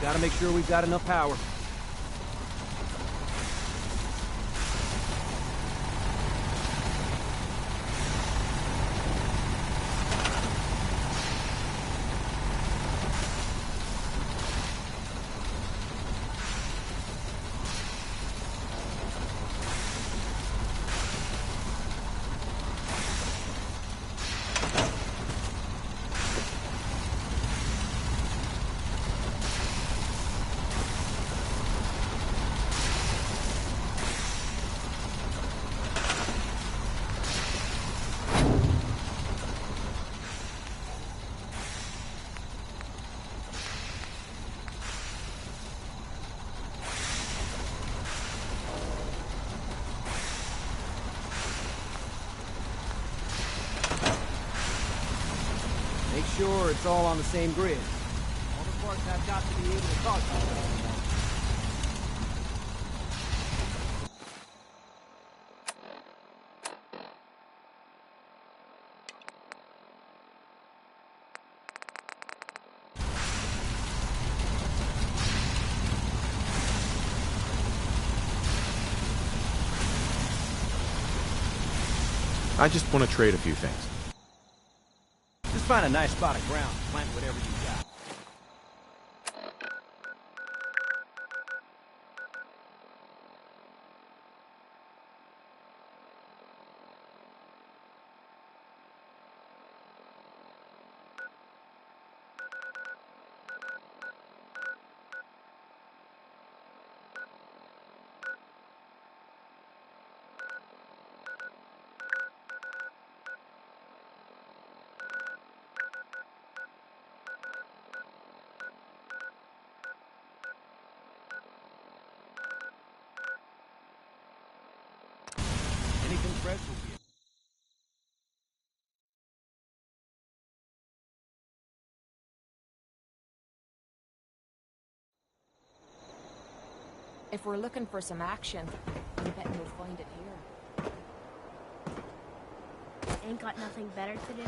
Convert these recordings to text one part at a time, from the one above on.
Gotta make sure we've got enough power. Make sure it's all on the same grid. All the parts have got to be able to talk to each other. I just want to trade a few things. Just find a nice spot of ground and plant whatever you got. Anything fresh will be. If we're looking for some action, I bet we'll find it here. Ain't got nothing better to do.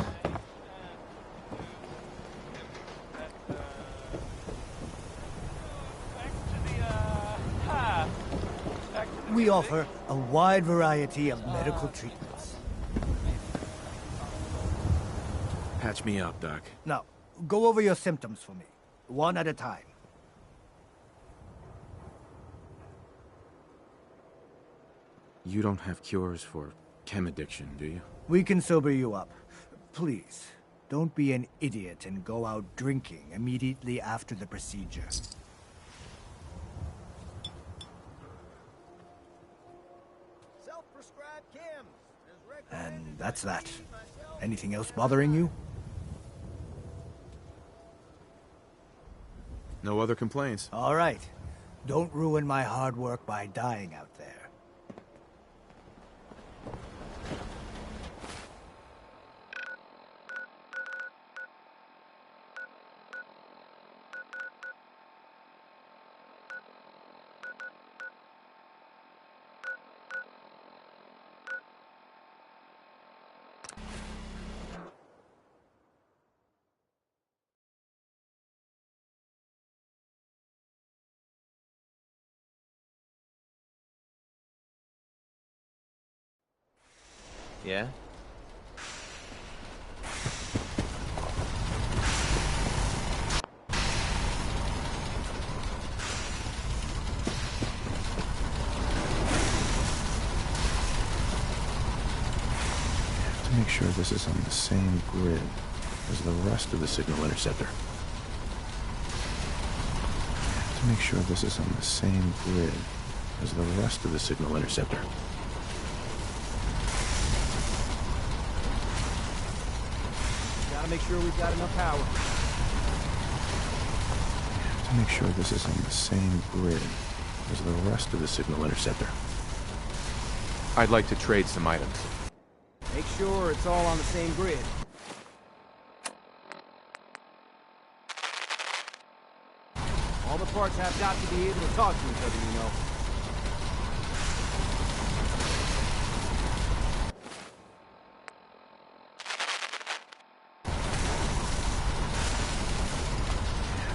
We offer a wide variety of medical treatments. Patch me up, Doc. Now, go over your symptoms for me, one at a time. You don't have cures for chem addiction, do you? We can sober you up. Please, don't be an idiot and go out drinking immediately after the procedure. And that's that. Anything else bothering you? No other complaints. All right. Don't ruin my hard work by dying out there. Yeah? To make sure this is on the same grid as the rest of the signal interceptor. To make sure this is on the same grid as the rest of the signal interceptor. Gotta make sure we've got enough power. To make sure this is on the same grid as the rest of the signal interceptor. I'd like to trade some items. Make sure it's all on the same grid. All the parts have got to be able to talk to each other, you know.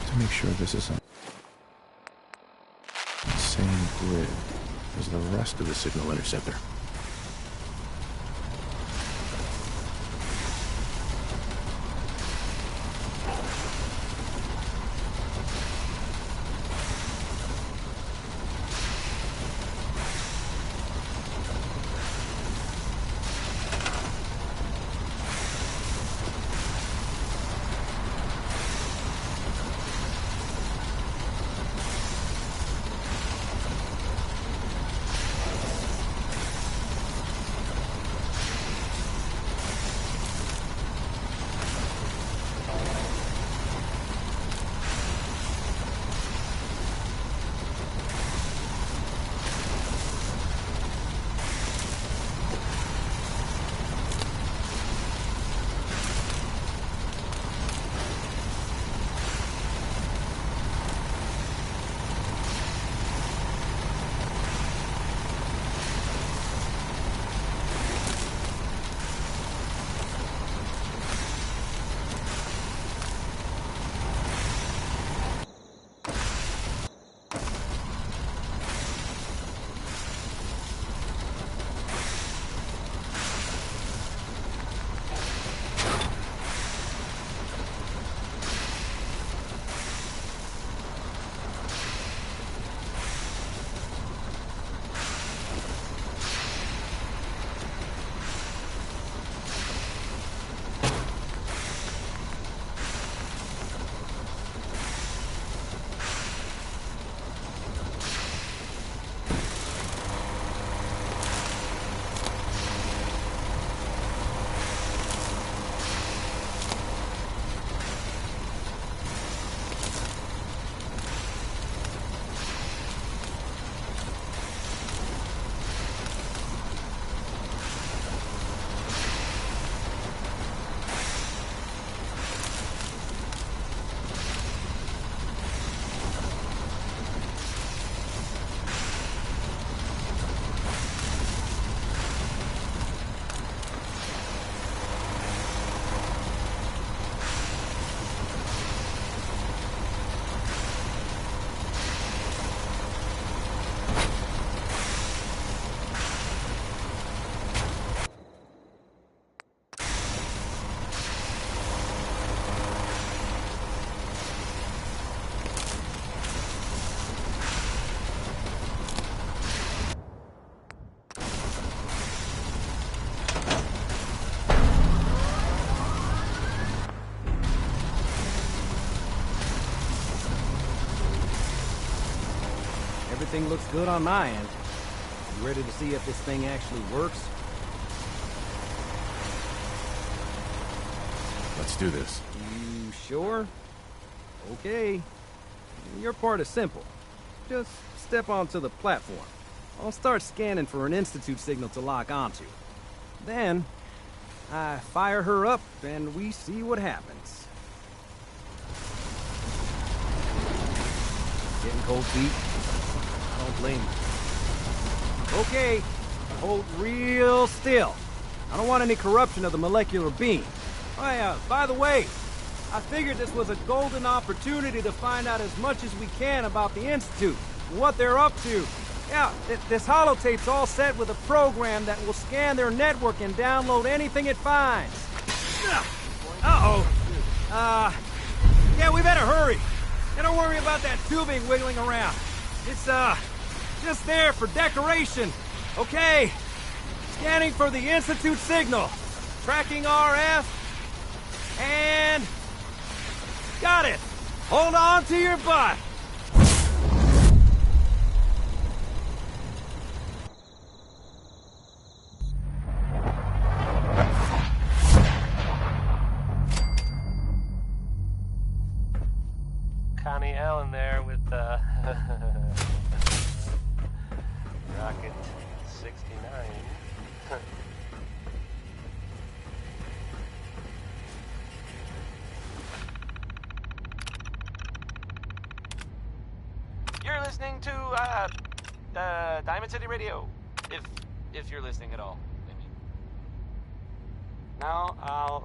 To make sure this is on... grid as the rest of the signal interceptor. Everything looks good on my end. You ready to see if this thing actually works? Let's do this. You sure? Okay. Your part is simple. Just step onto the platform. I'll start scanning for an Institute signal to lock onto. Then, I fire her up and we see what happens. Getting cold feet? I don't blame you. Okay, hold real still. I don't want any corruption of the molecular beam. Oh, by the way, I figured this was a golden opportunity to find out as much as we can about the Institute, and what they're up to. Yeah, this holotape's all set with a program that will scan their network and download anything it finds. Uh-oh. Yeah, we better hurry. And don't worry about that tubing wiggling around. It's, just there for decoration. Okay. Scanning for the Institute signal. Tracking RF. And... got it. Hold on to your butt. Connie Allen there with Rocket 69. You're listening to Diamond City Radio, if you're listening at all. I mean, now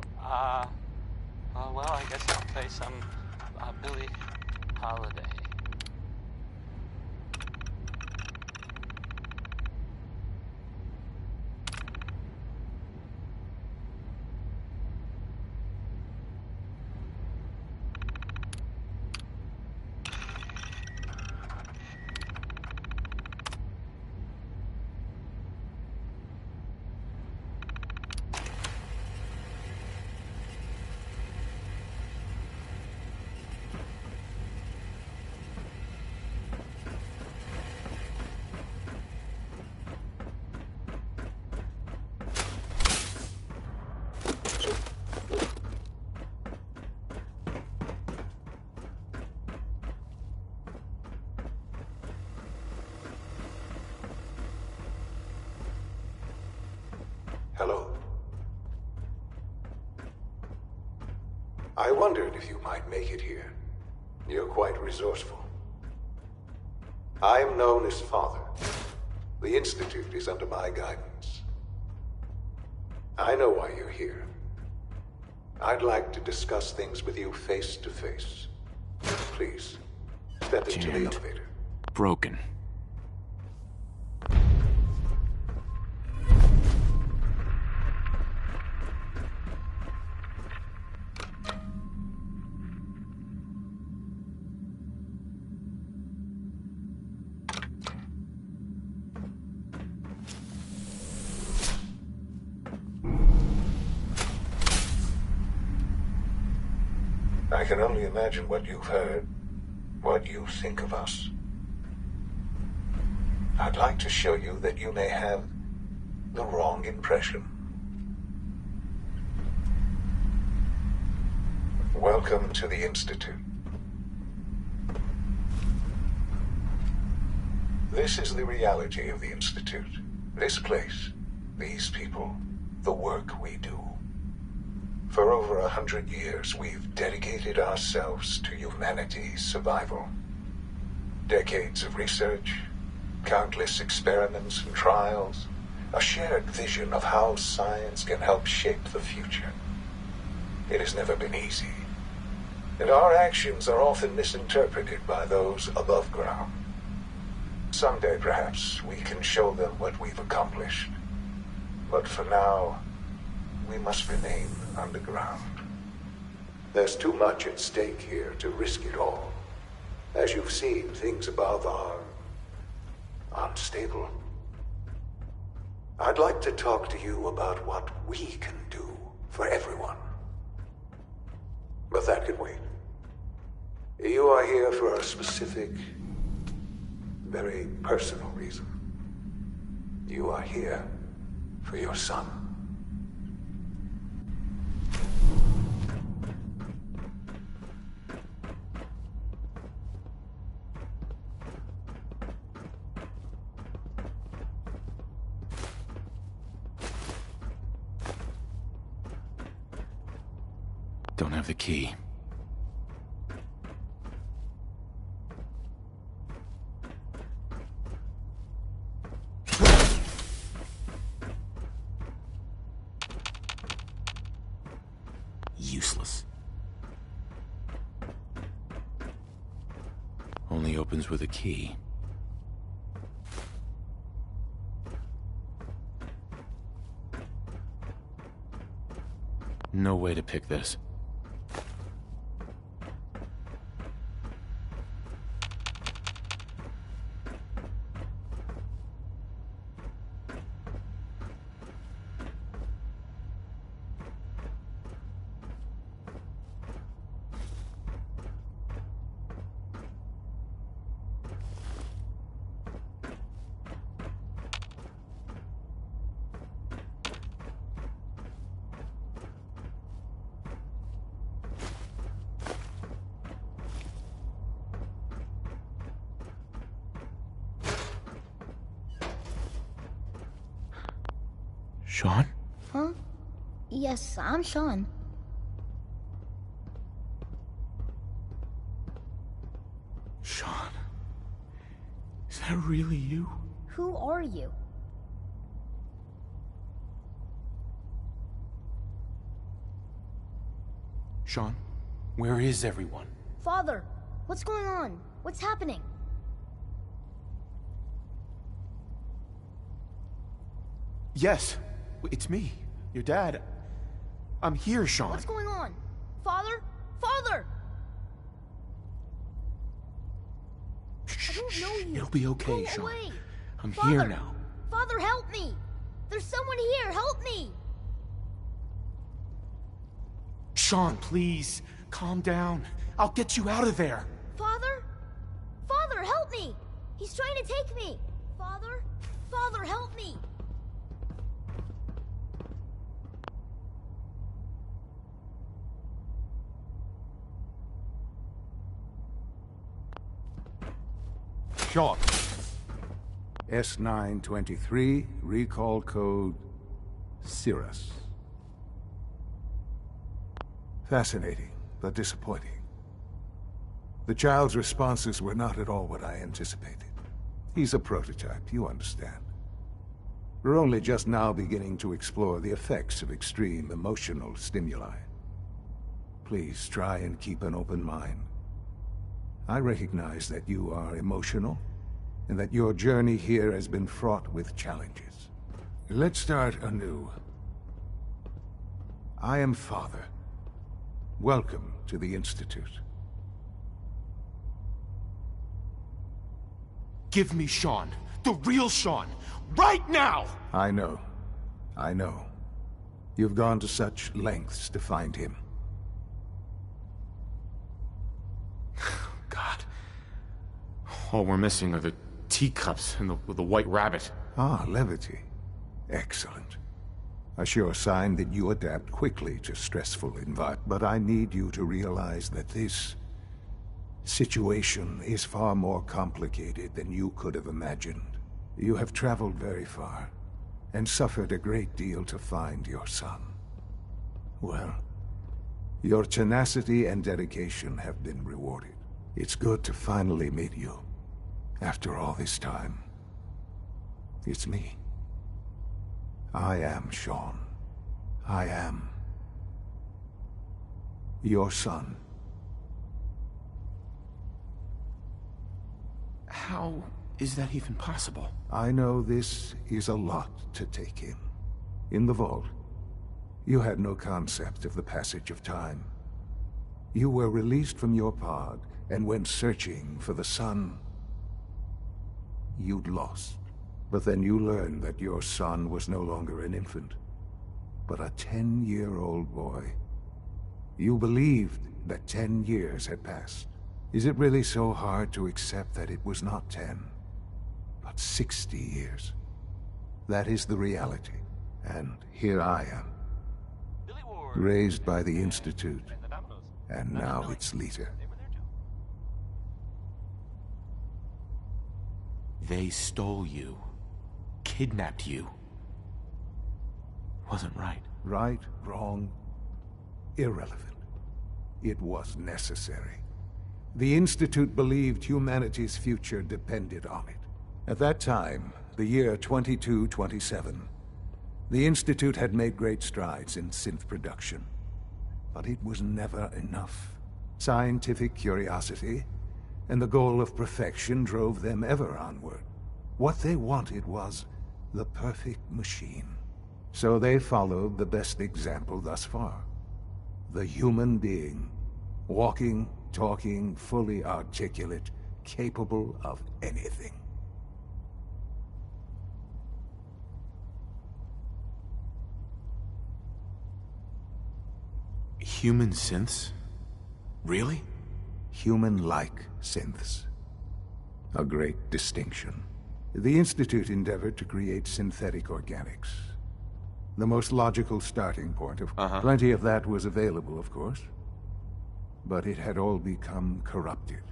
well, I guess I'll play some Billie Holiday. Hello. I wondered if you might make it here. You're quite resourceful. I'm known as Father. The Institute is under my guidance. I know why you're here. I'd like to discuss things with you face to face. Please, step into the elevator. Broken. I can only imagine what you've heard, what you think of us. I'd like to show you that you may have the wrong impression. Welcome to the Institute. This is the reality of the Institute. This place, these people, the work we do. For over 100 years, we've dedicated ourselves to humanity's survival. Decades of research, countless experiments and trials, a shared vision of how science can help shape the future. It has never been easy, and our actions are often misinterpreted by those above ground. Someday, perhaps, we can show them what we've accomplished. But for now, we must remain underground. There's too much at stake here to risk it all. As you've seen, things above are unstable. I'd like to talk to you about what we can do for everyone. But that can wait. You are here for a specific, very personal reason. You are here for your son. Don't have the key. Useless. Only opens with a key. No way to pick this. Sean? Huh? Yes, I'm Sean. Sean? Is that really you? Who are you? Sean? Where is everyone? Father, what's going on? What's happening? Yes, it's me, your dad. I'm here, Sean. What's going on? Father? Father! I don't know you. It'll be okay, Go Sean. away. I'm Father, here now. Father, help me! There's someone here, help me! Sean, please, calm down. I'll get you out of there. Father? Father, help me! He's trying to take me! Father? Father, help me! Shot. S923, recall code Cirrus. Fascinating, but disappointing. The child's responses were not at all what I anticipated. He's a prototype, you understand. We're only just now beginning to explore the effects of extreme emotional stimuli. Please try and keep an open mind. I recognize that you are emotional, and that your journey here has been fraught with challenges. Let's start anew. I am Father. Welcome to the Institute. Give me Sean. The real Sean. Right now! I know. I know. You've gone to such lengths to find him. God. All we're missing are the teacups and the white rabbit. Ah, levity. Excellent. A sure sign that you adapt quickly to stressful environments. But I need you to realize that this situation is far more complicated than you could have imagined. You have traveled very far, and suffered a great deal to find your son. Well, your tenacity and dedication have been rewarded. It's good to finally meet you, after all this time. It's me. I am Sean. I am your son. How is that even possible? I know this is a lot to take in. In the vault, you had no concept of the passage of time. You were released from your pod and went searching for the son you'd lost. But then you learned that your son was no longer an infant, but a 10-year-old boy. You believed that 10 years had passed. Is it really so hard to accept that it was not 10, but 60 years? That is the reality, and here I am, raised by the Institute, and now its leader. They stole you. Kidnapped you. Wasn't right. Right, wrong, irrelevant. It was necessary. The Institute believed humanity's future depended on it. At that time, the year 2227, the Institute had made great strides in synth production. But it was never enough. Scientific curiosity and the goal of perfection drove them ever onward. What they wanted was the perfect machine. So they followed the best example thus far. The human being. Walking, talking, fully articulate, capable of anything. Human synths? Really? Human-like synths. A great distinction. The Institute endeavored to create synthetic organics. The most logical starting point of... Plenty of that was available, of course. But it had all become corrupted.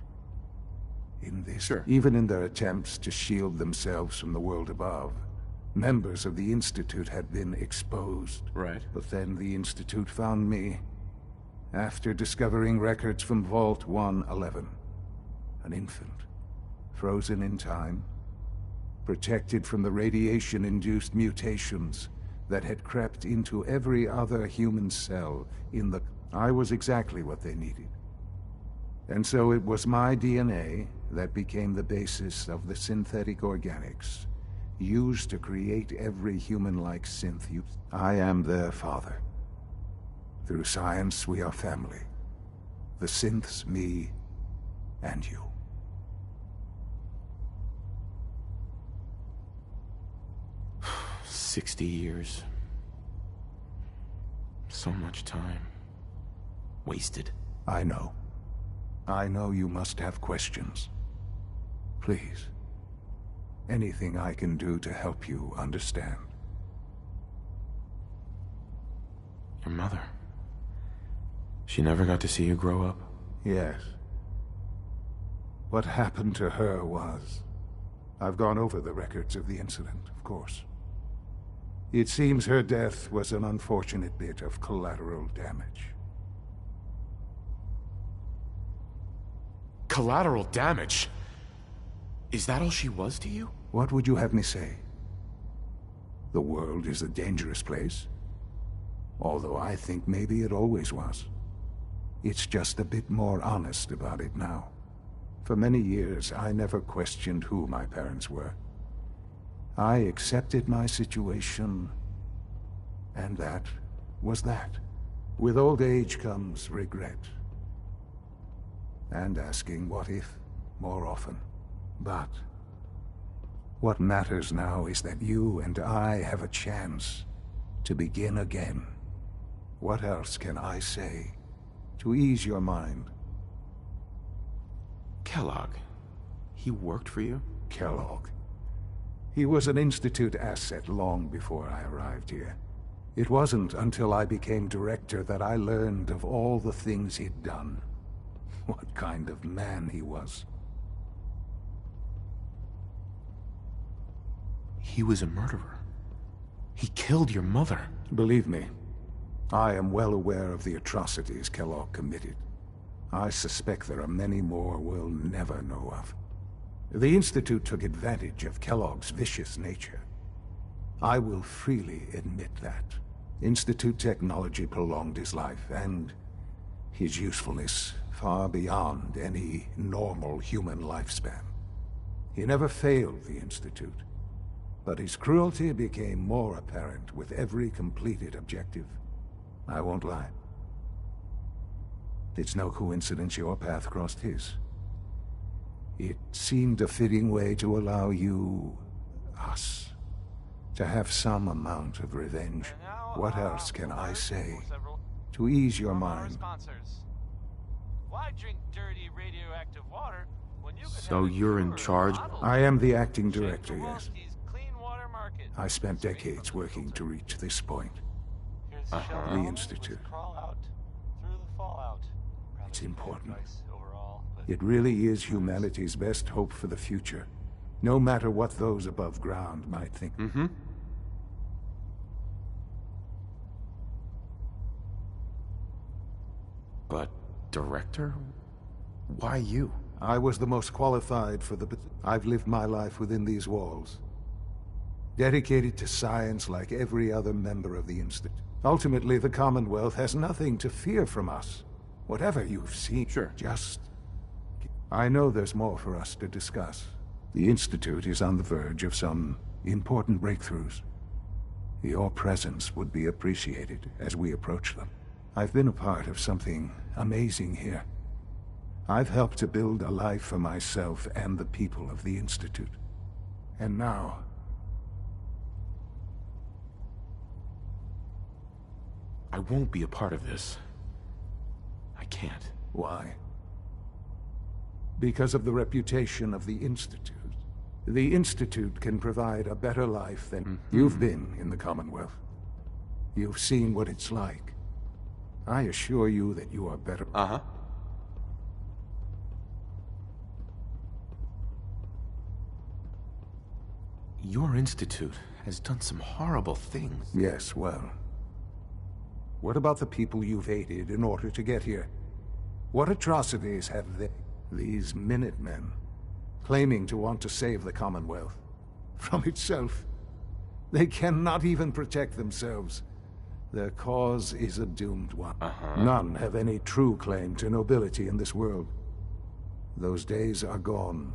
In this... Sure. Even in their attempts to shield themselves from the world above, members of the Institute had been exposed. Right. But then the Institute found me, after discovering records from Vault 111. An infant, frozen in time, protected from the radiation-induced mutations that had crept into every other human cell in the... I was exactly what they needed. And so it was my DNA that became the basis of the synthetic organics used to create every human-like synth. I am their father. Through science, we are family. The synths, me, and you. "60 years. So much time. Wasted." I know. I know you must have questions. Please. Anything I can do to help you understand. Your mother. She never got to see you grow up? Yes. What happened to her was... I've gone over the records of the incident, of course. It seems her death was an unfortunate bit of collateral damage. Collateral damage? Is that all she was to you? What would you have me say? The world is a dangerous place? Although I think maybe it always was. It's just a bit more honest about it now. For many years, I never questioned who my parents were. I accepted my situation, and that was that. With old age comes regret. And asking what if more often. But what matters now is that you and I have a chance to begin again. What else can I say to ease your mind? Kellogg. He worked for you? Kellogg. He was an Institute asset long before I arrived here. It wasn't until I became director that I learned of all the things he'd done. What kind of man he was. He was a murderer. He killed your mother. Believe me, I am well aware of the atrocities Kellogg committed. I suspect there are many more we'll never know of. The Institute took advantage of Kellogg's vicious nature. I will freely admit that. Institute technology prolonged his life, and his usefulness far beyond any normal human lifespan. He never failed the Institute, but his cruelty became more apparent with every completed objective. I won't lie. It's no coincidence your path crossed his. It seemed a fitting way to allow you, us, to have some amount of revenge. What else can I say to ease your mind? Why drink dirty radioactive water when you could So have a you're in pure charge? bottled I am the water? acting Check director, yes. Milwaukee's clean water market. I spent Straight decades from the working filter. to reach this point. Here's the shell The element, Institute. which crawl out through the fallout. Probably It's bad important. advice overall, but It really is humanity's best hope for the future, no matter what those above ground might think. Mm-hmm. But, director? Why you? I was the most qualified for the... I've lived my life within these walls. Dedicated to science like every other member of the Institute. Ultimately, the Commonwealth has nothing to fear from us. Whatever you've seen, Sure. just... I know there's more for us to discuss. The Institute is on the verge of some important breakthroughs. Your presence would be appreciated as we approach them. I've been a part of something amazing here. I've helped to build a life for myself and the people of the Institute. And now... I won't be a part of this. I can't. Why? Because of the reputation of the Institute. The Institute can provide a better life than... You've been in the Commonwealth. You've seen what it's like. I assure you that you are better... Uh-huh. Your institute has done some horrible things. Yes, well... What about the people you've aided in order to get here? What atrocities have they... These Minutemen, claiming to want to save the Commonwealth from itself. They cannot even protect themselves. Their cause is a doomed one. None have any true claim to nobility in this world. Those days are gone.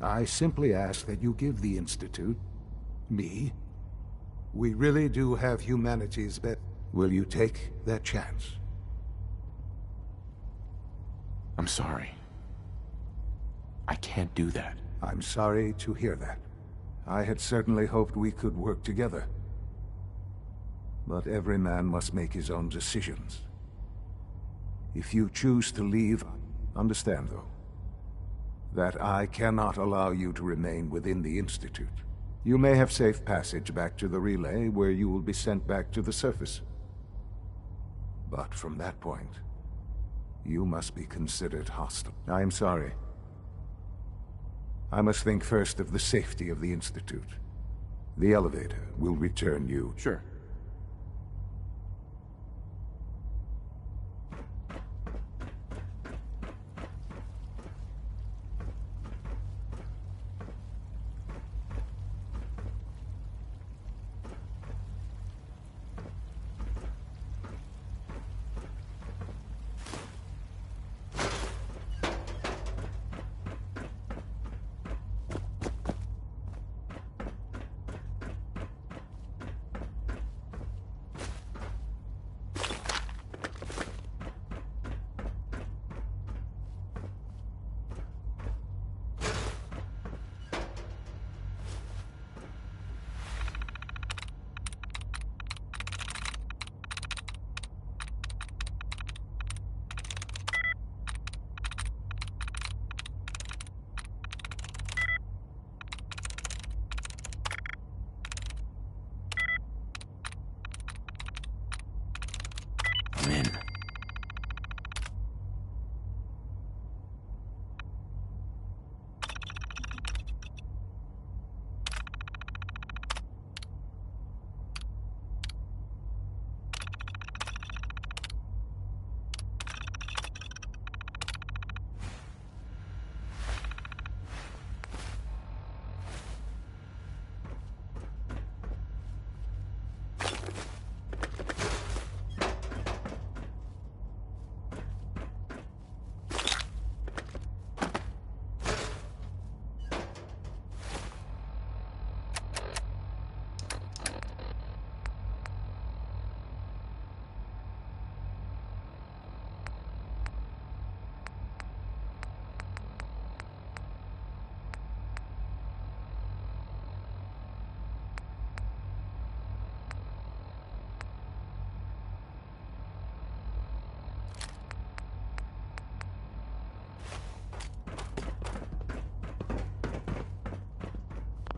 I simply ask that you give the Institute, me, we really do have humanity's best. Will you take that chance? I'm sorry. I can't do that. I'm sorry to hear that. I had certainly hoped we could work together. But every man must make his own decisions. If you choose to leave, understand though, that I cannot allow you to remain within the Institute. You may have safe passage back to the relay, where you will be sent back to the surface. But from that point, you must be considered hostile. I am sorry. I must think first of the safety of the Institute. The elevator will return you. Sure. I'm in.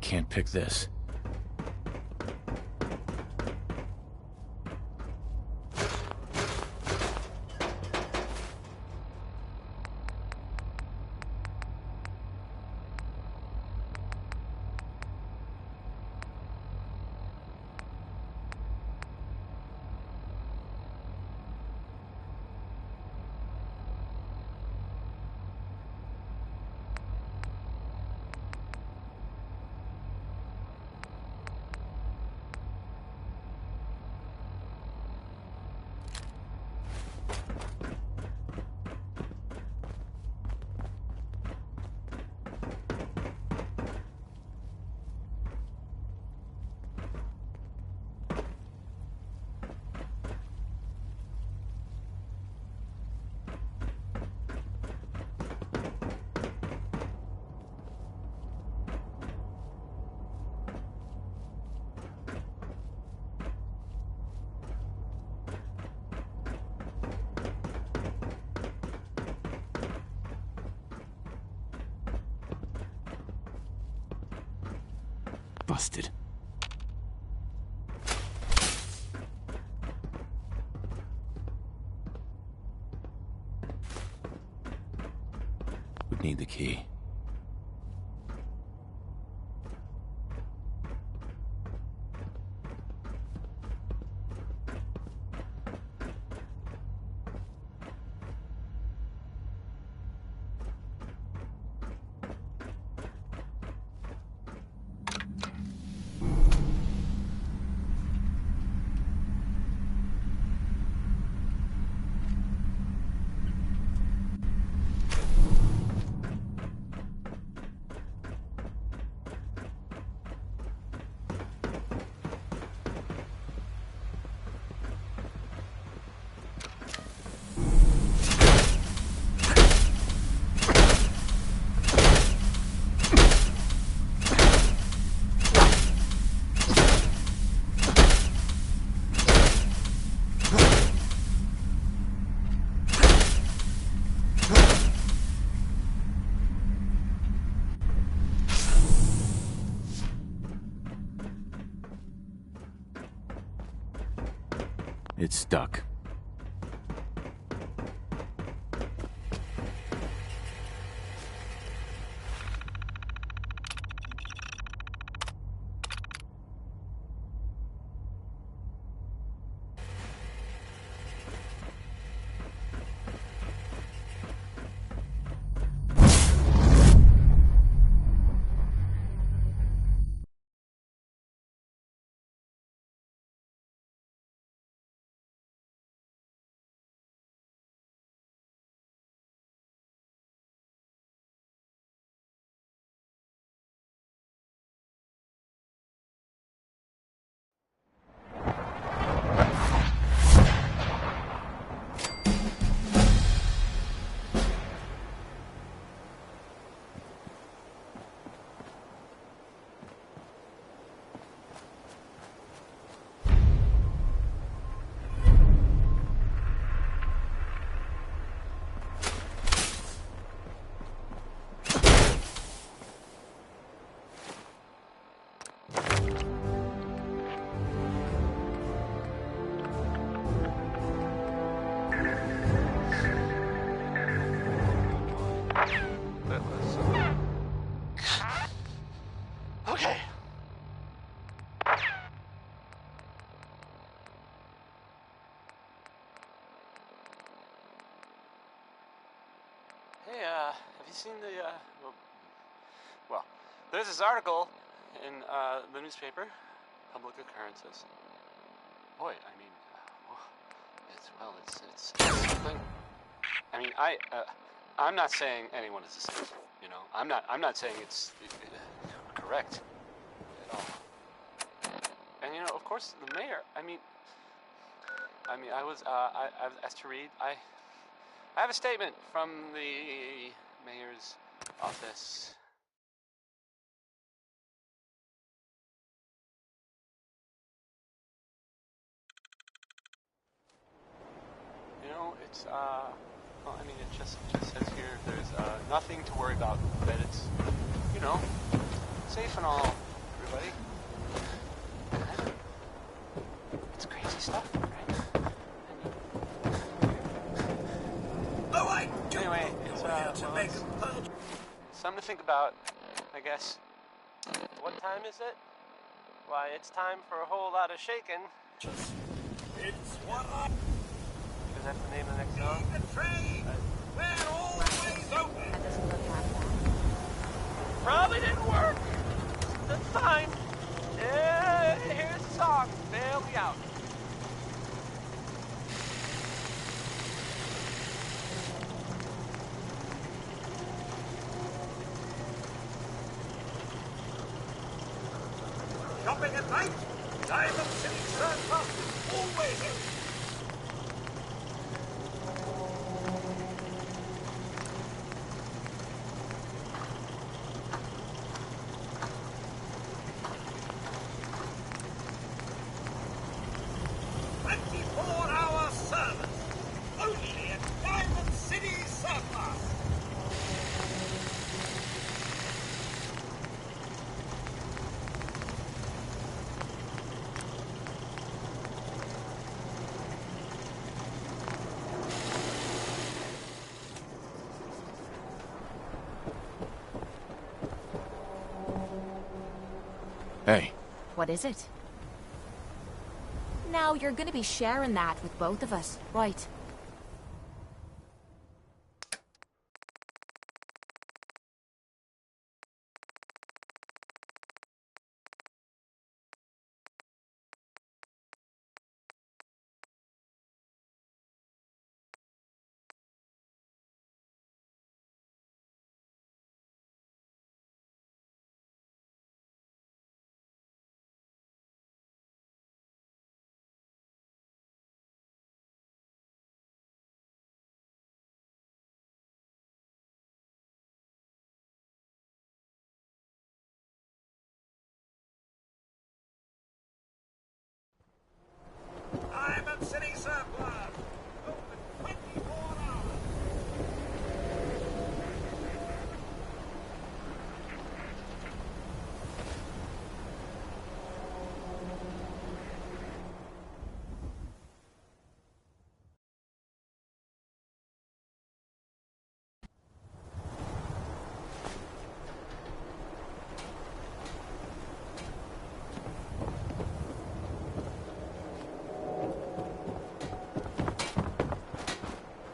Can't pick this. Busted. Would need the key. It's stuck. Hey, have you seen well, there's this article in the newspaper, Public Occurrences. Boy, I mean, it's something. I mean, I'm not saying anyone is a saint, you know. I'm not saying it's correct at all. And you know, of course, the mayor. I was asked to read. I have a statement from the mayor's office. You know, it's well, I mean, it just says here there's nothing to worry about. That it's, you know, safe and all, everybody. It's crazy stuff, right? Oh, I do. Anyway, it's something to think about, I guess. What time is it? Why, it's time for a whole lot of shaking. It's what I... Is that the name of the next song? The train! We're always open! That doesn't look half bad. Probably didn't work. That's fine. Here's the song. Bail me out. Shopping at night? Diamond City Surplus is always open! Hour service! Only at Diamond City Surplus! Hey, What is it? Now you're gonna be sharing that with both of us, right? Diamond City Surplus! Open 24 hours!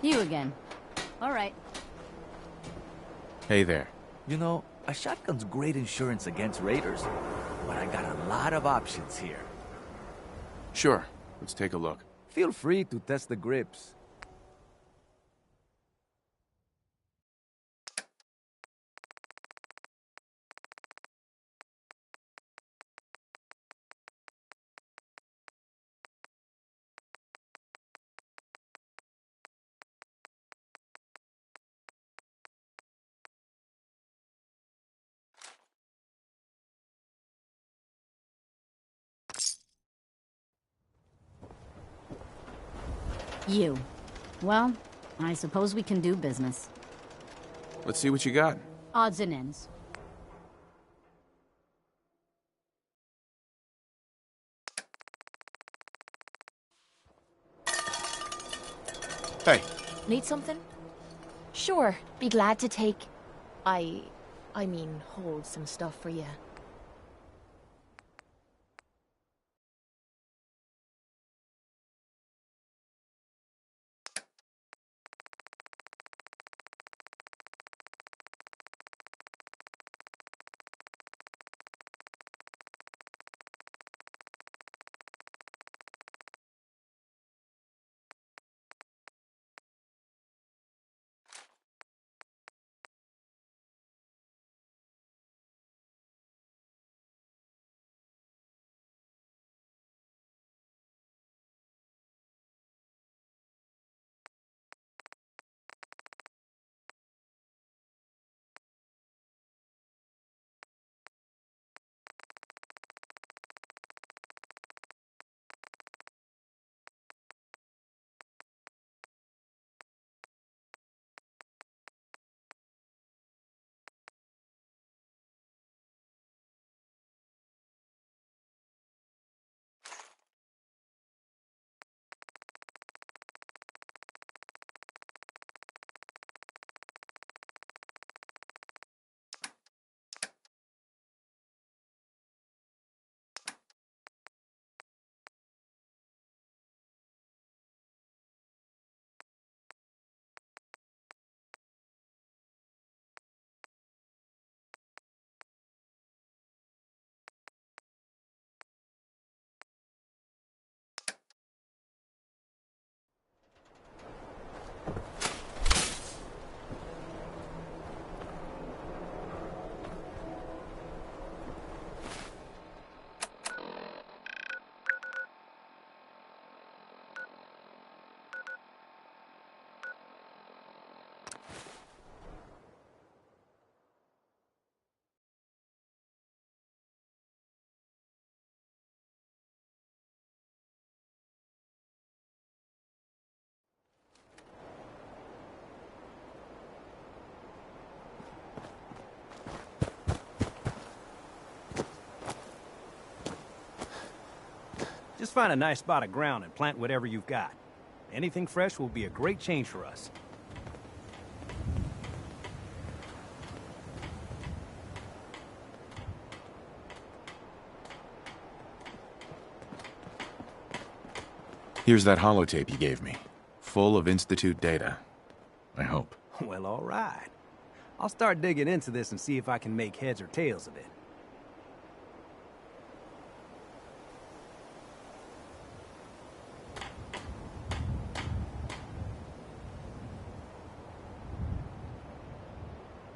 You again. All right. hey there. You know, a shotgun's great insurance against raiders, but I got a lot of options here. Sure, let's take a look. Feel free to test the grips. You. Well, I suppose we can do business. Let's see what you got. Odds and ends. Hey, Need something? Sure, be glad to take... I mean, hold some stuff for you. Just find a nice spot of ground and plant whatever you've got. Anything fresh will be a great change for us. Here's that holotape you gave me. Full of Institute data. I hope. Well, all right. I'll start digging into this and see if I can make heads or tails of it.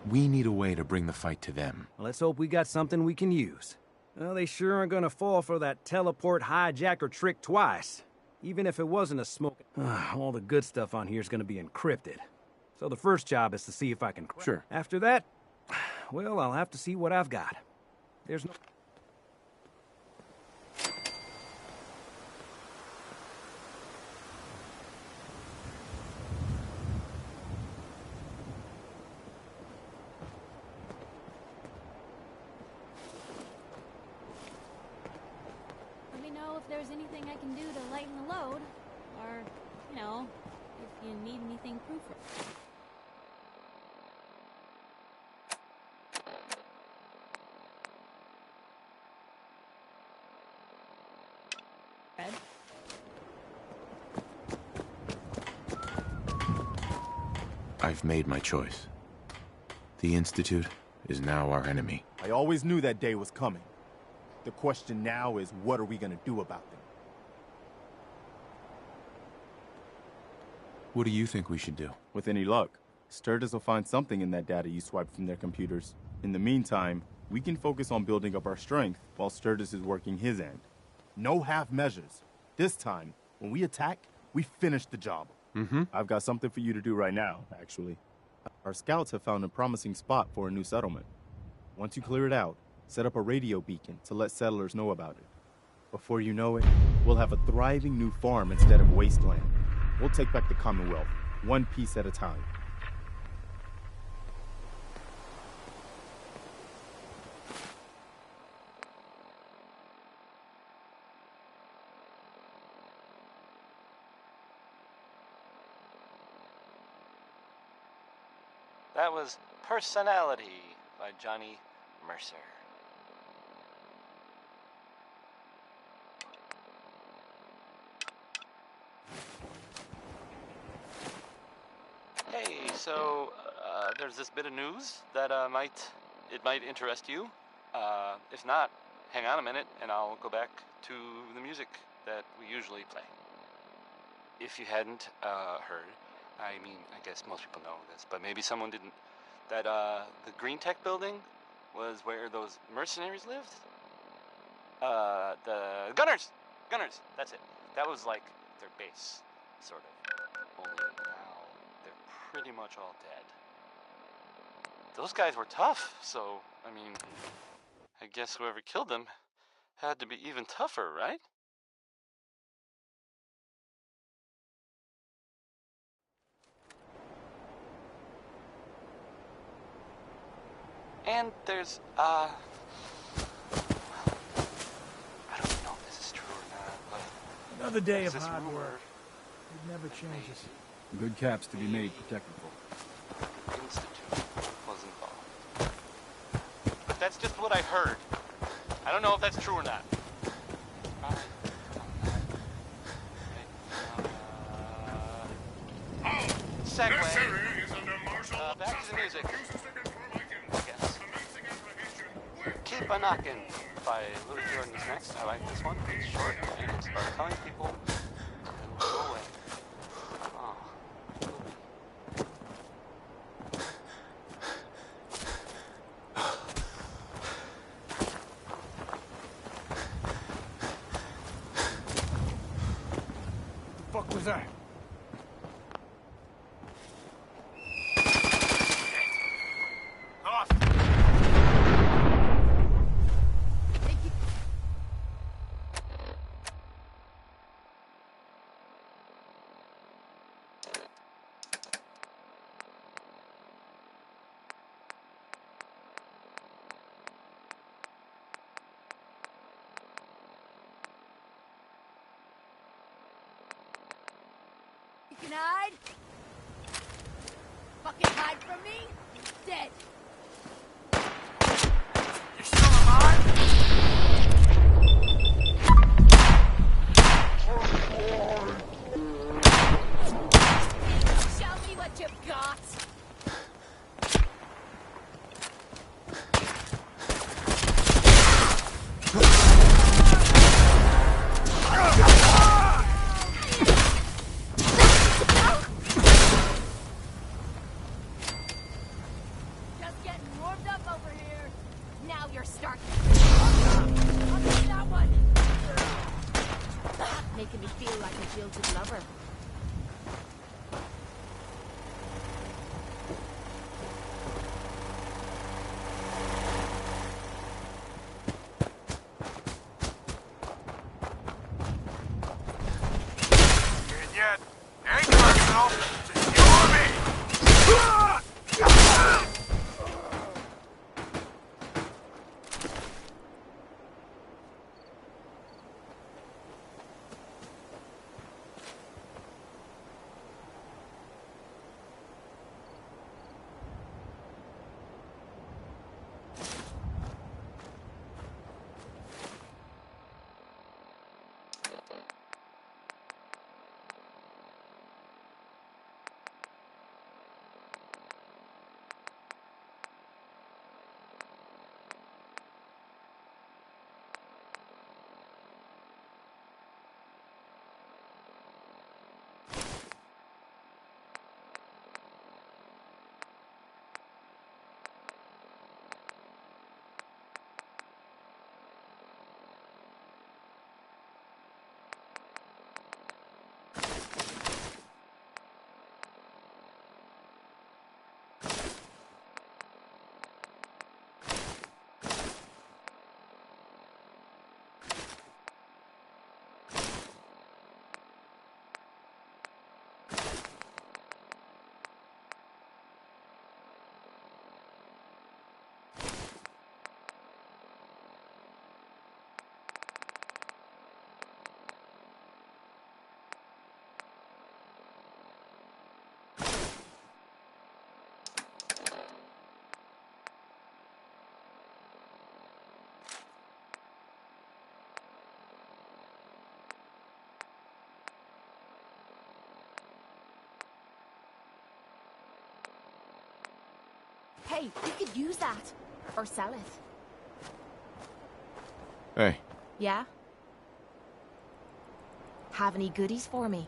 We need a way to bring the fight to them. Well, let's hope we got something we can use. Well, they sure aren't gonna fall for that teleport hijacker trick twice. Even if it wasn't a smoke... all the good stuff on here is gonna be encrypted. So the first job is to see if I can... Sure. After that, well, I'll have to see what I've got. There's no... Let me know if there's anything I can do to lighten the load. Or, you know, if you need anything proof. Red? I've made my choice. The Institute is now our enemy. I always knew that day was coming. The question now is, what are we gonna do about them? What do you think we should do? With any luck, Sturgis will find something in that data you swiped from their computers. In the meantime, we can focus on building up our strength while Sturgis is working his end. No half measures. This time, when we attack, we finish the job. I've got something for you to do right now, actually. Our scouts have found a promising spot for a new settlement. Once you clear it out, set up a radio beacon to let settlers know about it. Before you know it, we'll have a thriving new farm instead of wasteland. We'll take back the Commonwealth, one piece at a time. That was Personality by Johnny Mercer. Hey, so there's this bit of news that might interest you. If not, hang on a minute and I'll go back to the music that we usually play. If you hadn't heard, I mean, I guess most people know this, but maybe someone didn't, that the Green Tech building was where those mercenaries lived? The Gunners! Gunners, that's it. That was like their base, sort of. Only now they're pretty much all dead. Those guys were tough, so, I mean, I guess whoever killed them had to be even tougher, right? And there's, I don't know if this is true or not, but... Another day there's of this hard rumor work. It never changes. Good caps to be made, protectable. Institute was involved. But that's just what I heard. I don't know if that's true or not. Segue. Back to the music. Yes. Keep a Knockin' by Louis Jordan is next. I like this one. It's short and it's about telling people and go away. Oh. What the fuck was that? fucking hide? Fucking hide from me? Dead. You still alive? Show me what you've got. Just getting warmed up over here. Now you're starting. I'll take that one. Making me feel like a jilted lover. And yet, ain't personal. Just you or me. Hey, you could use that. Or sell it. Hey, Yeah? Have any goodies for me?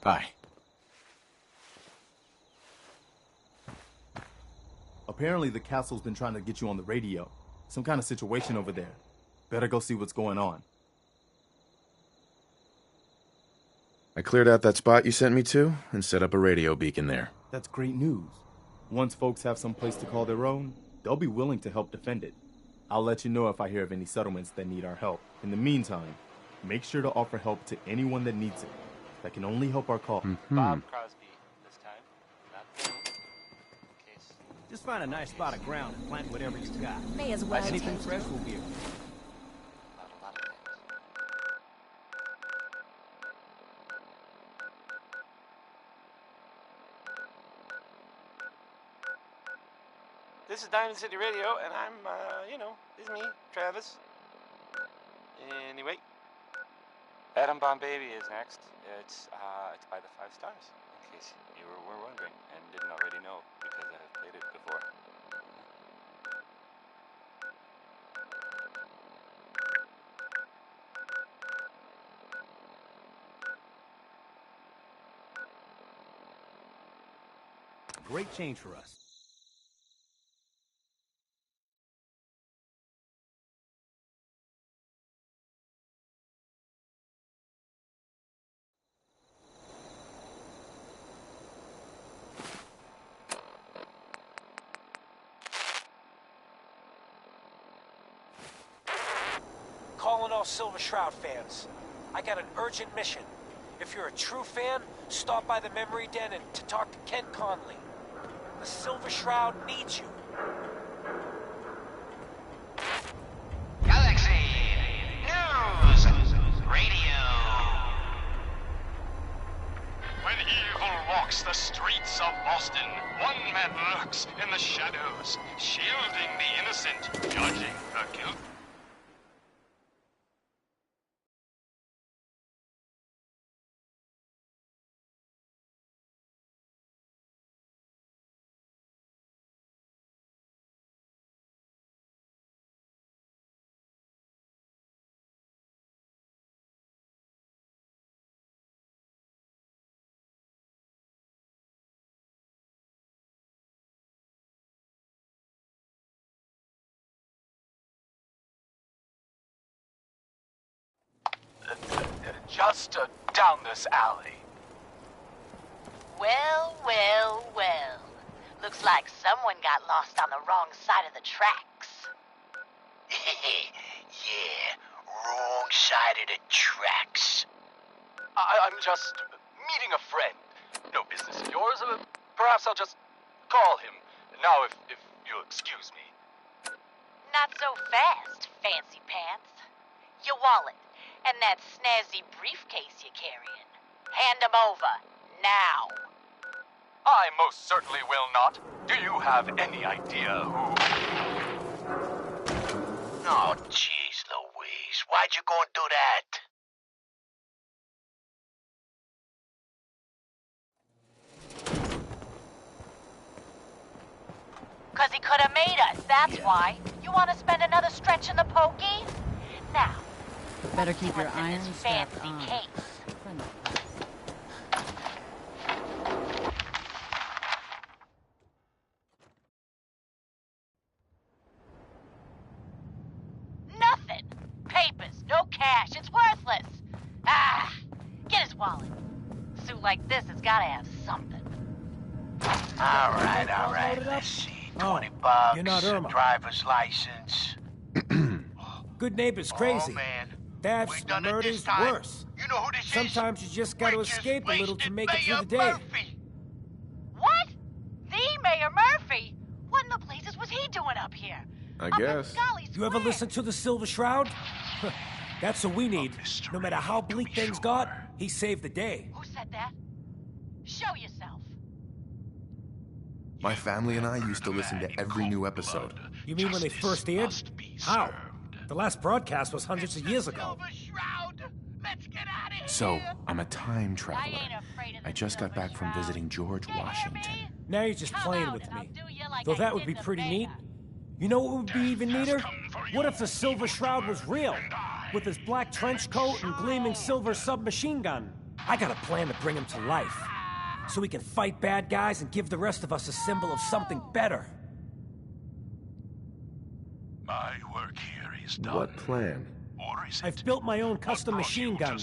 Bye. Apparently the castle's been trying to get you on the radio. Some kind of situation over there. Better go see what's going on. I cleared out that spot you sent me to and set up a radio beacon there. That's great news. Once folks have some place to call their own, they'll be willing to help defend it. I'll let you know if I hear of any settlements that need our help. In the meantime, make sure to offer help to anyone that needs it. That can only help our cause. Bob Crosby this time. Not Bill. Case. Just find a nice spot of ground and plant whatever you got. May as well Anything take fresh will be a... This is Diamond City Radio, and I'm, it's me, Travis. Anyway, Adam Bomb Baby is next. It's by the 5 Stars, in case you were wondering and didn't already know, because I have played it before. Great change for us. Calling all Silver Shroud fans. I got an urgent mission. If you're a true fan, stop by the Memory Den and to talk to Ken Conley. The Silver Shroud needs you. Galaxy News Radio. When evil walks the streets of Boston, one man lurks in the shadows, shielding the innocent, judging the guilty. Just down this alley. Well, well, well. Looks like someone got lost on the wrong side of the tracks. Yeah, wrong side of the tracks. I'm just meeting a friend. No business of yours. Perhaps I'll just call him. Now, if you'll excuse me. Not so fast, fancy pants. Your wallet and that snazzy briefcase you're carrying. Hand them over, now. I most certainly will not. Do you have any idea who... Oh, jeez Louise, why'd you go and do that? 'Cause he could have made us, that's why. You want to spend another stretch in the pokey? Now, Better keep your irons strapped fancy on. case. Nothing. Papers, no cash, it's worthless. Ah, get his wallet. A suit like this has got to have something. All right, let's see. 20 bucks, you're not Irma. driver's license. Good neighbor's crazy. Oh, man. Thefts, We done it murders, this time. worse. You know who this is? Sometimes you just gotta escape a little to make it through the day. Murphy. What? The Mayor Murphy? What in the blazes was he doing up here? I guess. You ever listen to the Silver Shroud? That's what we need. No matter how bleak things got, he saved the day. Who said that? Show yourself. My family and I used to listen to every new episode. You mean when they first aired? How? The last broadcast was hundreds of years ago. So, I'm a time traveler. I just got back from visiting George Washington. Now you're just playing with me. Though that would be pretty neat. You know what would be even neater? What if the Silver Shroud was real? With his black trench coat and gleaming silver submachine gun. I got a plan to bring him to life. So he can fight bad guys and give the rest of us a symbol of something better. My work here is done. What plan? I've built my own custom machine gun,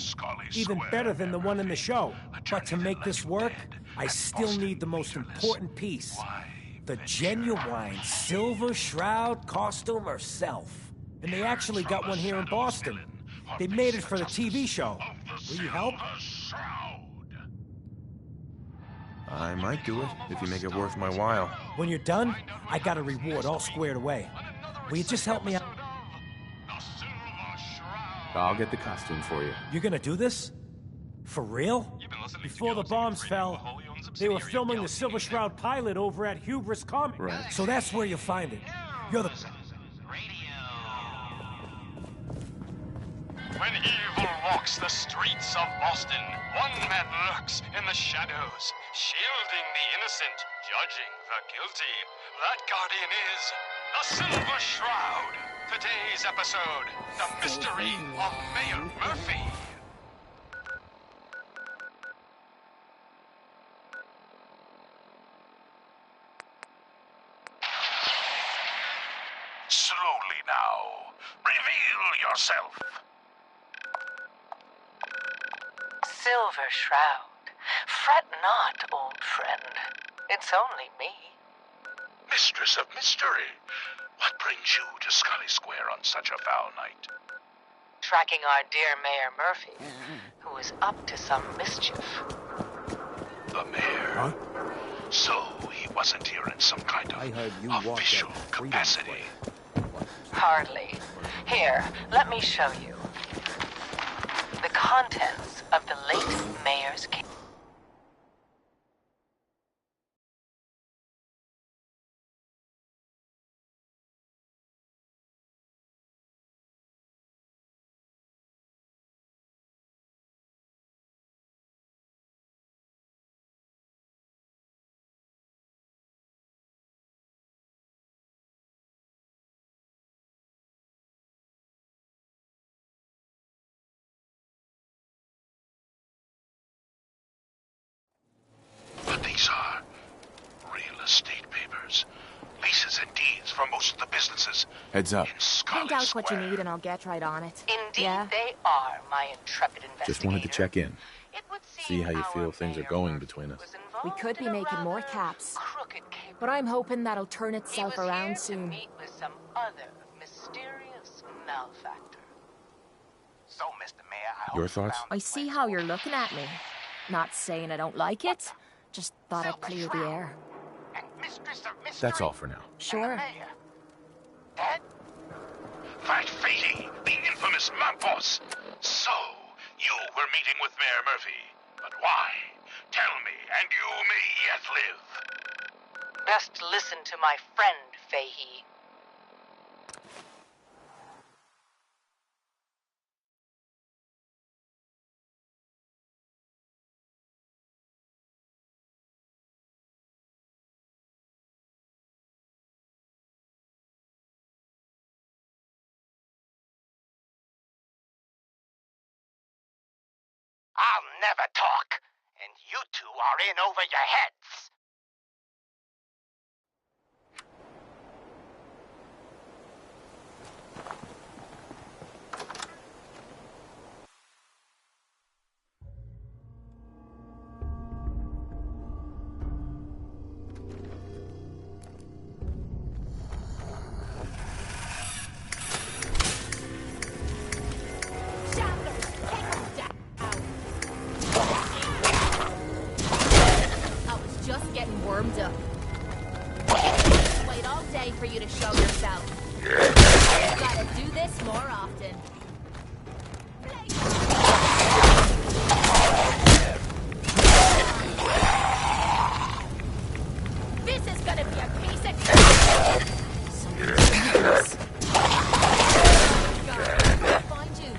even better than the one in the show. But to make this work, I still need the most important piece. The genuine Silver Shroud costume herself. And they actually got one here in Boston. They made it for the TV show. Will you help? I might do it, if you make it worth my while. When you're done, I got a reward all squared away. Will you just help me out? I'll get the costume for you. You're gonna do this? For real? Before the bombs fell, they were filming the Silver Shroud pilot over at Hubris Comics. Right. So that's where you'll find it. You're the... When evil walks the streets of Boston, one man lurks in the shadows, shielding the innocent, judging the guilty. That guardian is the Silver Shroud. Today's episode, the mystery of Mayor Murphy. Slowly now. Reveal yourself. Silver Shroud. Fret not, old friend. It's only me. Mistress of Mystery. What brings you to Scully Square on such a foul night? Tracking our dear Mayor Murphy, who is up to some mischief. The mayor? Huh? So he wasn't here in some kind of official capacity. Hardly. Here, let me show you. The contents of the late mayor's case. But these are real estate papers. Leases and deeds for most of the businesses. Heads up. Find out what you need and I'll get right on it. Indeed, they are, my intrepid investigator. Just wanted to check in. See how you feel things are going between us. We could be making more caps. But I'm hoping that'll turn itself around soon. Meet with some other mysterious malefactor. So, Mr. Mayor, Your thoughts? I see how you're looking at me. Not saying I don't like it. Just thought I'd clear the air. That's all for now. Sure. That Fahey, the infamous mob boss. So, you were meeting with Mayor Murphy. But why? Tell me, and you may yet live. Best listen to my friend, Fahey. I'll never talk, and you two are in over your heads. Just getting warmed up. Wait all day for you to show yourself. You gotta do this more often. This is gonna be a piece of... Find you.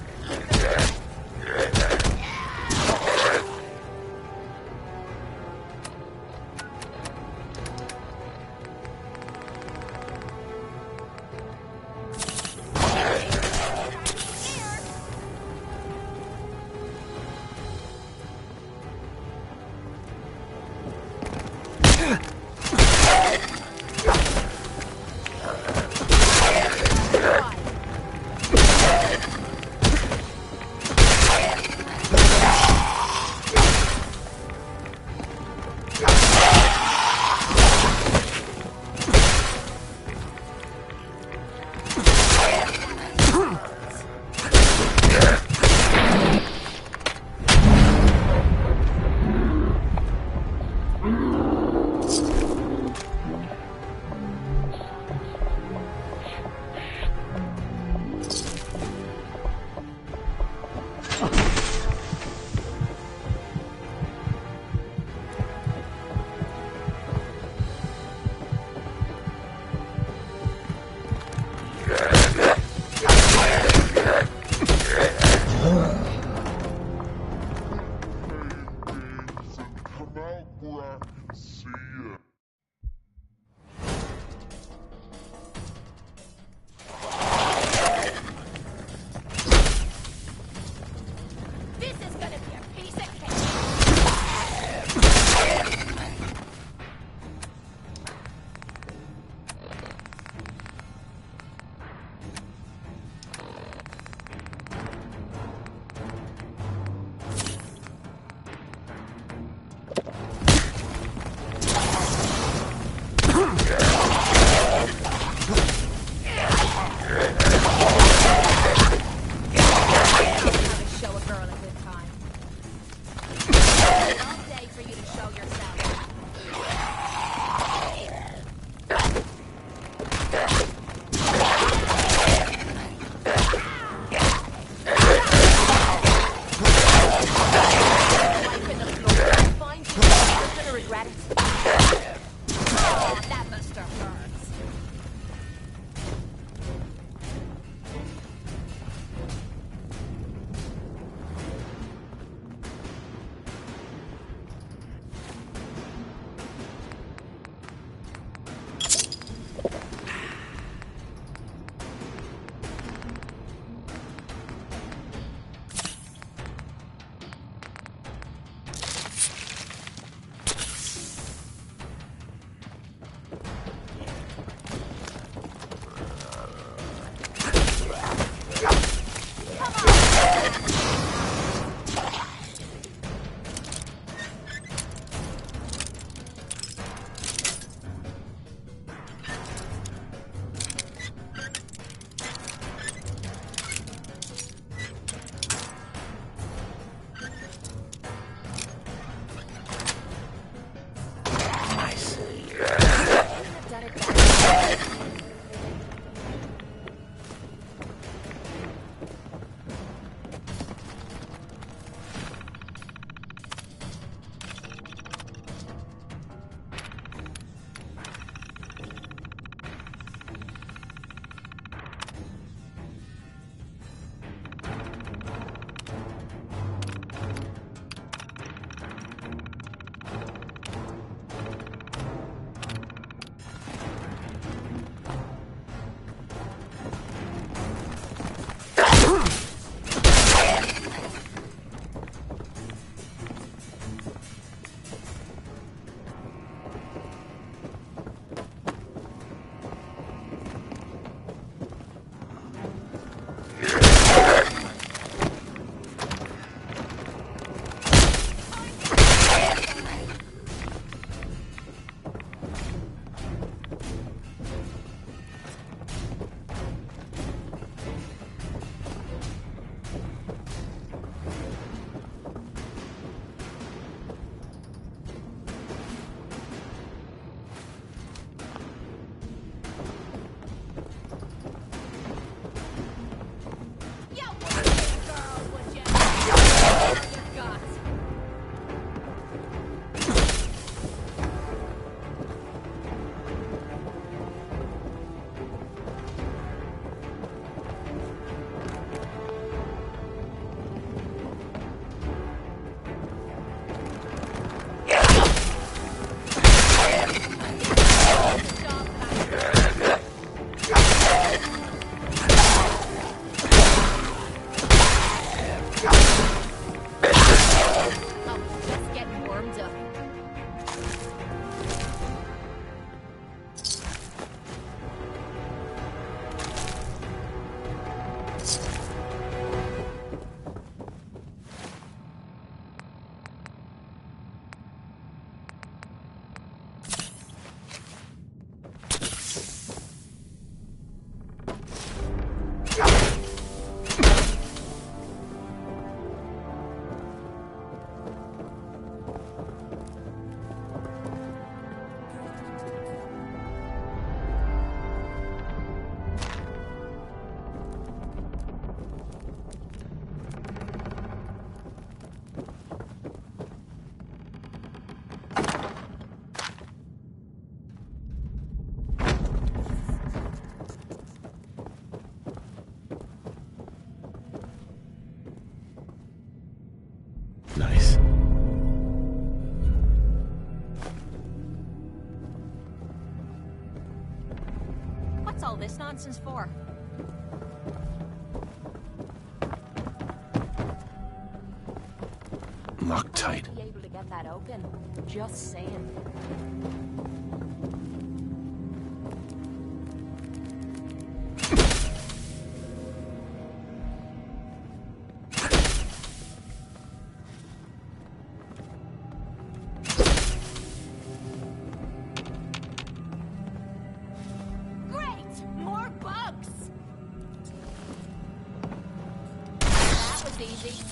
What's all this nonsense for? Lock tight. Be able to get that open. Just saying. Great! More bugs! That was easy.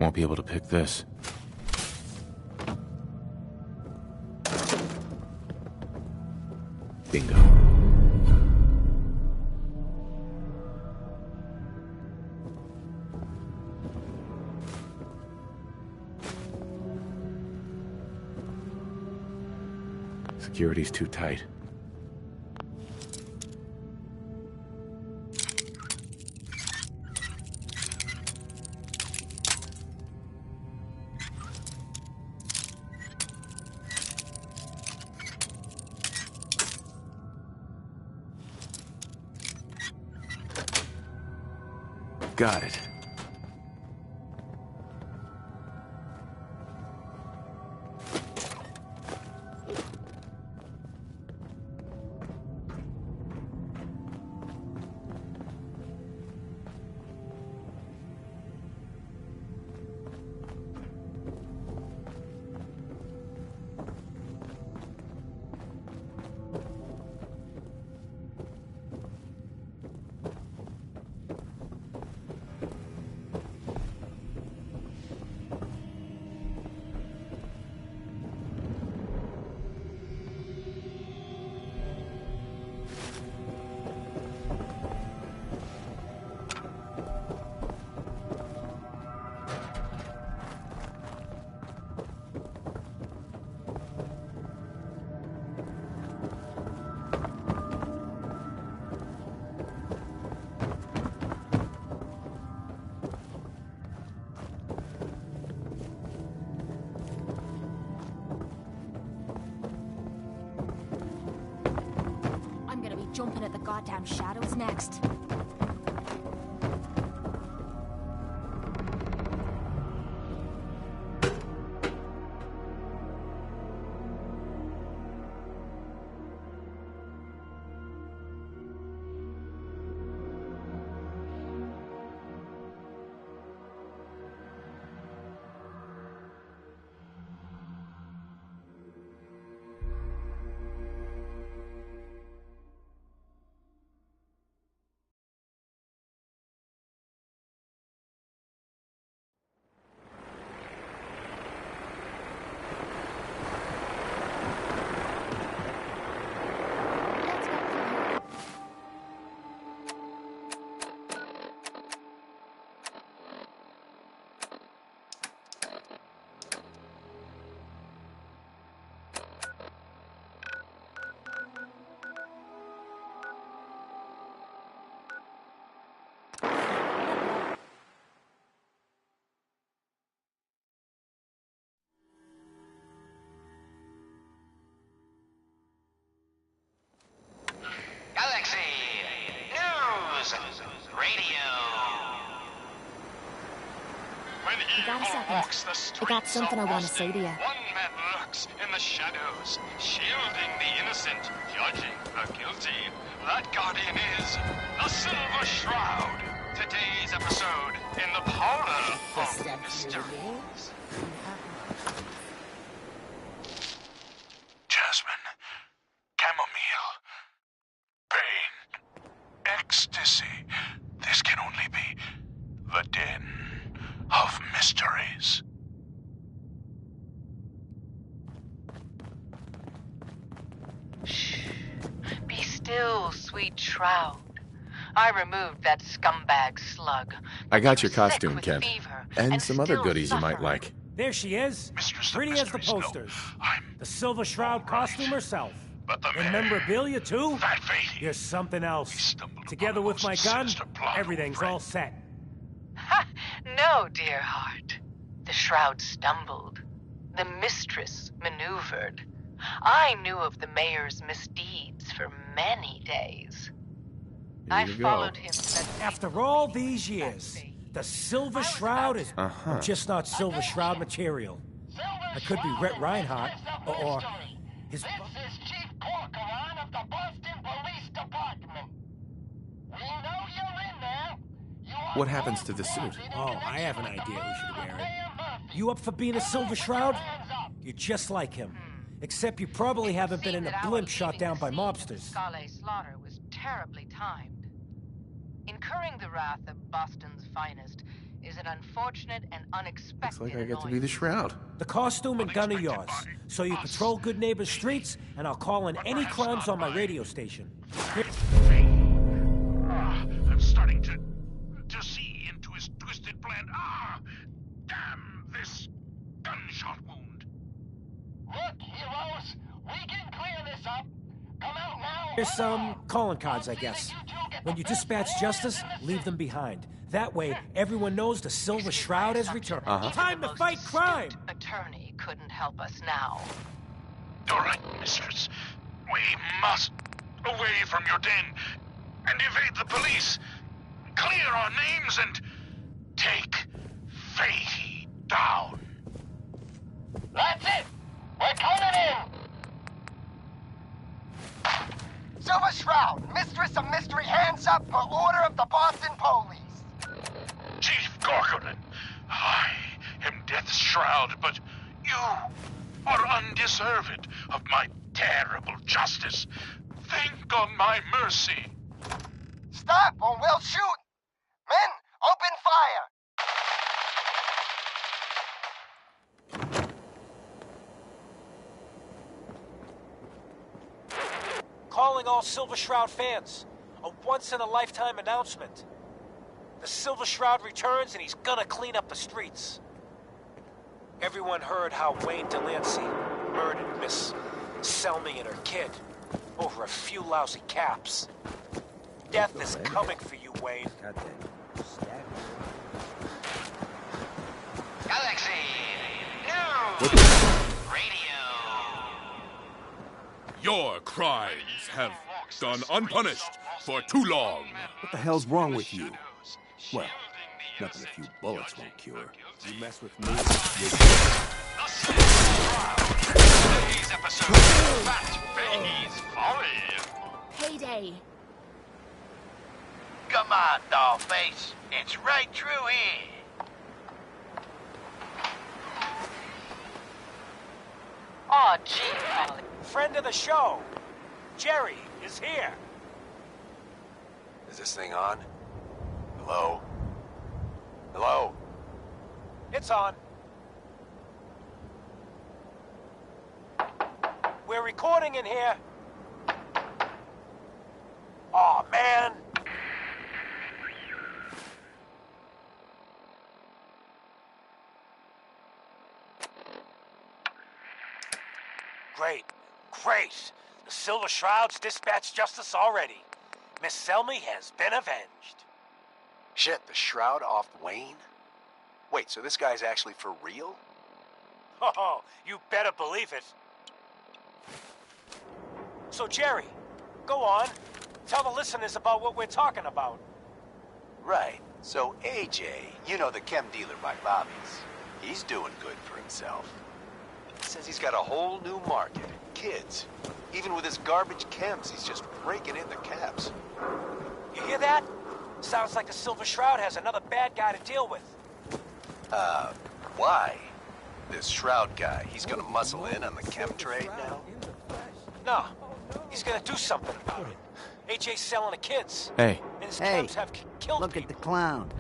Won't be able to pick this. Bingo. Security's too tight. Got it. Jumping at the goddamn shadows next. Galaxy News Radio. When You got a evil second? walks the I streets got something of I want to Boston, say to you. one man lurks in the shadows, shielding the innocent, judging the guilty. That guardian is the Silver Shroud. Today's episode in the parlor of mysteries. Jasmine, chamomile, pain, ecstasy. This can only be the den of mysteries. Be still, sweet Shroud. I removed that scumbag slug. I got your Sick costume, with Kev. fever And some other still goodies you might suffer. like. There she is. Pretty as the posters. The Silver Shroud costume herself. And memorabilia, too? You're something else. Together with my gun, everything's all set. No, dear heart. The Shroud stumbled. The mistress maneuvered. I knew of the mayor's misdeeds for many days. I followed him to that... After all these years, the Silver Shroud is just not Silver Shroud material. I could be Rhett Reinhardt, or his... This is Chief Corcoran of the Boston Police Department. We know you're in there. What happens to the suit? Oh, I have an idea who should wear it. You up for being a Silver Shroud? You're just like him. Except you probably haven't been in a blimp shot down by mobsters. Scale slaughter was terribly timed. Incurring the wrath of Boston's finest is an unfortunate and unexpected Looks like I get to be the Shroud. The costume and gun are yours, so you patrol Good Neighbor's streets, and I'll call in any crimes on my radio station. I'm starting to see into his twisted plan. Damn this gunshot wound. Look, heroes, we can clear this up. Come out now. Here's some calling cards, I guess. When you dispatch justice, leave them behind. That way, everyone knows the Silver Shroud has returned. Time to fight crime! Attorney couldn't help us now. All right, mistress. We must away from your den and evade the police. Clear our names and take Fatey down. That's it. We're coming in. Silver Shroud, Mistress of Mystery, hands up for order of the Boston Police. Chief Corcoran, I am Death's Shroud, but you are undeserved of my terrible justice. Think on my mercy. Stop or we'll shoot. Men, open fire. Calling all Silver Shroud fans. A once-in-a-lifetime announcement. The Silver Shroud returns and he's gonna clean up the streets. Everyone heard how Wayne Delancey murdered Miss Selmy and her kid over a few lousy caps. Death is coming for you, Wayne. Galaxy News Radio. Your crimes have gone unpunished for too long. What the hell's wrong with you? Well, nothing a few bullets won't cure. You mess with me, Today's episode of Fat Baby's Folly. Payday. Come on, dollface. It's right through here. Aw, gee, Polly. Friend of the show, Jerry, is here. Is this thing on? Hello? Hello? It's on. We're recording in here. Aw, man. Great. Great. The Silver Shroud's dispatched justice already. Miss Selmy has been avenged. Shit, the Shroud off Wayne? Wait, so this guy's actually for real? Oh, you better believe it. So, Jerry, go on. Tell the listeners about what we're talking about. Right. So AJ, you know, the chem dealer by Bobby's, he's doing good for himself. Says he's got a whole new market. Kids. Even with his garbage chems, he's just raking in the caps. You hear that? Sounds like the Silver Shroud has another bad guy to deal with. Why? This Shroud guy, he's gonna muscle in on the chem trade now? No, he's gonna do something about it. AJ's selling the kids. Hey. And his Hey, chems have killed look people. at the clown.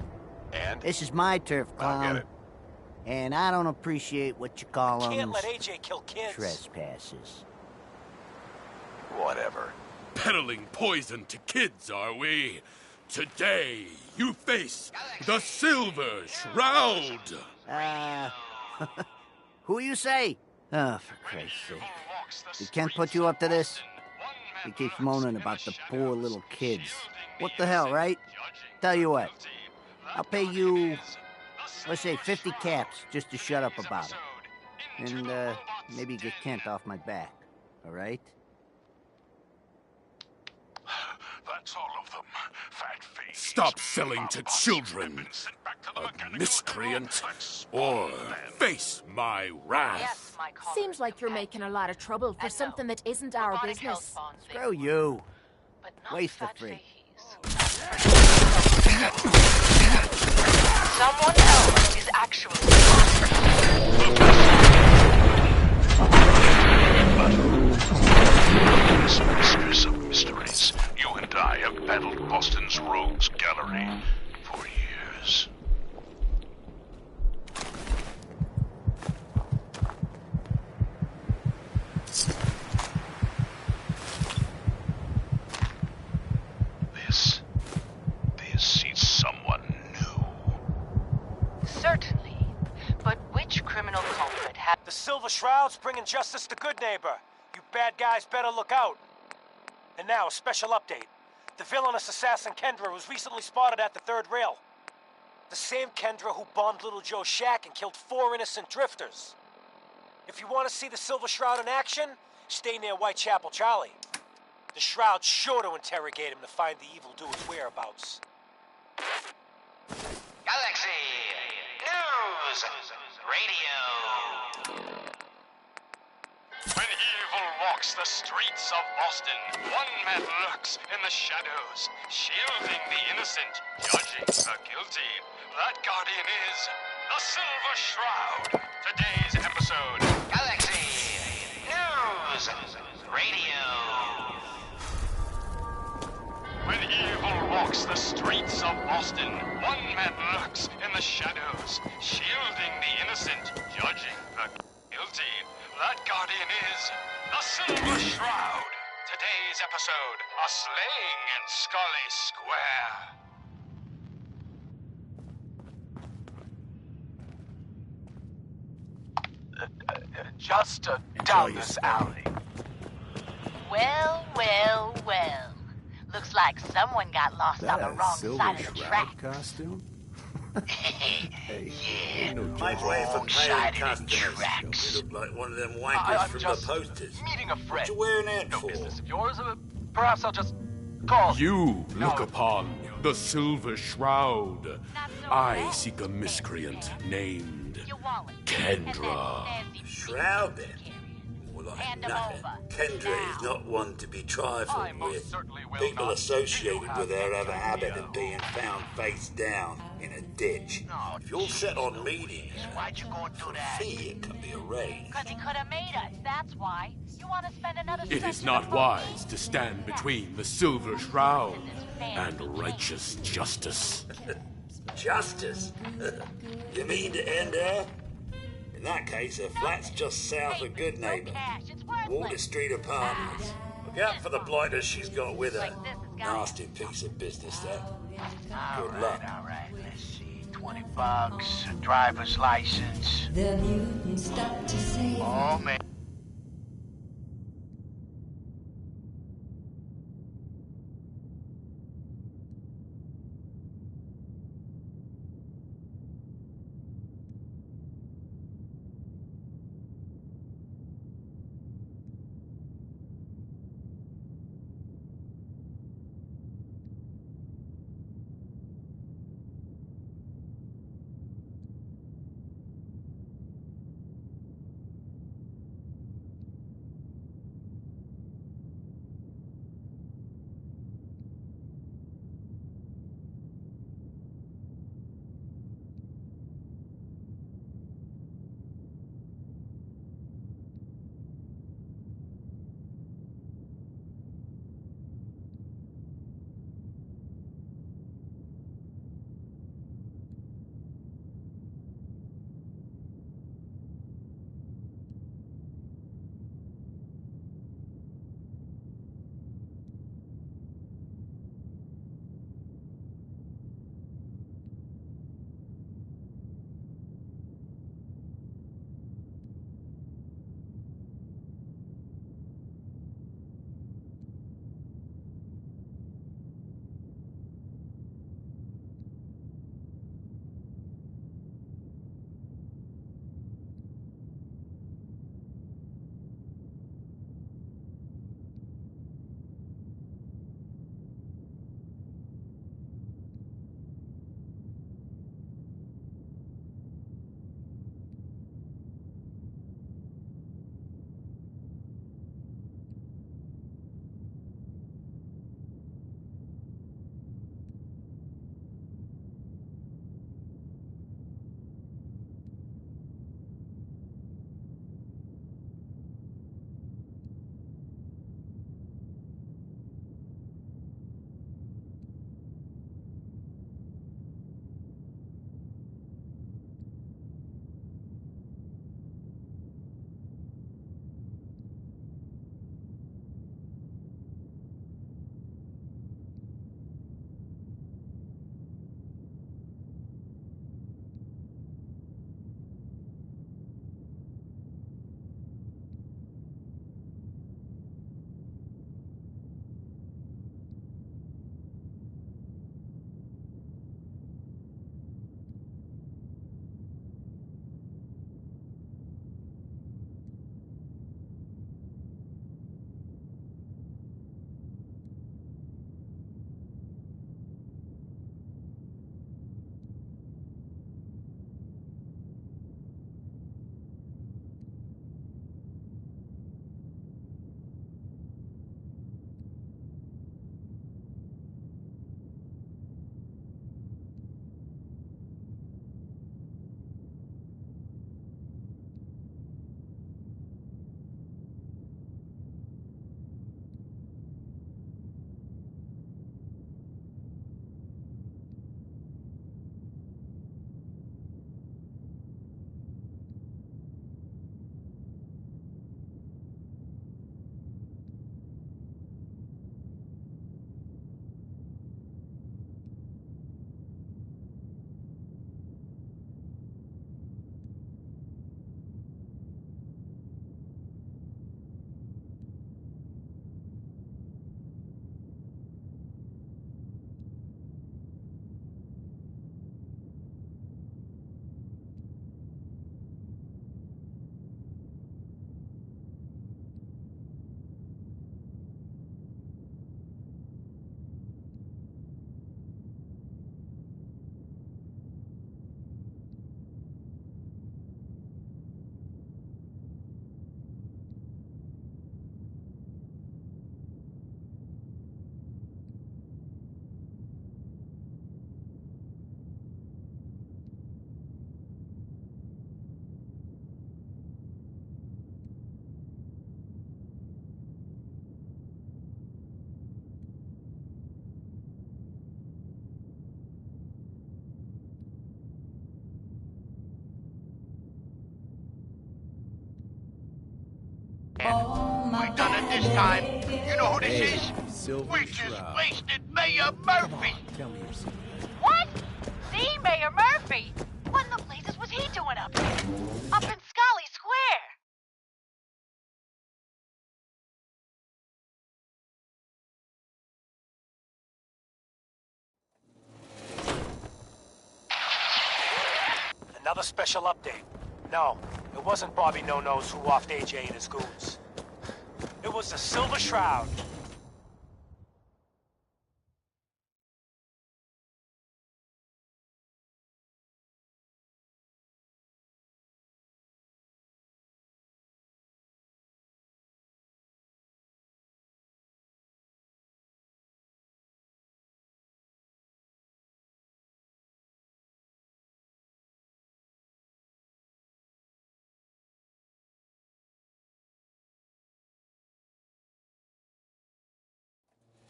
And? This is my turf, I don't clown. get it. And I don't appreciate what you call them. Can't let AJ kill kids. Trespassers. Whatever. Peddling poison to kids, are we? Today, you face the Silver Shroud! Who you say? Oh, for Christ's sake. Did Kent put you up to this? He keeps moaning about the poor little kids. What the hell, right? Tell you what. I'll pay you, let's say 50 caps just to shut up about it. And, maybe get Kent off my back. All right? That's all of them. Fat-faced. Stop selling to children, a miscreant, or face my wrath. Seems like you're making a lot of trouble for something that isn't our business. Screw you. Waste the free. Someone else is actually This mistress of mysteries. You and I have battled Boston's rogues gallery for years. This is someone new. Certainly. But which criminal culprit had... The Silver Shroud's bringing justice to Good Neighbor. You bad guys better look out. And now, a special update. The villainous assassin Kendra was recently spotted at the third rail. The same Kendra who bombed Little Joe's shack and killed 4 innocent drifters. If you want to see the Silver Shroud in action, stay near Whitechapel Charlie. The Shroud's sure to interrogate him to find the evildoer's whereabouts. Galaxy News Radio. When evil walks the streets of Boston, one man lurks in the shadows, shielding the innocent, judging the guilty. That guardian is the Silver Shroud. Today's episode. Galaxy News Radio. When evil walks the streets of Boston, one man lurks in the shadows, shielding the innocent, judging the guilty. That guardian is the Silver Shroud. Today's episode, a slaying in Scully Square. Just down this alley. Well, well, well. Looks like someone got lost on the wrong side of the track. Costume? Yeah, Make way for side paying of the customers. tracks. You look like one of them wankers from the posters. Meeting a friend. What you wearing that No for? business of yours. Perhaps I'll just call. You look upon the Silver Shroud. I seek a miscreant named Kendra. Shroud then? More like nothing. Kendra is not one to be trifled with. People associated with her have a habit of being found face down in a ditch. If you're set on meeting her, Why'd you go do that? fee it can be arranged. Because he could have made us, that's why. You want to spend another It is not wise to stand between the Silver Shroud and righteous justice. Justice? You mean to end her? In that case, her flat's just south of Good Neighbor. Water Street Apartments. Look out for the blighters she's got with her. Nasty piece of business, that. Good luck. All right, let's see. $20, driver's license. The mutants stop to say. Oh, man. We done it this time. You know who this is? Silver We just Shroud. wasted Mayor Murphy. Tell me your secret. What? The Mayor Murphy? What in the blazes was he doing up there? Up in Scully Square? Another special update. No, it wasn't Bobby No-Nos who offed AJ and his goons. It was the Silver Shroud.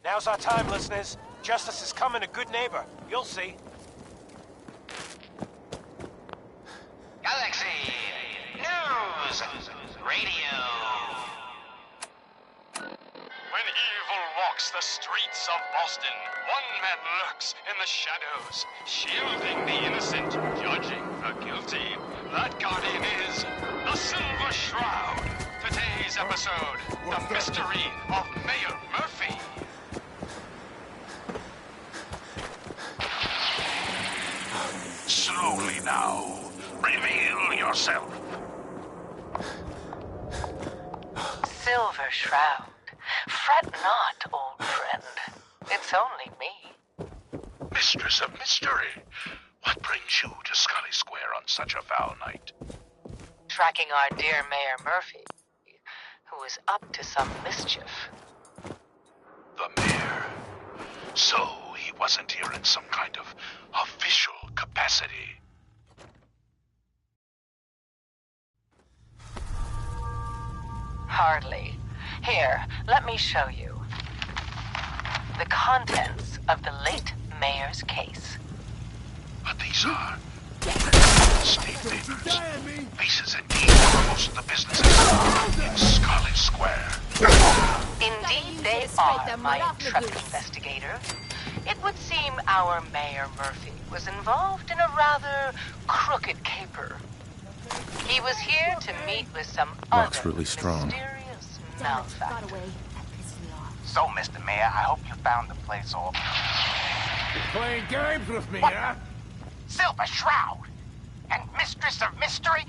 Now's our time, listeners. Justice is coming, a good neighbor. You'll see. Galaxy News Radio. When evil walks the streets of Boston, one man lurks in the shadows, shielding the innocent, judging the guilty. That guardian is the Silver Shroud. Today's episode, the mystery of Mayor Murphy. Slowly now. Reveal yourself. Silver Shroud. Fret not, old friend. It's only me. Mistress of Mystery. What brings you to Scully Square on such a foul night? Tracking our dear Mayor Murphy, who is up to some mischief. The mayor. So he wasn't here in some kind of official capacity. Hardly. Here, let me show you. The contents of the late mayor's case. But these are state papers. Faces indeed for most of the businesses in Scully Square. Indeed they are, my intrepid investigator. It would seem our Mayor Murphy was involved in a rather crooked caper. He was here to meet with some Mark's other really strong. mysterious malefactor. So, Mr. Mayor, I hope you found the place all... Playing games with me, What? huh? Silver Shroud! And Mistress of Mystery?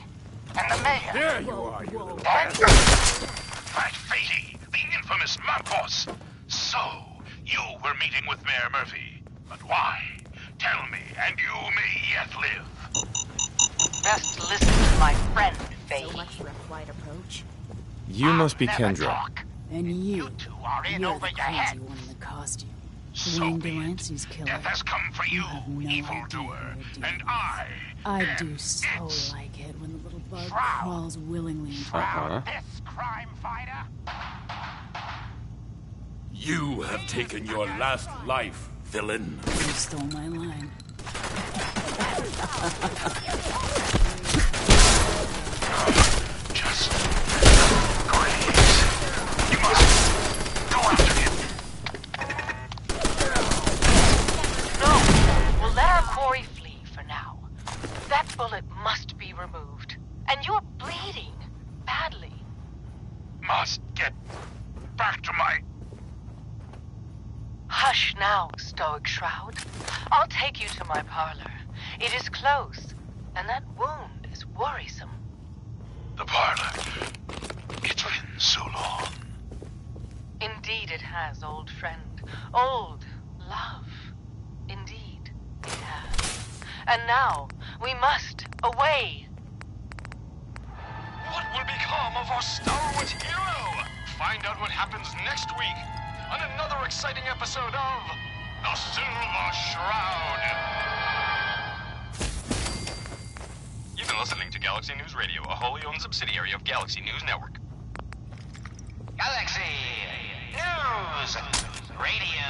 And the Mayor? There you are, you little And... bastard. Fat Fatey, the infamous mob boss. So, you were meeting with Mayor Murphy. But why? Tell me, and you may yet live. Best listen to my friend, Faye. So much for a quiet approach. You must be Never Kendra. talk. And you, Two are in you're over the your crazy head. one in the costume. So Wayne be it. Delancey's killer. Death has come for you, have no evildoer. idea what And I I am do so it. like it when the little bug Shroud. crawls willingly into Uh-huh. This crime fighter. You have taken your last life, villain. You stole my line. Just graze. You must go after him. No, we'll let our quarry flee for now. That bullet must be removed. And you're bleeding badly. Must get back to my... Hush now, Stoic Shroud. I'll take you to my parlor. It is close, and that wound is worrisome. The parlor. It's been so long. Indeed it has, old friend. Old love. Indeed it has. And now, we must away. What will become of our stalwart hero? Find out what happens next week on another exciting episode of The Silver Shroud. You've been listening to Galaxy News Radio, a wholly owned subsidiary of Galaxy News Network. Galaxy News Radio.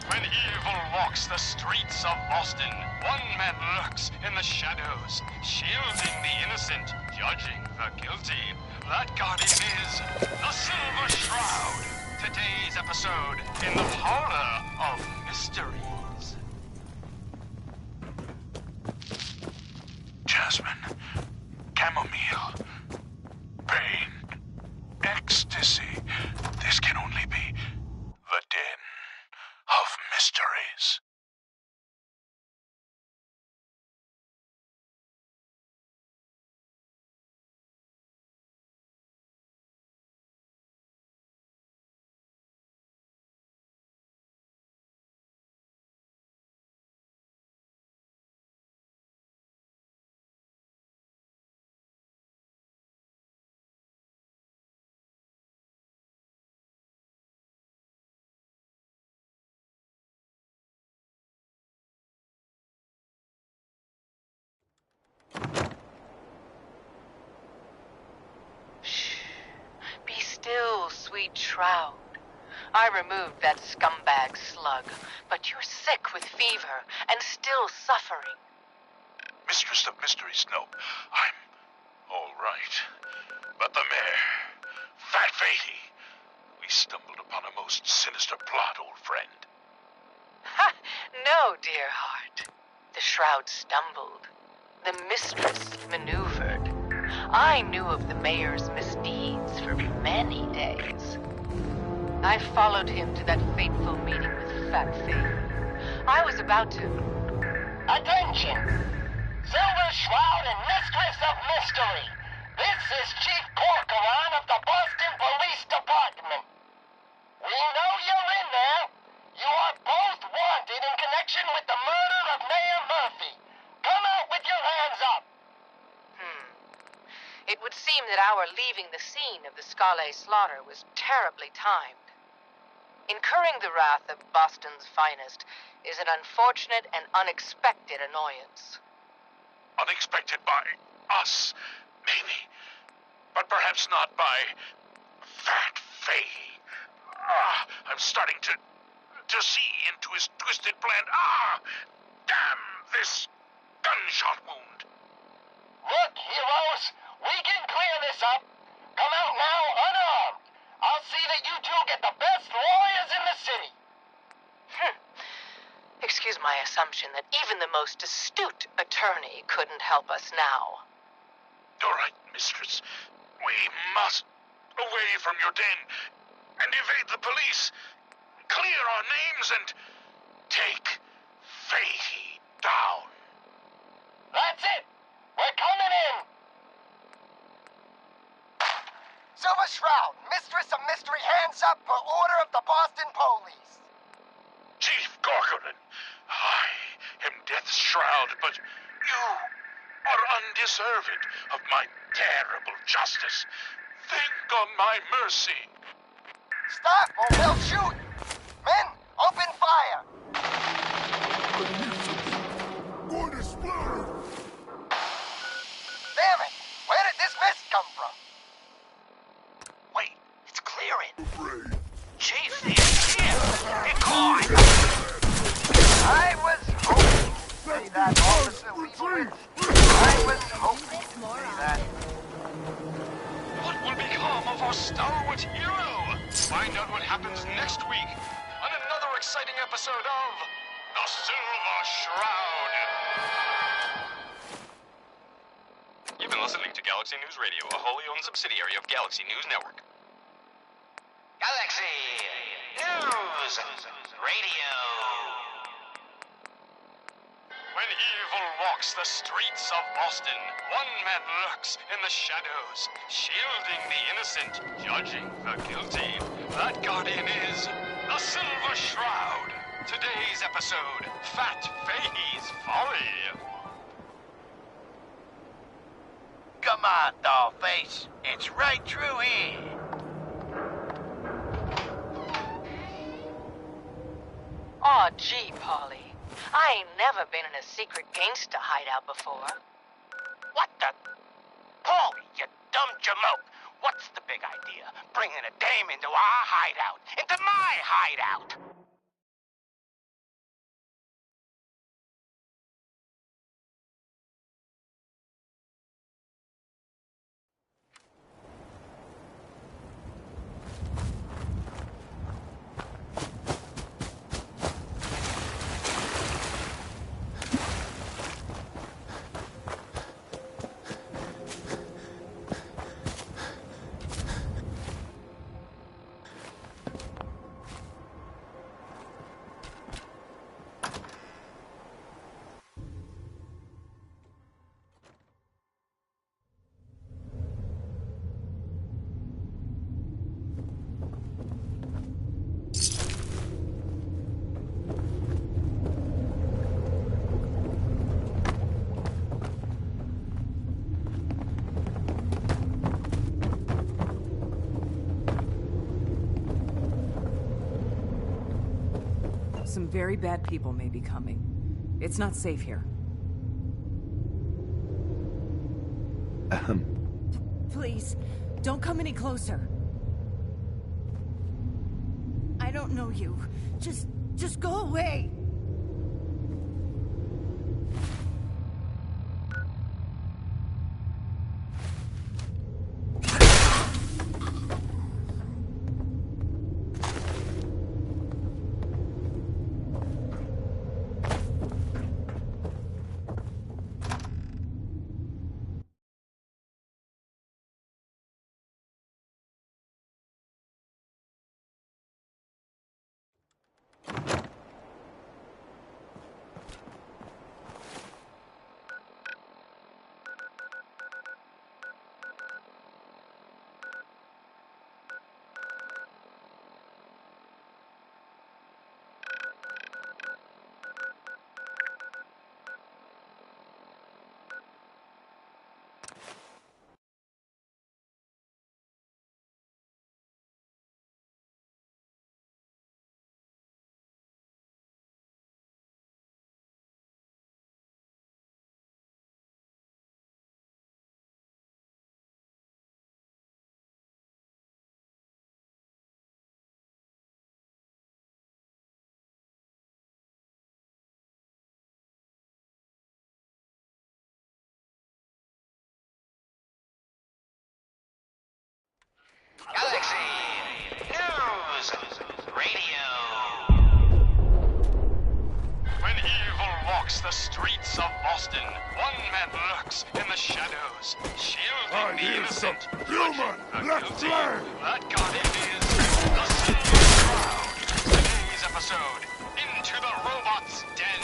When evil walks the streets of Boston, one man lurks in the shadows, shielding the innocent, judging the guilty. That guardian is the Silver Shroud. Today's episode in the Parlor of Mysteries. Jasmine, chamomile, pain, ecstasy. This can only be the den of mysteries. Be still, sweet shroud. I removed that scumbag slug, but you're sick with fever and still suffering. Mistress of Mysteries, no, I'm all right. But the mayor, Fat Fatey, we stumbled upon a most sinister plot, old friend. Ha! No, dear heart. The shroud stumbled. The mistress maneuvered. I knew of the mayor's misdeeds for many days. I followed him to that fateful meeting with Fat Fatey. I was about to... Attention! Silver Shroud and Mistress of Mystery! This is Chief Corcoran of the Boston Police Department. We know you're in there. You are both wanted in connection with the murder of Mayor Murphy. Come out with your hands up! It would seem that our leaving the scene of the Scala slaughter was terribly timed. Incurring the wrath of Boston's finest is an unfortunate and unexpected annoyance. Unexpected by us, maybe. But perhaps not by Fat Fatey. I'm starting to see into his twisted plan. Damn this gunshot wound. Look, heroes, we can clear this up. Come out now unarmed. I'll see that you two get the best lawyers in the city. Excuse my assumption that even the most astute attorney couldn't help us now. All right, mistress. We must away from your den and evade the police. Clear our names and take Fatey down. That's it. We're coming in. Silver Shroud, Mistress of Mystery, hands up per order of the Boston Police. Chief Corcoran, I am Death's Shroud, but you are undeserved of my terrible justice. Think on my mercy. Stop or we'll shoot. Men, open fire. Going to explode. Damn it! Where did this mist come from? Wait, it's clearing. Chief, he's here. Get caught. I was hoping to say that, Officer Leibowitz. I was hoping to say that. What will become of our stalwart hero? Find out what happens next week on another exciting episode of The Silver Shroud. You've been listening to Galaxy News Radio, a wholly owned subsidiary of Galaxy News Network. Galaxy News Radio. When evil walks the streets of Boston, one man lurks in the shadows, shielding the innocent, judging the guilty. That guardian is the Silver Shroud. Today's episode, Fat Fatey's Folly. Come on, Dollface. It's right through here. Aw, gee, Polly. I ain't never been in a secret gangsta hideout before. What the? Paulie, you dumb jamoke. What's the big idea? Bringing a dame into our hideout. Into my hideout. Some very bad people may be coming. It's not safe here. Please, don't come any closer. I don't know you. Just go away. Galaxy News Radio. When evil walks the streets of Boston, one man lurks in the shadows, shielding the innocent, human the guilty. That guardian is the Silver Shroud. Today's episode, Into the Robot's Den.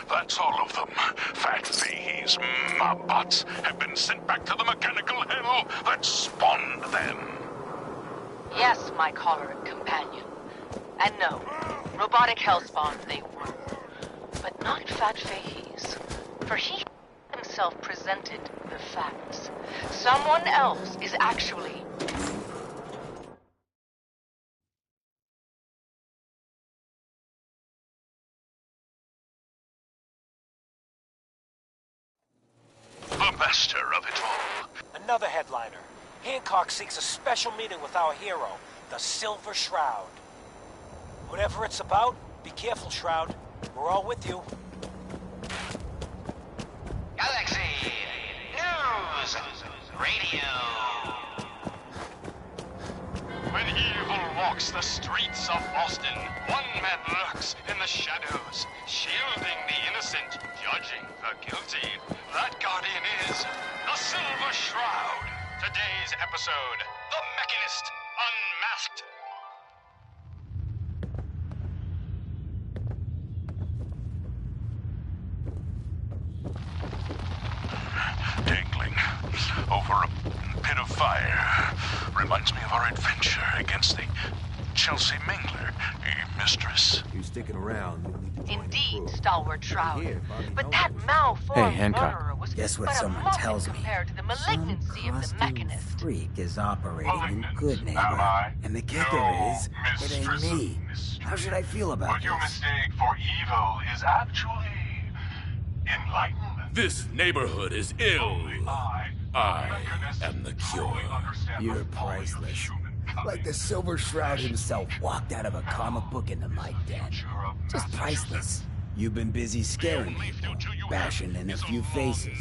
That's all of them. Fat Fahey's mobbots have been sent back to the mechanical hell that spawned them. Yes, my caller and companion. And no, robotic hellspawn they were. But not Fat Fahey's. For he himself presented the facts. Someone else is actually... The master of it all. Another headliner. Hancock seeks a special meeting with our hero, the Silver Shroud. Whatever it's about, be careful, Shroud. We're all with you. Galaxy News Radio. When evil walks the streets of Boston, one man lurks in the shadows, shielding the innocent, judging the guilty. That guardian is the Silver Shroud. Today's episode, The Mechanist Unmasked. Dangling over a pit of fire reminds me of our adventure against the Chelsea Mingler, mistress. You sticking around? Indeed, stalwart Shroud. But that malformed murderer was Guess what but a someone muppet tells me? compared to the malignancy of the Mechanist. Freak is operating in good neighbor. And the kicker is, it ain't me. How should I feel about But your mistake for evil is actually enlightenment. This neighborhood is ill. I am the cure. You're priceless. Like the Silver Shroud himself walked out of a comic book into my den. Just priceless. You've been busy scaring people, bashing in a few faces.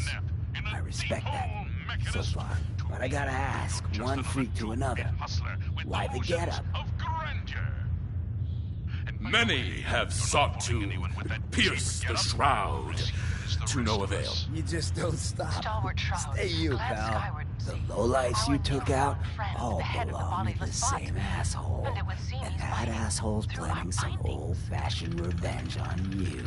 I respect that, so far. But I gotta ask, one freak to another, why the getup? Many have sought to pierce the shroud, to no avail. You just don't stop. Stalwart Shroud. Stay you, Glad pal. skyward and The see. lowlifes you took out all the head of the belong to the bodiless bot. same asshole. And it would seem And he's that fighting asshole's through planning our some findings. old-fashioned revenge on you.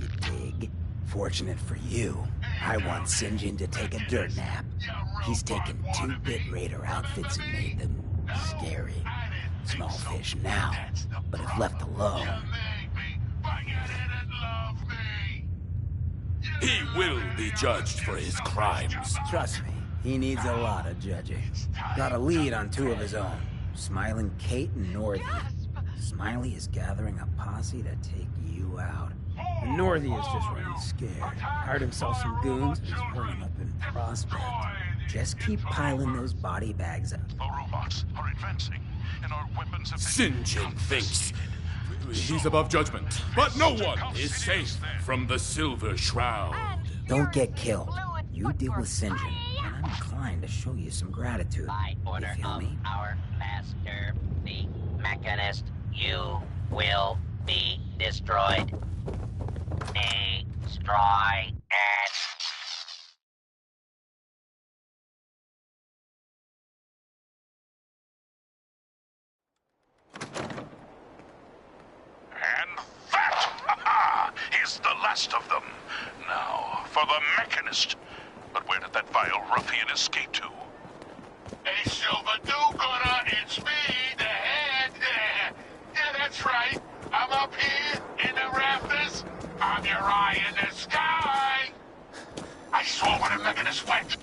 You dig? Fortunate for you, I want Sinjin to take a dirt nap. He's taken 2-bit Raider outfits and made them scary. Small fish now, but if left alone... He will be judged for his crimes. Trust me, he needs a lot of judging. Got a lead on 2 of his own. Smiling Kate and Northy. Smiley is gathering a posse to take you out. And Northy is just running scared. Hired himself some goons and is hurting up in Prospect. Just keep piling those body bags up. The robots are advancing, and our weapons have been... Sinjin thinks he's above judgment, but no one is safe from the Silver Shroud. Don't get killed. You deal with Sinjin, and I'm inclined to show you some gratitude. By order You feel of me? our master, the Mechanist, you will be destroyed. Destroy it. And that is the last of them. Now, for the Mechanist. But where did that vile ruffian escape to? Hey, Silver do-gooder, it's me, the head. Yeah, that's right. I'm up here in the rafters. I'm your eye in the sky. I saw where the Mechanist went.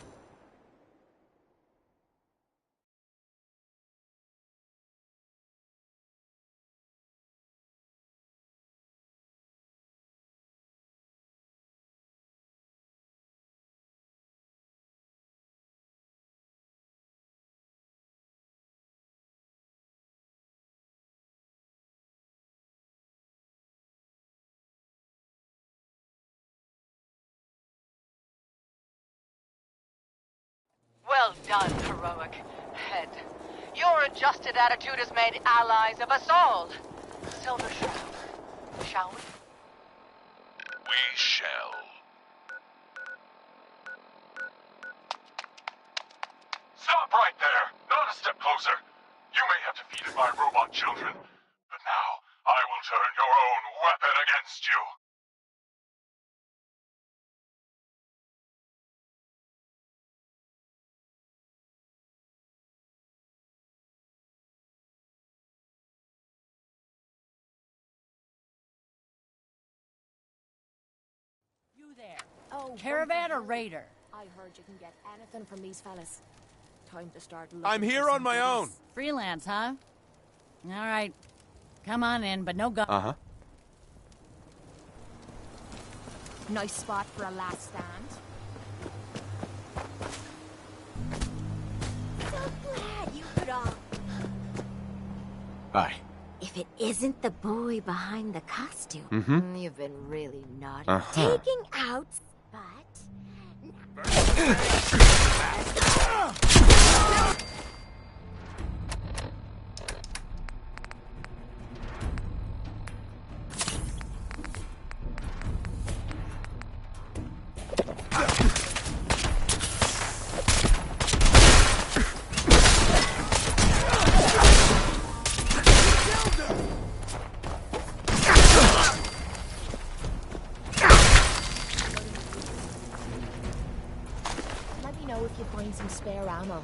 Well done, heroic head. Your adjusted attitude has made allies of us all. Silver Shroud, shall we? We shall. Stop right there! Not a step closer! You may have defeated my robot children, but now I will turn your own weapon against you! You there. Oh, Caravan or raider? I heard you can get anything from these fellas. Time to start looking. I'm here on my own. Freelance, huh? All right. Come on in, but no gun. Uh-huh. Nice spot for a last stand. So glad you could all. Aye. If it isn't the boy behind the costume, Mm-hmm. you've been really naughty. Uh-huh. Taking out Spot. Let me know if you find some spare ammo.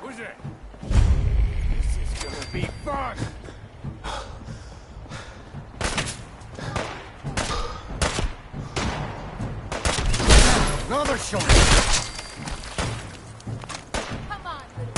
Who's it? This is gonna be fun! Another shot! Come on, little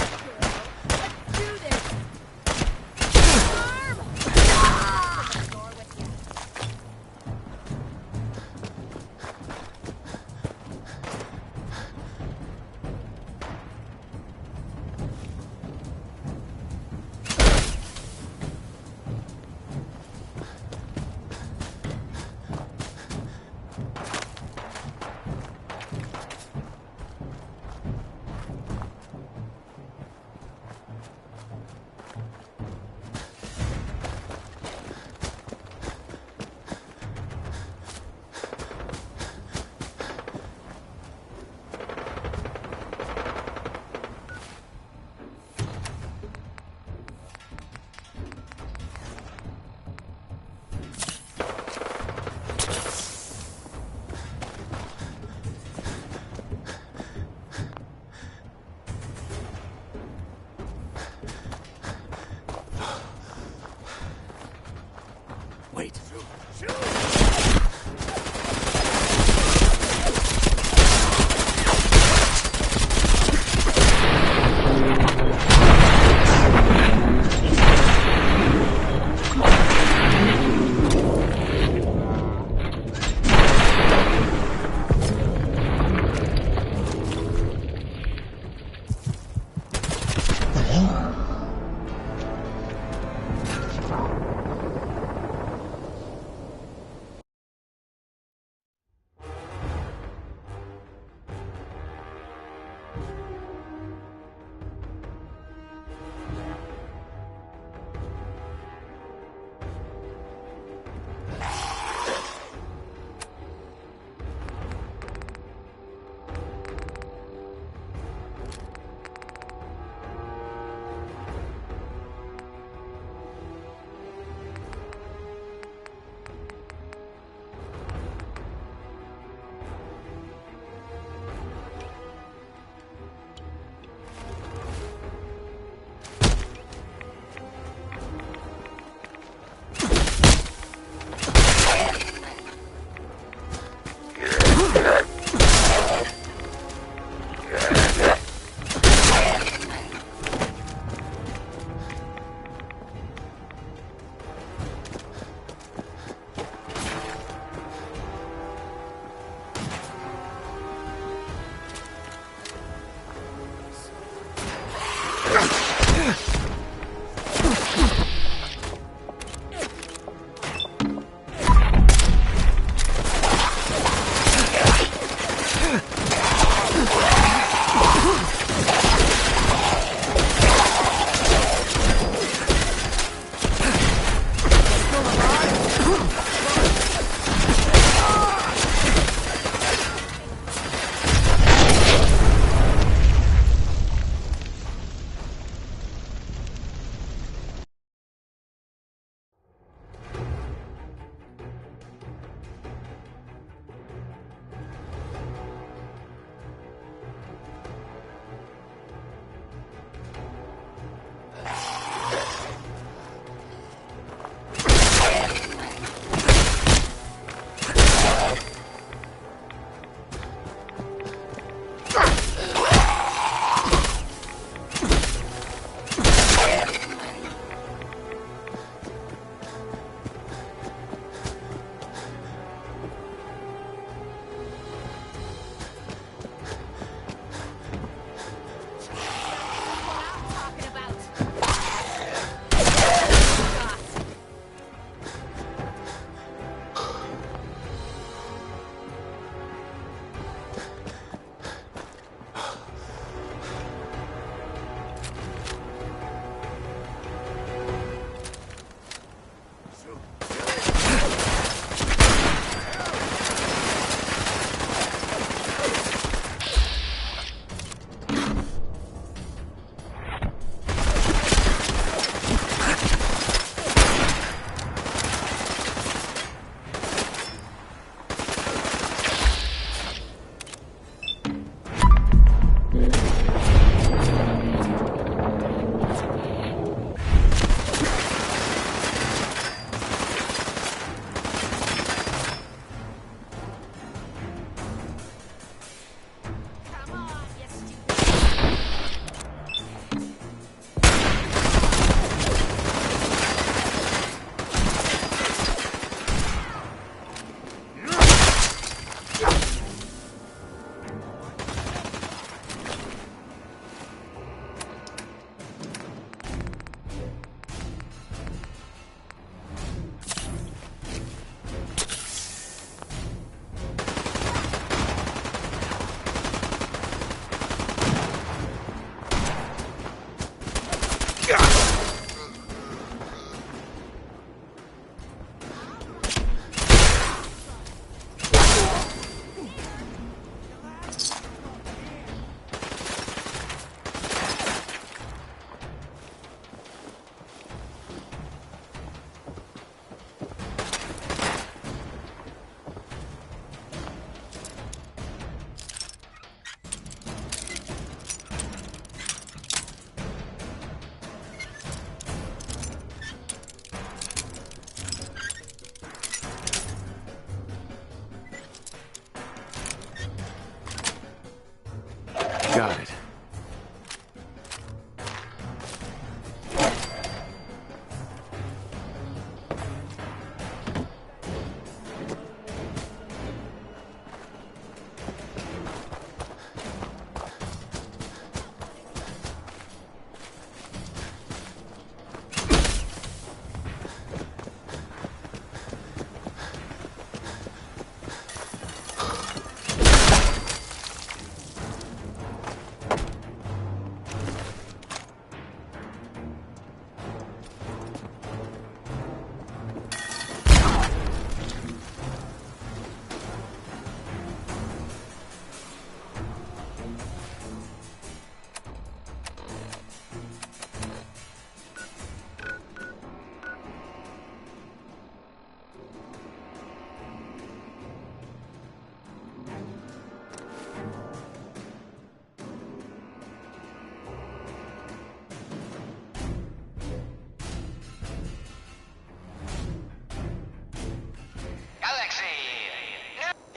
Got it.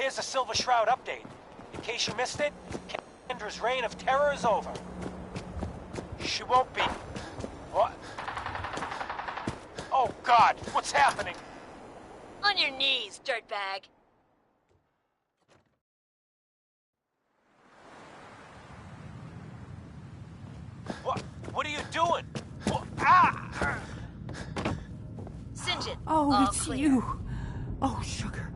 Here's a Silver Shroud update. In case you missed it, Kendra's reign of terror is over. She won't be... What? Oh, God! What's happening? On your knees, dirtbag. What are you doing? Ah! Singe it. Oh, All it's clear. you. Oh, sugar.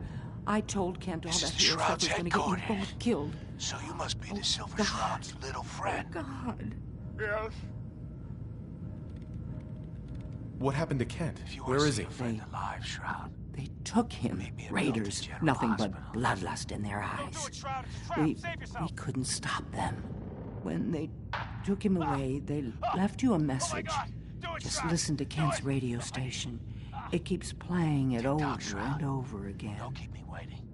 I told Kent all This that is the hero stuff Shroud's was going to get you headquarters. both killed. So you must be the Silver Shroud's little friend. God. Yes. What happened to Kent? If you Where want is to he? see your friend alive, Shroud. They took him. Raiders. Nothing but bloodlust in their eyes. We couldn't stop them. When they took him away, they left you a message. Just listen to Kent's radio station. It keeps playing it over and over again. Don't keep me waiting.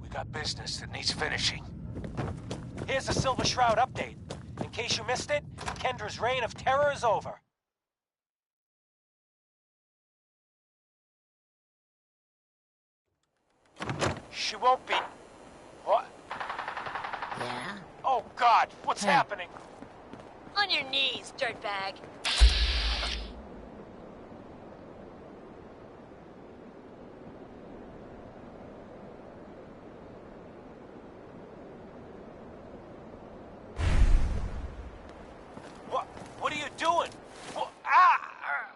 We got business that needs finishing. Here's a Silver Shroud update. In case you missed it, Kendra's reign of terror is over. She won't be... What? Yeah? Oh, God! What's happening? On your knees, dirtbag. What are you doing? Ah!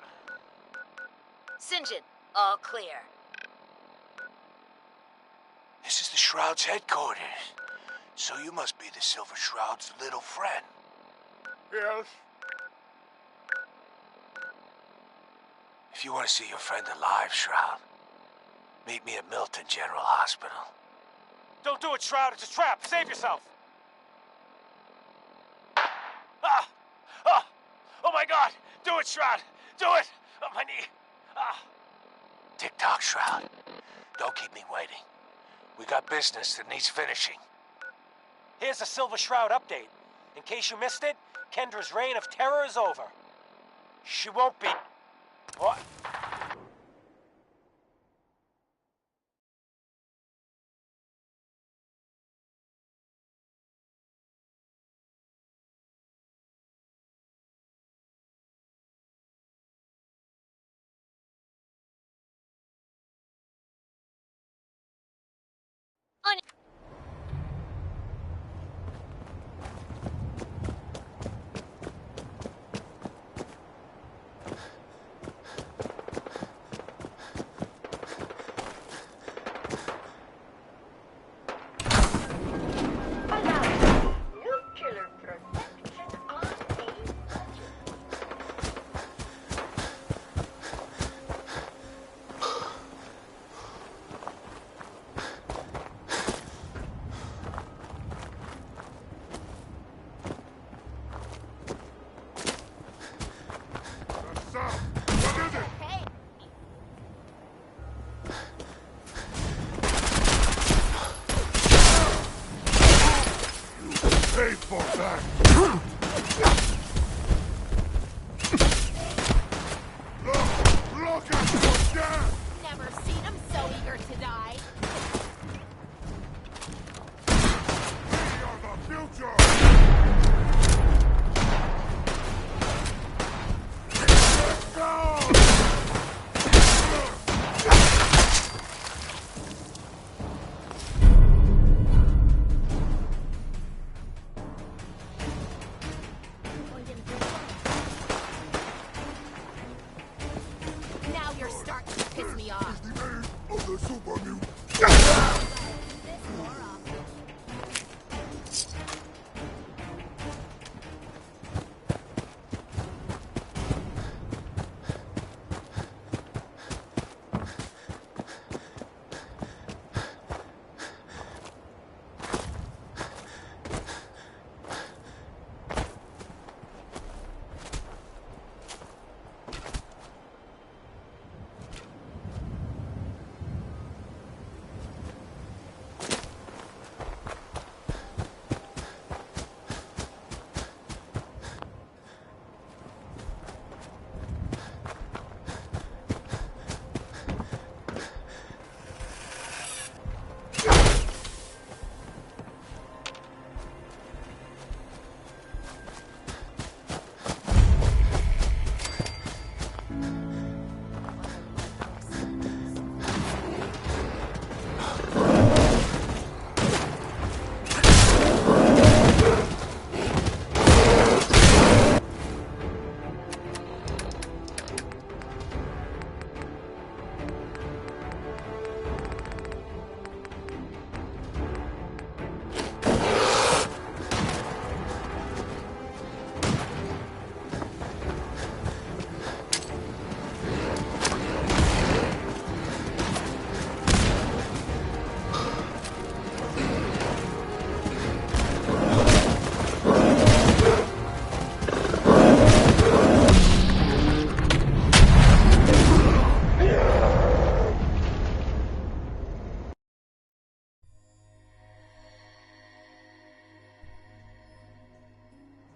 Singe it. All clear. This is the Shroud's headquarters. So you must be the Silver Shroud's little friend. Yes. If you want to see your friend alive, Shroud, meet me at Milton General Hospital. Don't do it, Shroud. It's a trap. Save yourself. Ah! Ah! Oh my God! Do it, Shroud! Do it! Oh, my knee! Ah! Tick-tock, Shroud. Don't keep me waiting. We got business that needs finishing. Here's a Silver Shroud update. In case you missed it, Kendra's reign of terror is over. She won't be... What? Pay for that! Look at your dad! Never seen him so eager to die. We are the future! Let's go! Now you're starting to piss me off. The age of the super mutant.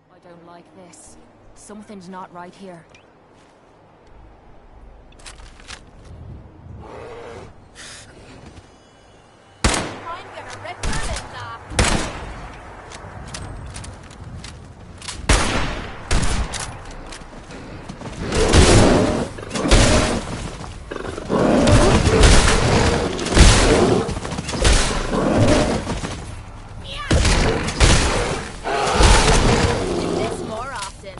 I don't like this. Something's not right here. I'm gonna rip your limbs off. This more often.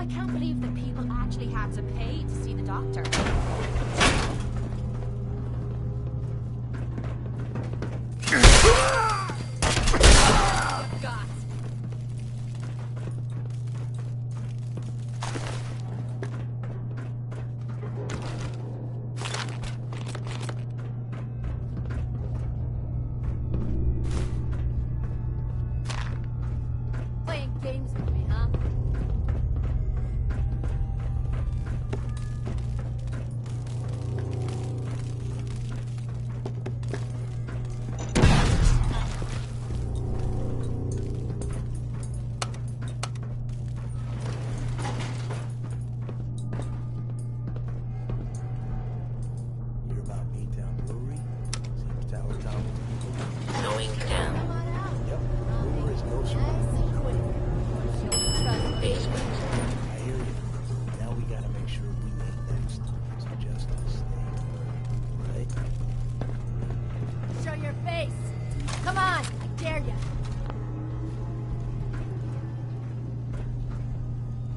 I can't believe that people actually had to pay to see the doctor. God. Playing games with me, huh? Hear about Town Brewery? Seems Tower Town. Going down. Yep. Brewery's no Basement. I hear you. Now we gotta make sure we make next. So just stay right? Show your face! Come on! I dare ya!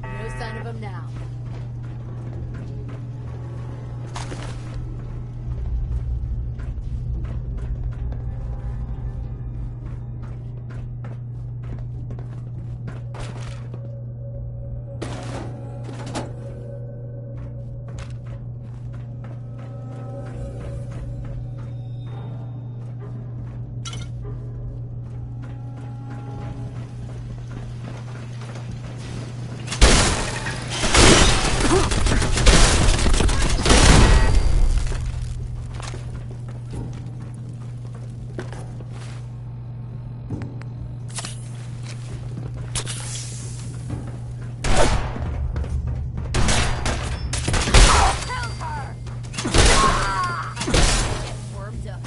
No sign of him now. Warmed up.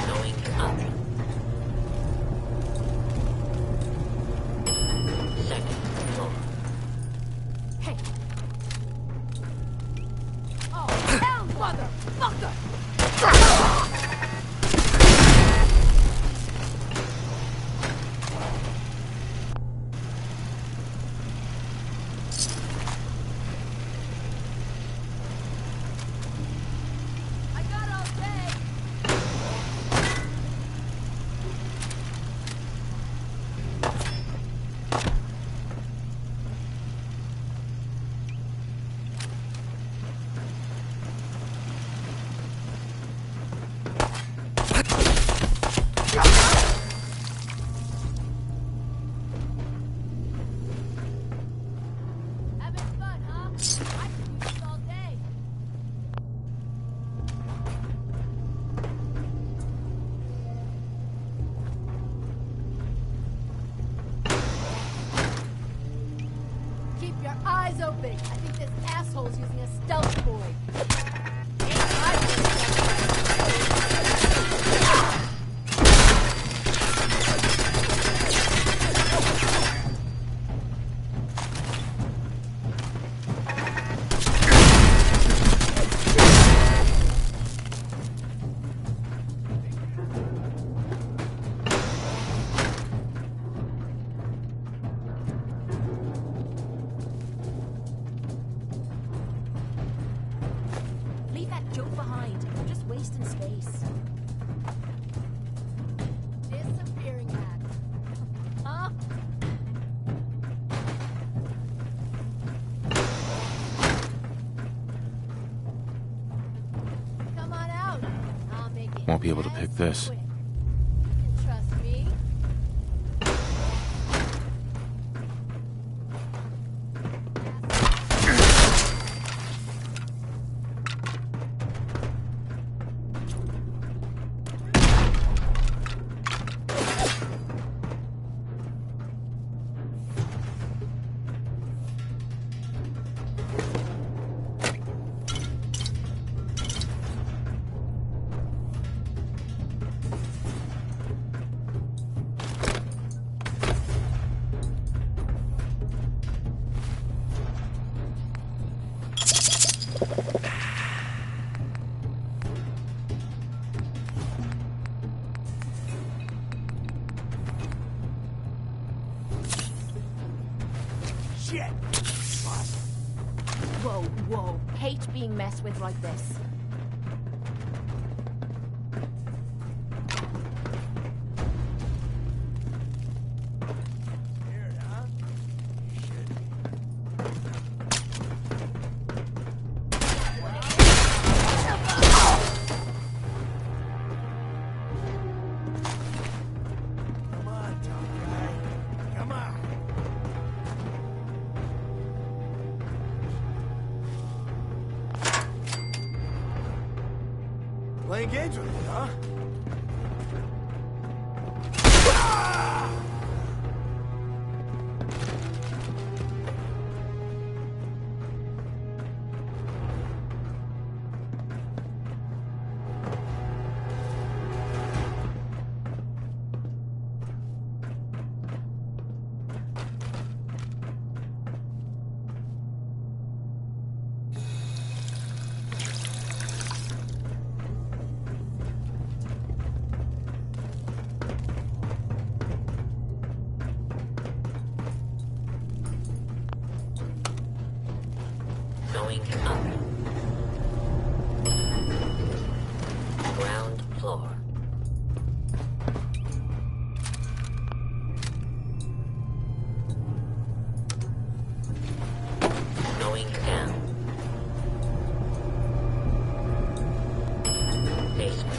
Going up. Second floor. Hey! Oh, hell, motherfucker! I got all day! Having fun, huh? I can do this all day. Keep your eyes open. I think this asshole's using a stealth boy. Ain't my business. wasting space. Disappearing act. Huh? Come on out. I'll make it. Won't be able to pick this. Trust me. Shit! Whoa, whoa. Hate being messed with like this. Playing games with me, huh? Going up. Ground floor. Going down. Basement.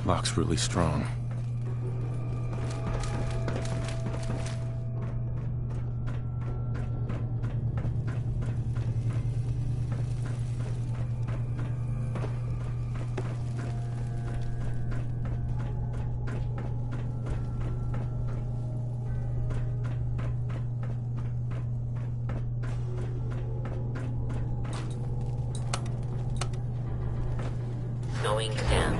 Lock's really strong. Going down.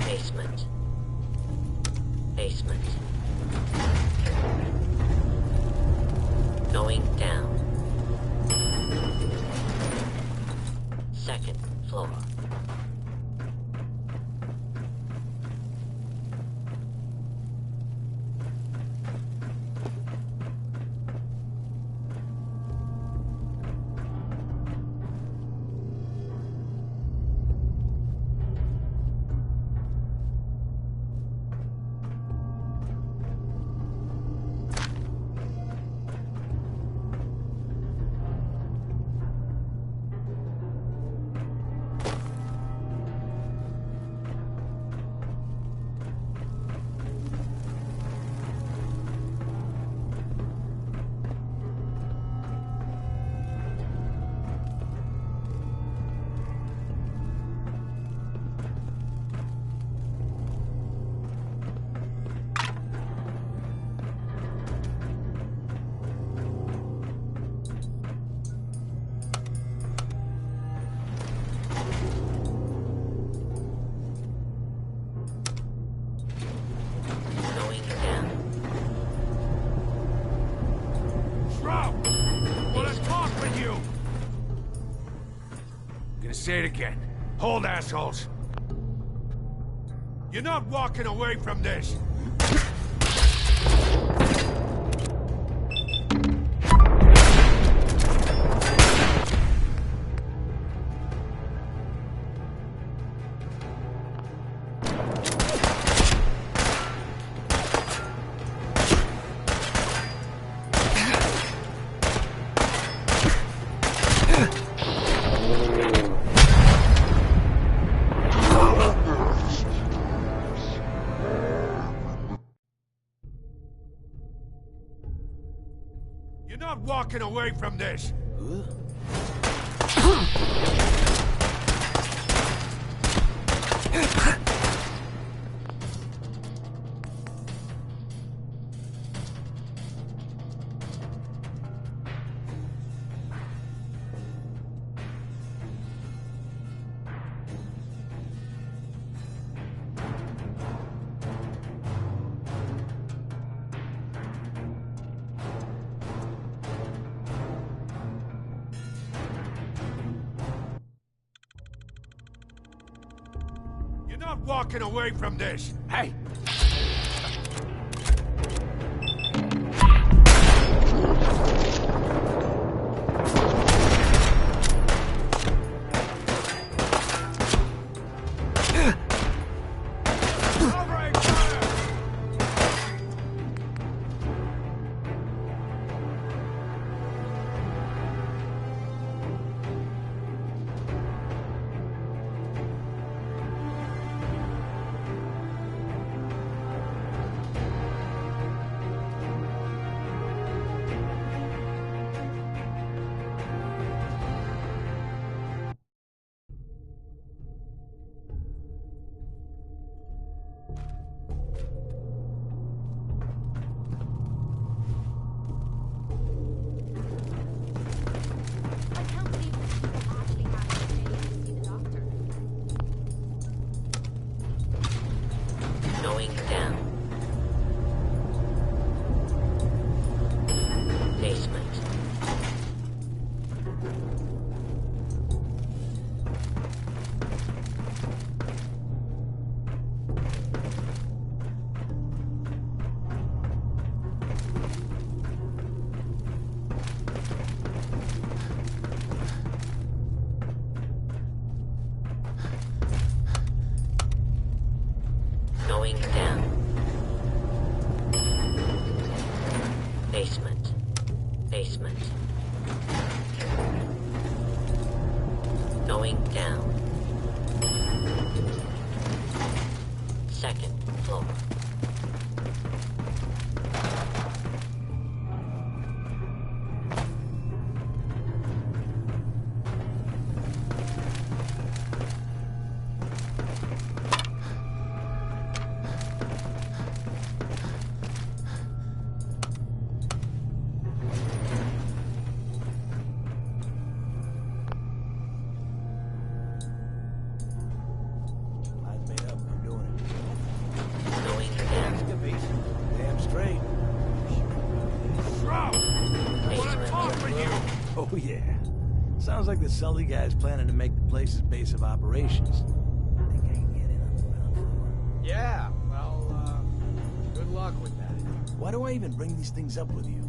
Basement. Basement. Going down. Second floor. Say it again. Hold, assholes. You're not walking away from this. You're not walking away from this. You're not walking away from this. Hey! Going down. Basement. Going down. Basement. Basement. Going down. Second floor. Oh, yeah. Sounds like the Sully guy's planning to make the place his base of operations. Think I can get in on the ground floor? Yeah, well, good luck with that. Why do I even bring these things up with you?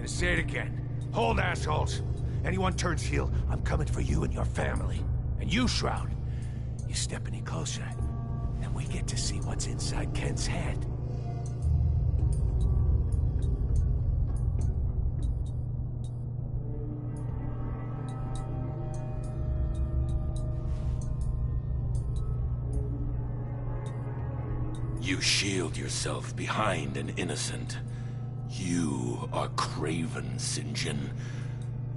Say it again. Hold, assholes. Anyone turns heel, I'm coming for you and your family. And you, Shroud, you step any closer, and we get to see what's inside Ken's head. You shield yourself behind an innocent. You are craven, St. John,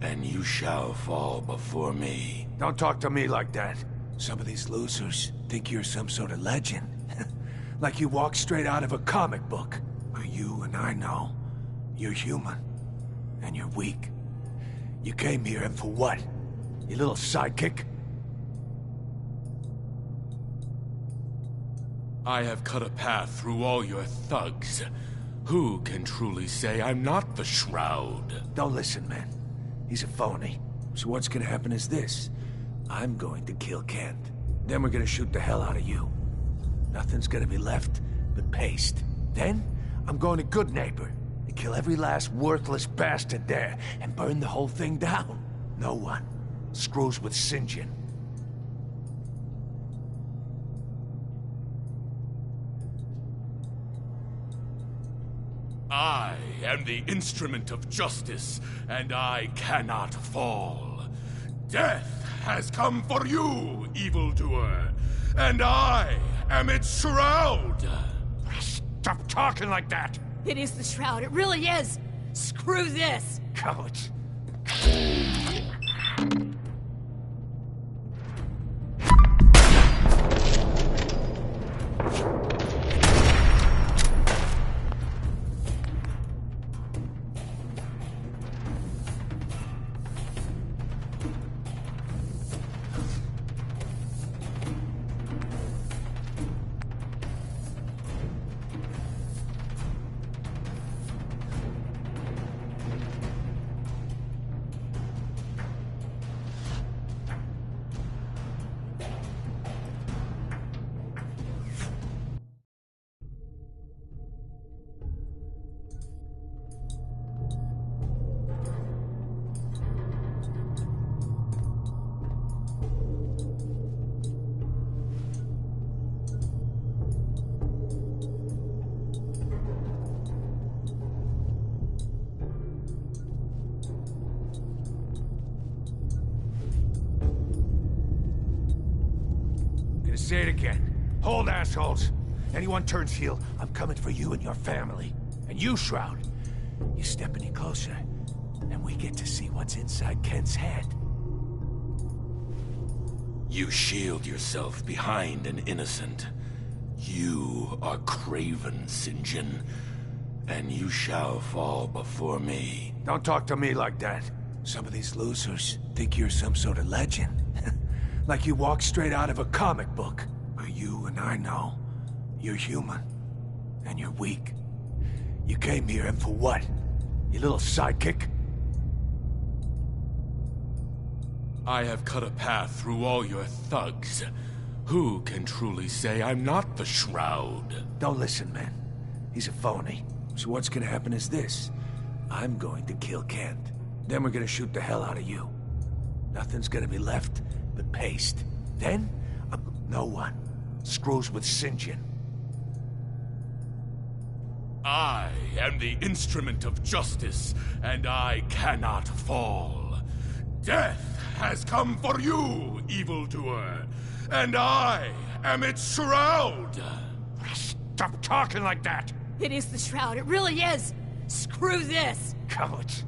and you shall fall before me. Don't talk to me like that. Some of these losers think you're some sort of legend. Like you walked straight out of a comic book. But you and I know you're human, and you're weak. You came here and for what? Your little sidekick? I have cut a path through all your thugs. Who can truly say I'm not the Shroud? Don't listen, man. He's a phony. So what's gonna happen is this. I'm going to kill Kent. Then we're gonna shoot the hell out of you. Nothing's gonna be left but paste. Then, I'm going to Good Neighbor and kill every last worthless bastard there and burn the whole thing down. No one screws with St. John. I am the instrument of justice, and I cannot fall. Death has come for you, evildoer, and I am its Shroud! Stop talking like that! It is the Shroud, it really is! Screw this! Cowards. Say it again. Hold, assholes. Anyone turns heel, I'm coming for you and your family. And you, Shroud, you step any closer, and we get to see what's inside Ken's head. You shield yourself behind an innocent. You are craven, St. John, and you shall fall before me. Don't talk to me like that. Some of these losers think you're some sort of legend. Like you walked straight out of a comic book. But you and I know you're human, and you're weak. You came here and for what? Your little sidekick? I have cut a path through all your thugs. Who can truly say I'm not the Shroud? Don't listen, man. He's a phony. So what's gonna happen is this. I'm going to kill Kent. Then we're gonna shoot the hell out of you. Nothing's gonna be left but paste. Then, No one screws with St. John. I am the instrument of justice, and I cannot fall. Death has come for you, evildoer, and I am its shroud! Stop talking like that! It is the Shroud, it really is! Screw this! Cowards!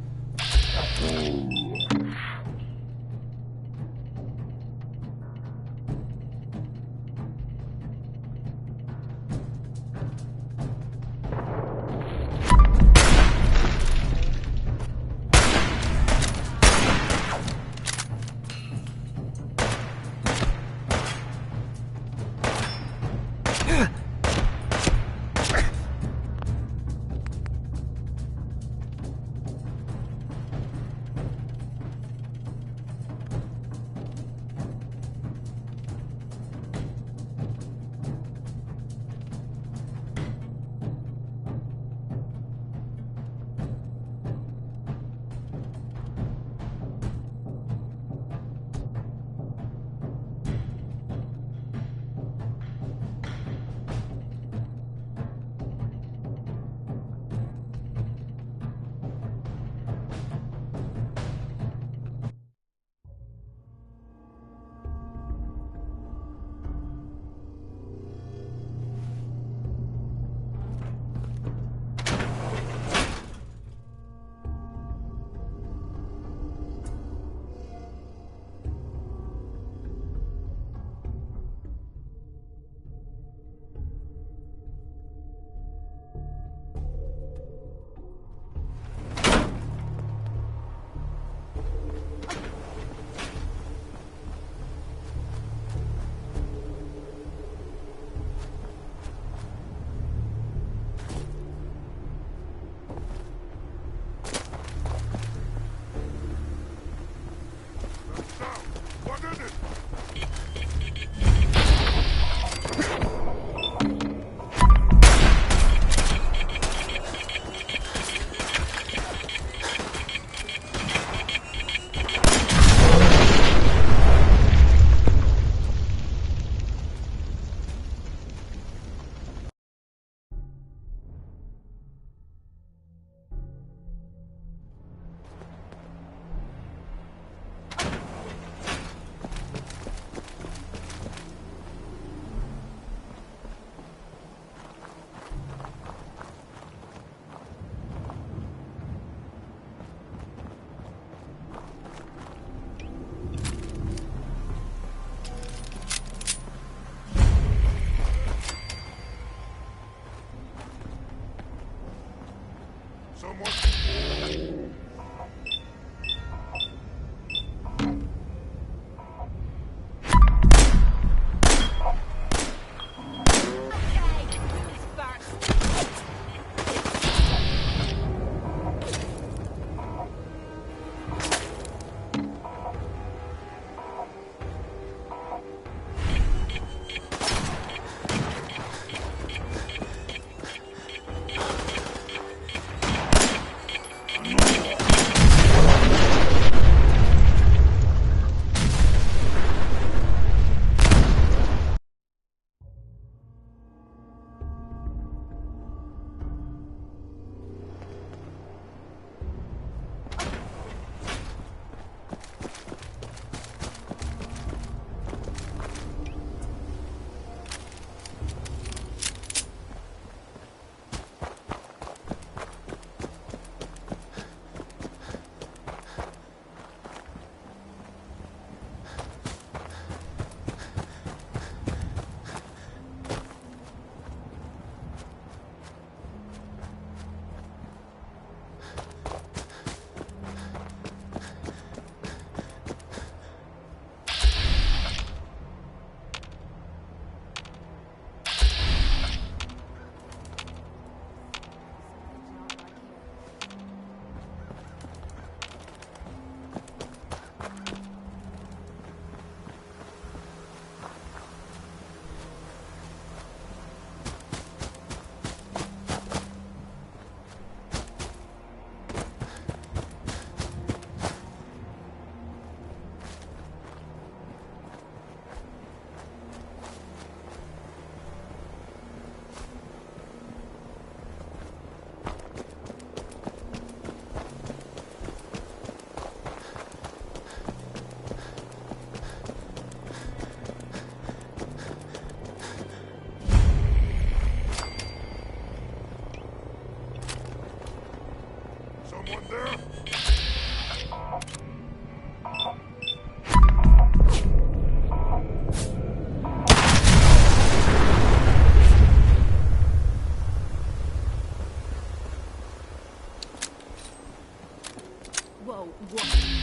Oh, what?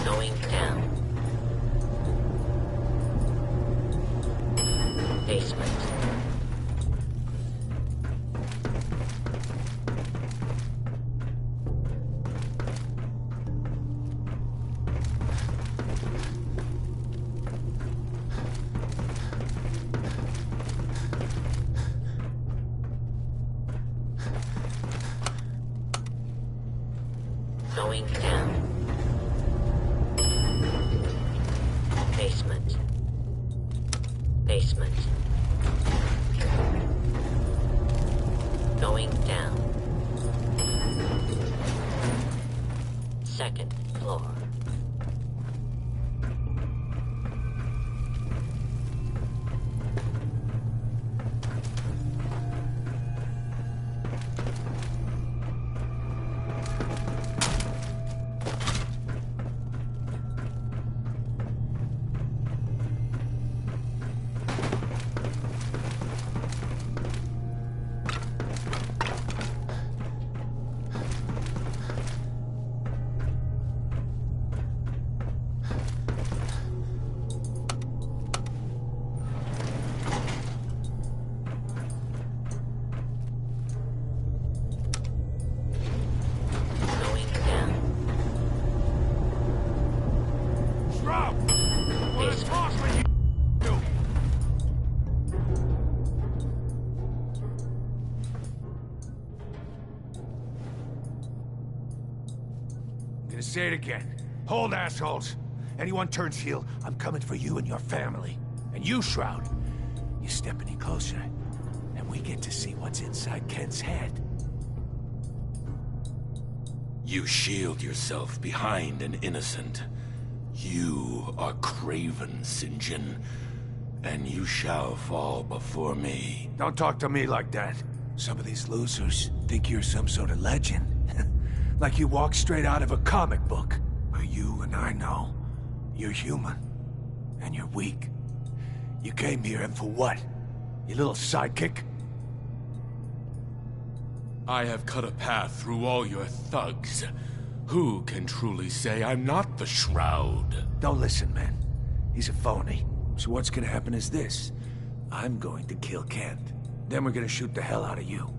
Going down. Basement. Going down. Basement. Basement. Going down. Second floor. Gonna say it again. Hold, assholes. Anyone turns heel, I'm coming for you and your family. And you, Shroud, you step any closer, and we get to see what's inside Ken's head. You shield yourself behind an innocent. You are craven, St. John, and you shall fall before me. Don't talk to me like that. Some of these losers think you're some sort of legend. Like you walked straight out of a comic book. But you and I know, you're human. And you're weak. You came here and for what? Your little sidekick? I have cut a path through all your thugs. Who can truly say I'm not the Shroud? Don't listen, man. He's a phony. So what's gonna happen is this. I'm going to kill Kent. Then we're gonna shoot the hell out of you.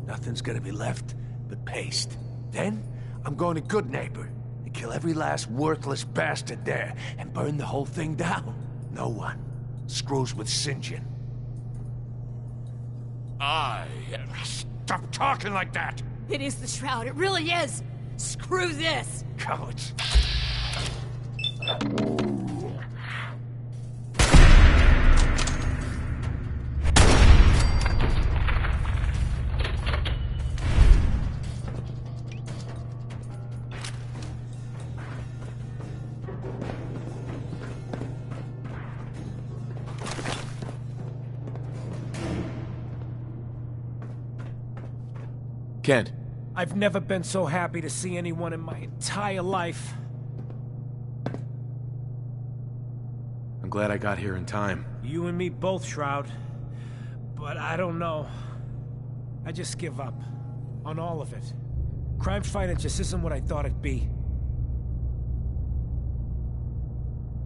Nothing's gonna be left but paste. Then, I'm going to Good Neighbor and kill every last worthless bastard there and burn the whole thing down. No one screws with St. John. Stop talking like that! It is the Shroud, it really is! Screw this! Cowards. Kent. I've never been so happy to see anyone in my entire life. I'm glad I got here in time. You and me both, Shroud. But I don't know. I just give up. On all of it. Crime fighting just isn't what I thought it'd be.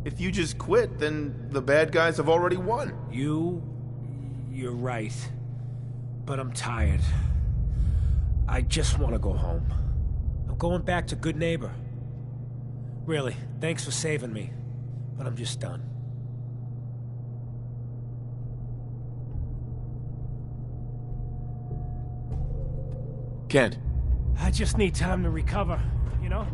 If you just quit, then the bad guys have already won. You're right. But I'm tired. I just want to go home. I'm going back to Good Neighbor. Really, thanks for saving me. But I'm just done. Kent. I just need time to recover, you know?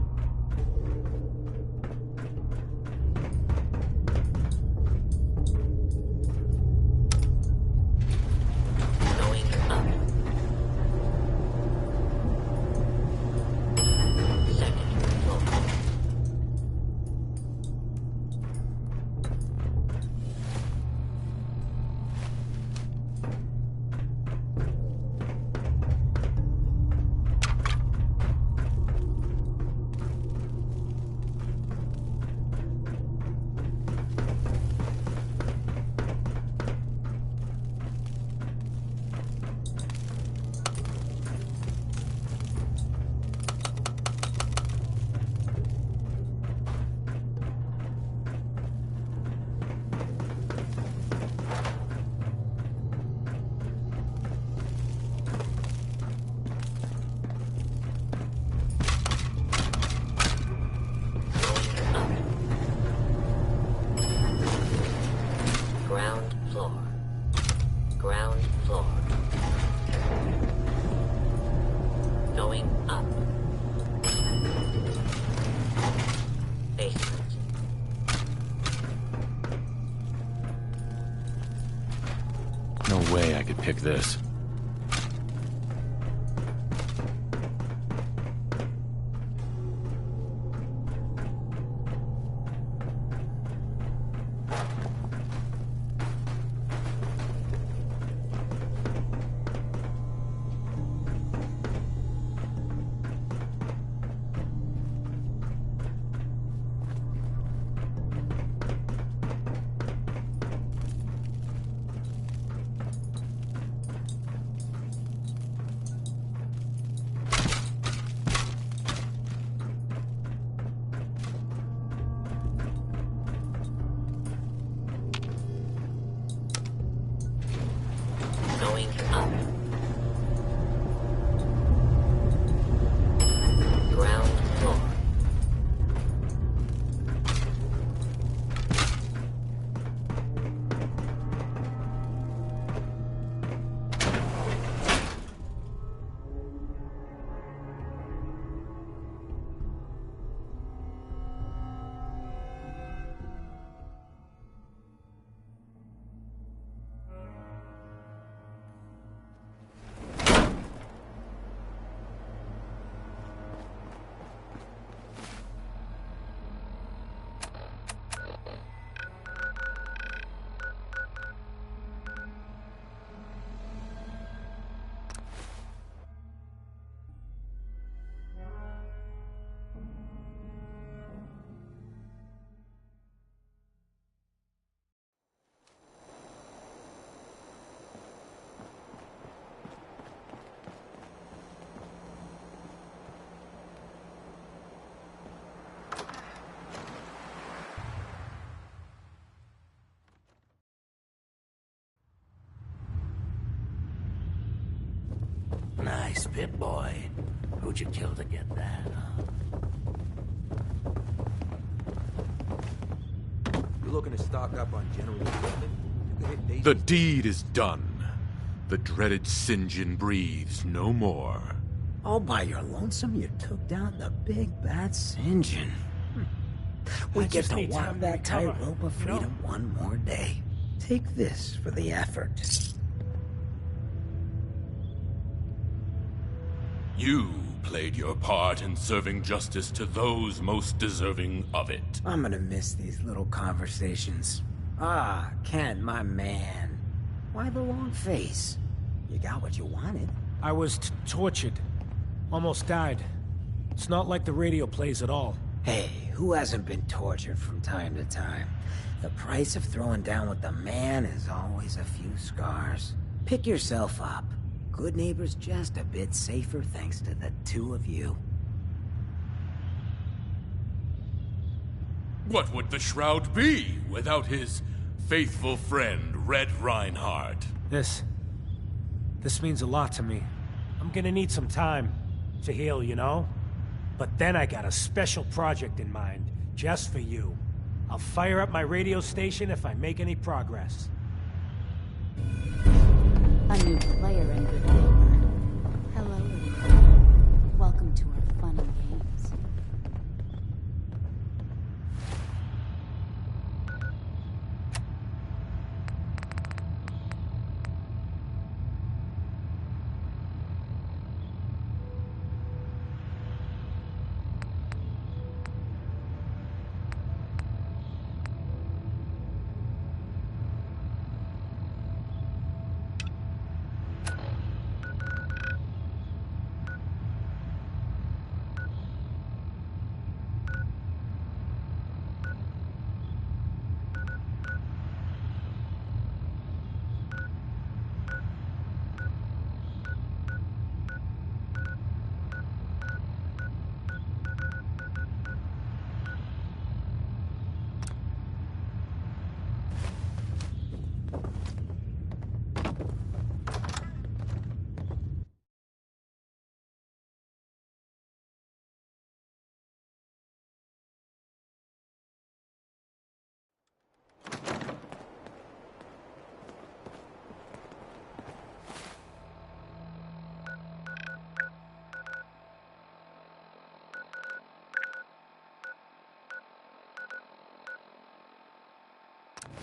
Ground floor. Going up. Basement. No way I could pick this. Nice pit boy. Who'd you kill to get that, huh? You looking to stock up on general equipment? You could hit Daisy. The deed is done. The dreaded Sinjin breathes no more. All by your lonesome, you took down the big bad Sinjin. We get to walk that tightrope of freedom one more day. Take this for the effort. You played your part in serving justice to those most deserving of it. I'm gonna miss these little conversations. Ah, Ken, my man. Why the long face? You got what you wanted. I was tortured. Almost died. It's not like the radio plays at all. Hey, who hasn't been tortured from time to time? The price of throwing down with the man is always a few scars. Pick yourself up. Good neighbor's just a bit safer thanks to the two of you. What would the Shroud be without his faithful friend, Red Reinhardt? This means a lot to me. I'm gonna need some time to heal, you know? But then I got a special project in mind, just for you. I'll fire up my radio station if I make any progress. A new player and good neighbor. Hello, Lily. Welcome to our fun and games.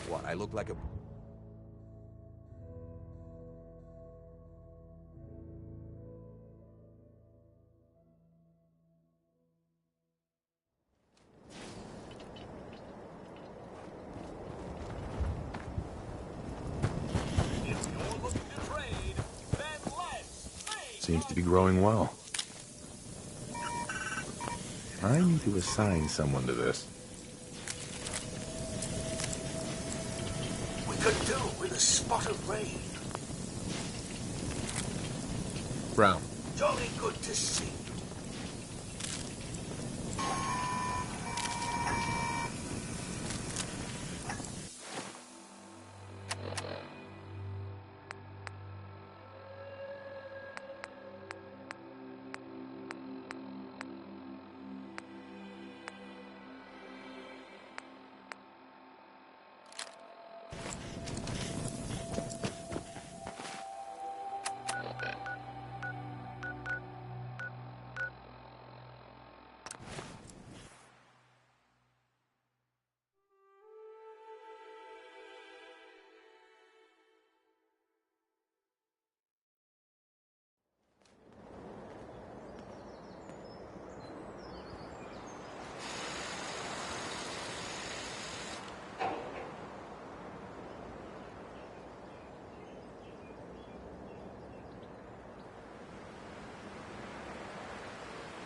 What, I look like a... Seems to be growing well. I need to assign someone to this. We could do with a spot of rain. Brown. Jolly good to see you.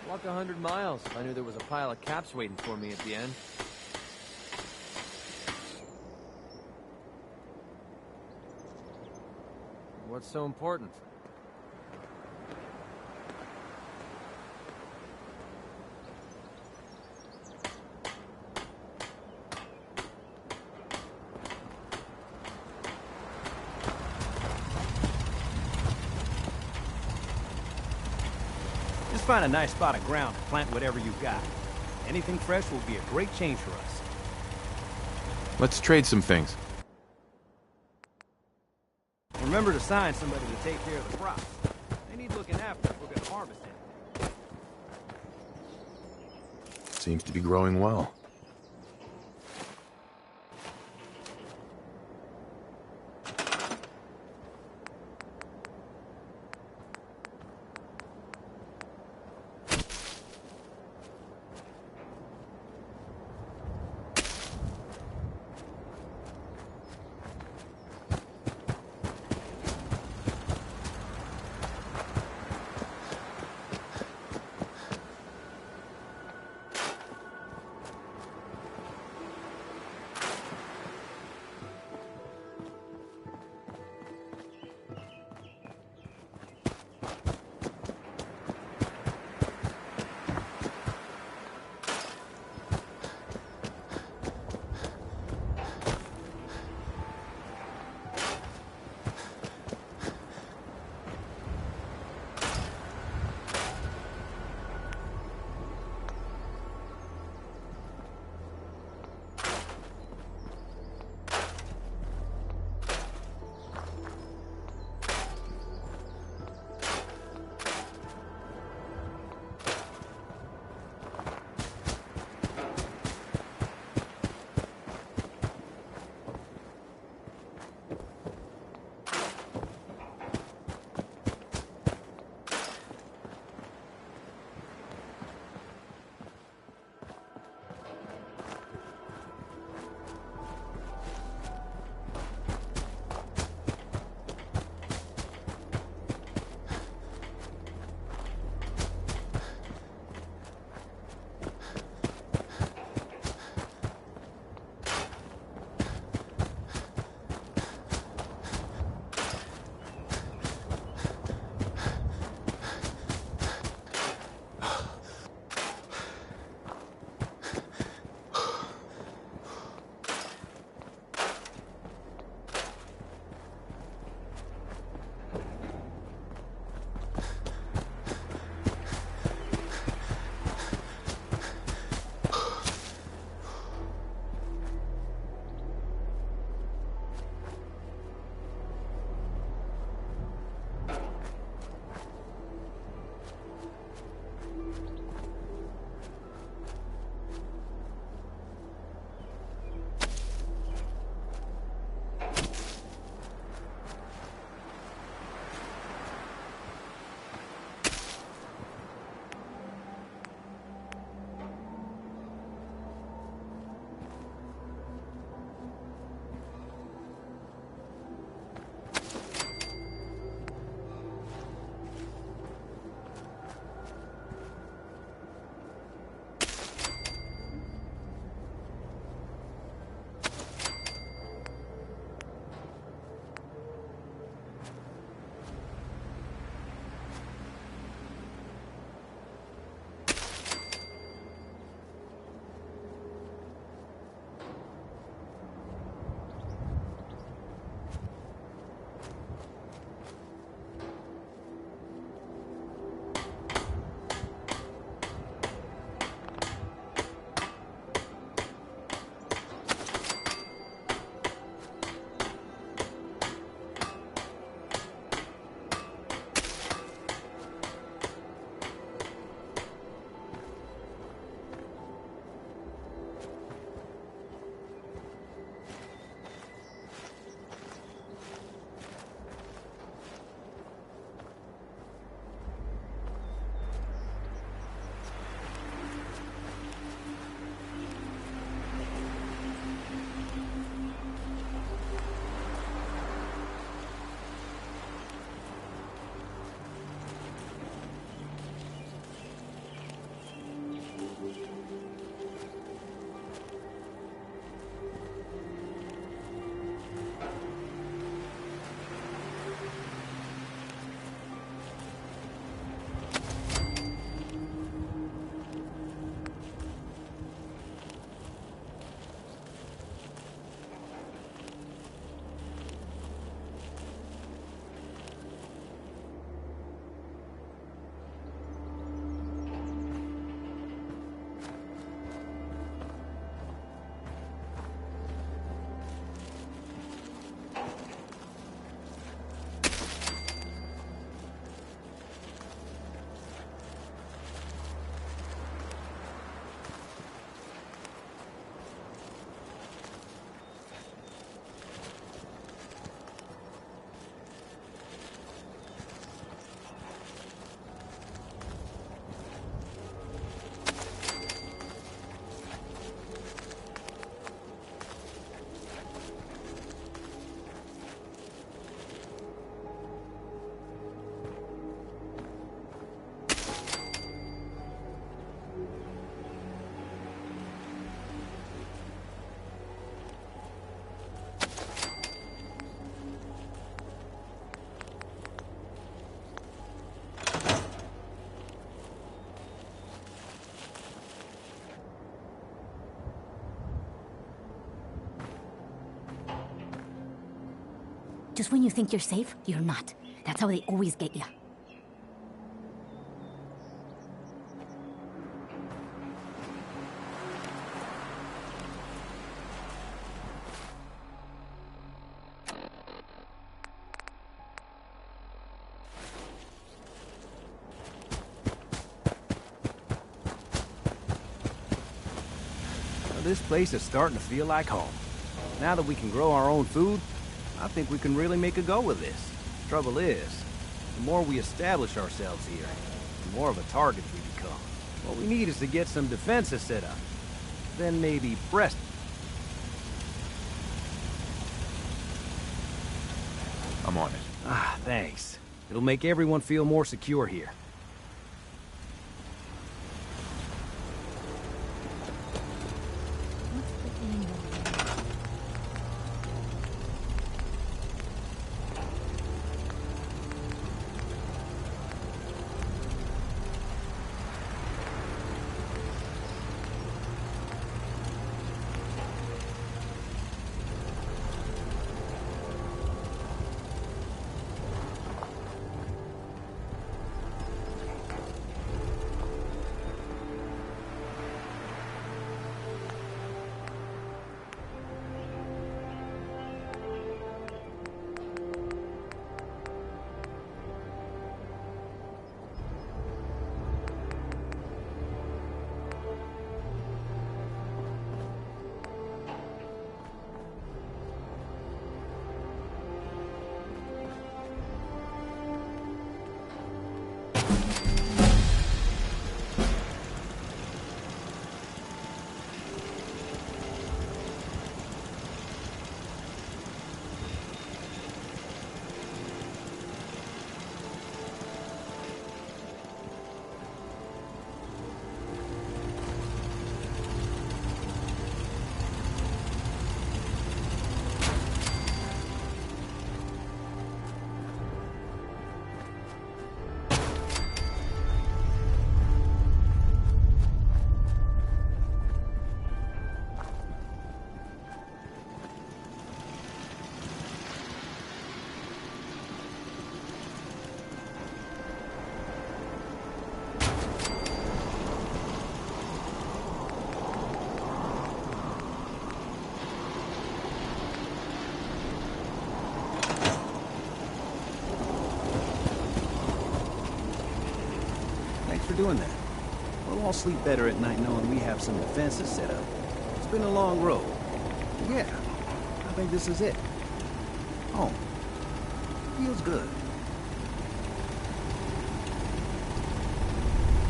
Walked 100 miles. I knew there was a pile of caps waiting for me at the end. What's so important? Just find a nice spot of ground to plant whatever you've got. Anything fresh will be a great change for us. Let's trade some things. Remember to sign somebody to take care of the crops. They need looking after if we're going to harvest it. Seems to be growing well. Just when you think you're safe, you're not. That's how they always get you. Well, this place is starting to feel like home. Now that we can grow our own food, I think we can really make a go of this. Trouble is, the more we establish ourselves here, the more of a target we become. What we need is to get some defenses set up. Then maybe breast. I'm on it. Ah, thanks. It'll make everyone feel more secure here. For doing that. We'll all sleep better at night knowing we have some defenses set up. It's been a long road. Yeah, I think this is it. Home. Feels good.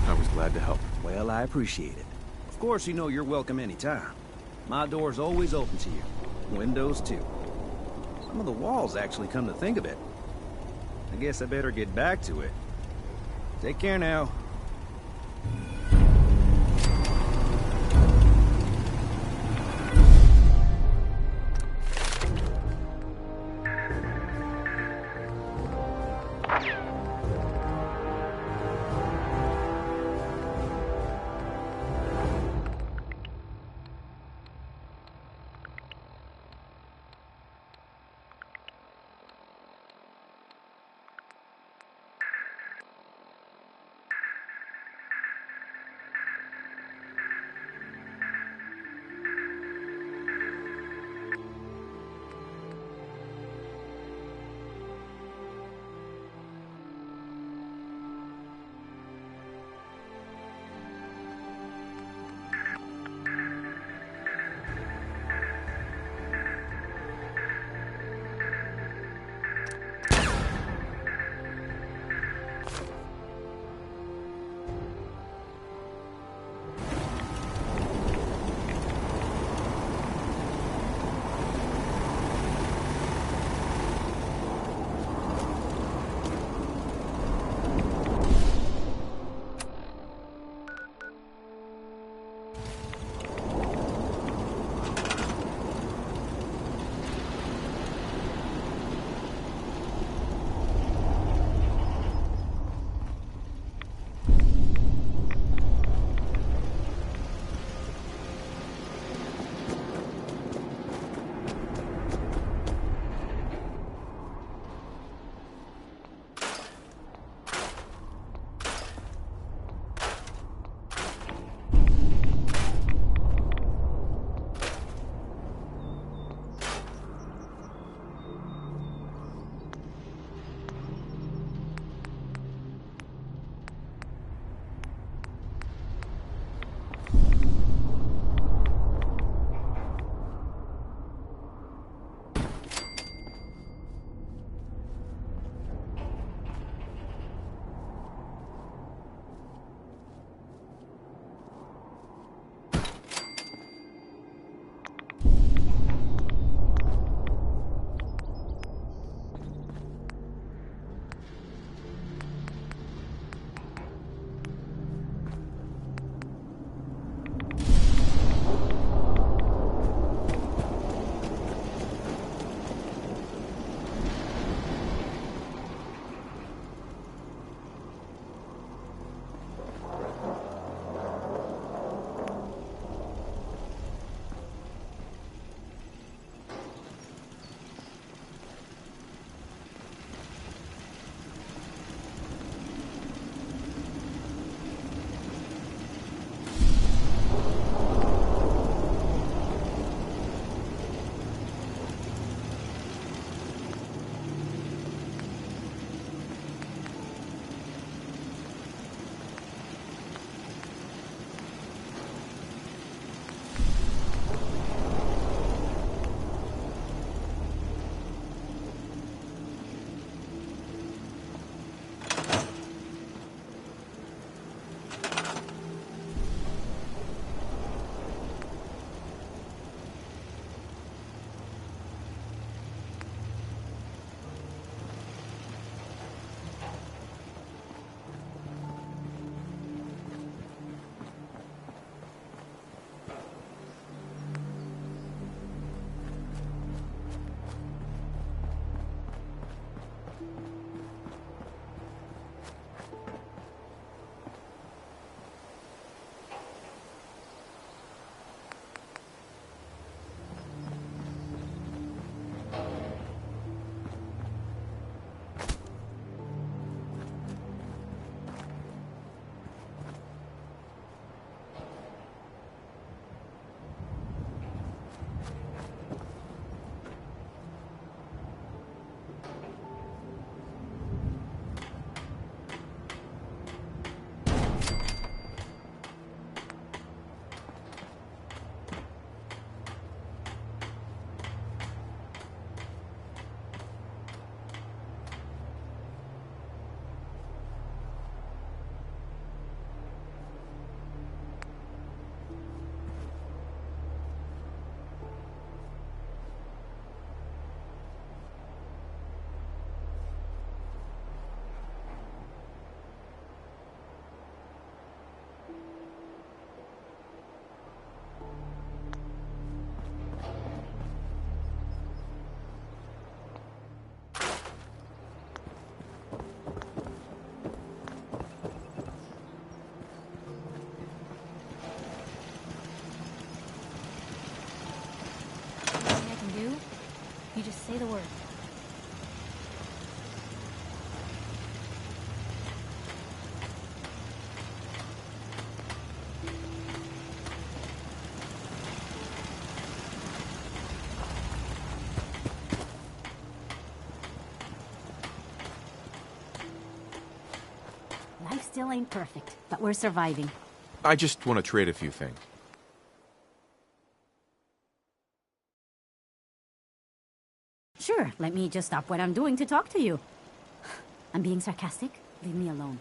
I was glad to help. Well, I appreciate it. Of course, you know you're welcome anytime. My door's always open to you. Windows, too. Some of the walls actually come to think of it. I guess I better get back to it. Take care now. still ain't perfect, but we're surviving. I just want to trade a few things. Sure, let me just stop what I'm doing to talk to you. I'm being sarcastic. Leave me alone.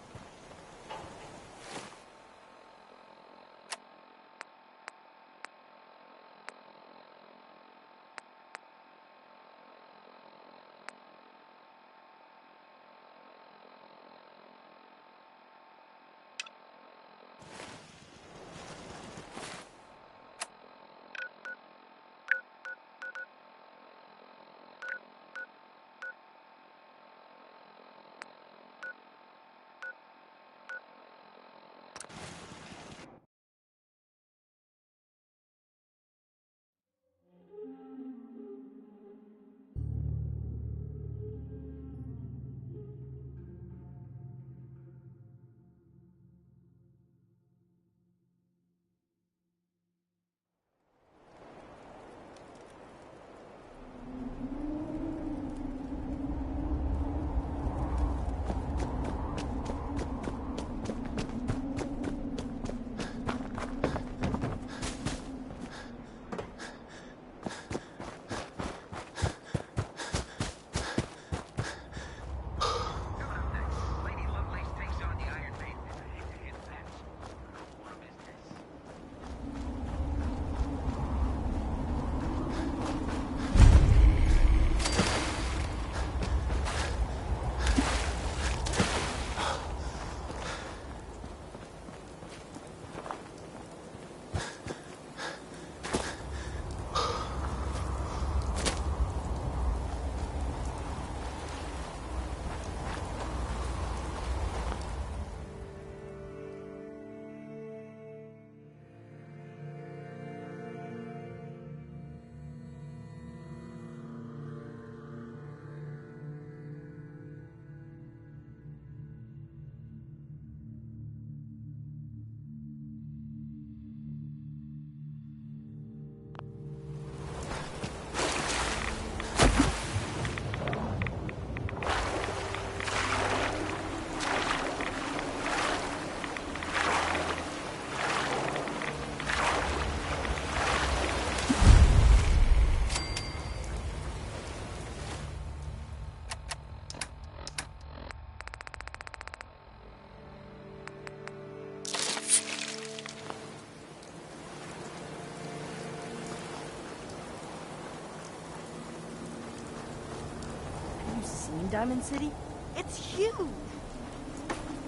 Seen Diamond City? It's huge!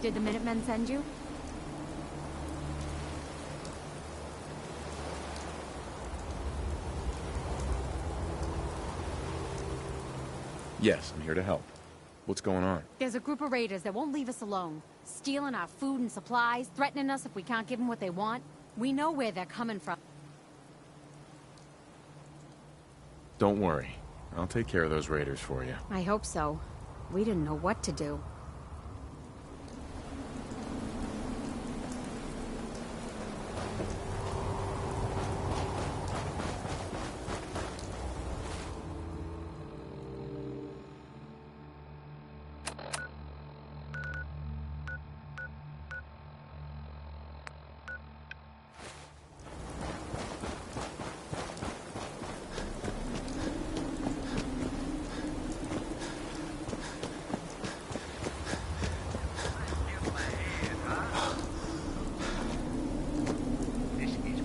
Did the Minutemen send you? Yes, I'm here to help. What's going on? There's a group of raiders that won't leave us alone. Stealing our food and supplies, threatening us if we can't give them what they want. We know where they're coming from. Don't worry. I'll take care of those raiders for you. I hope so. We didn't know what to do.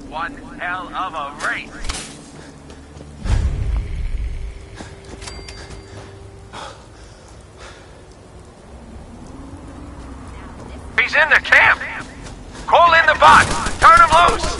One hell of a race. He's in the camp. Call in the bot. Turn him loose.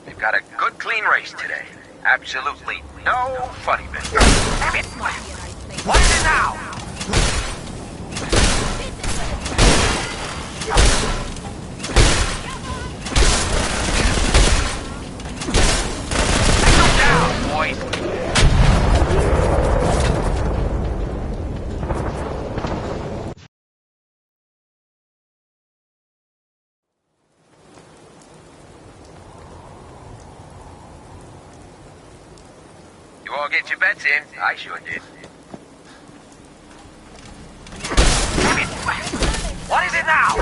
We've got a good clean race today. Absolutely no funny business. Damn it! What is it now? Take them down, boys! You all get your bets in. I sure did. Damn it! What is it now?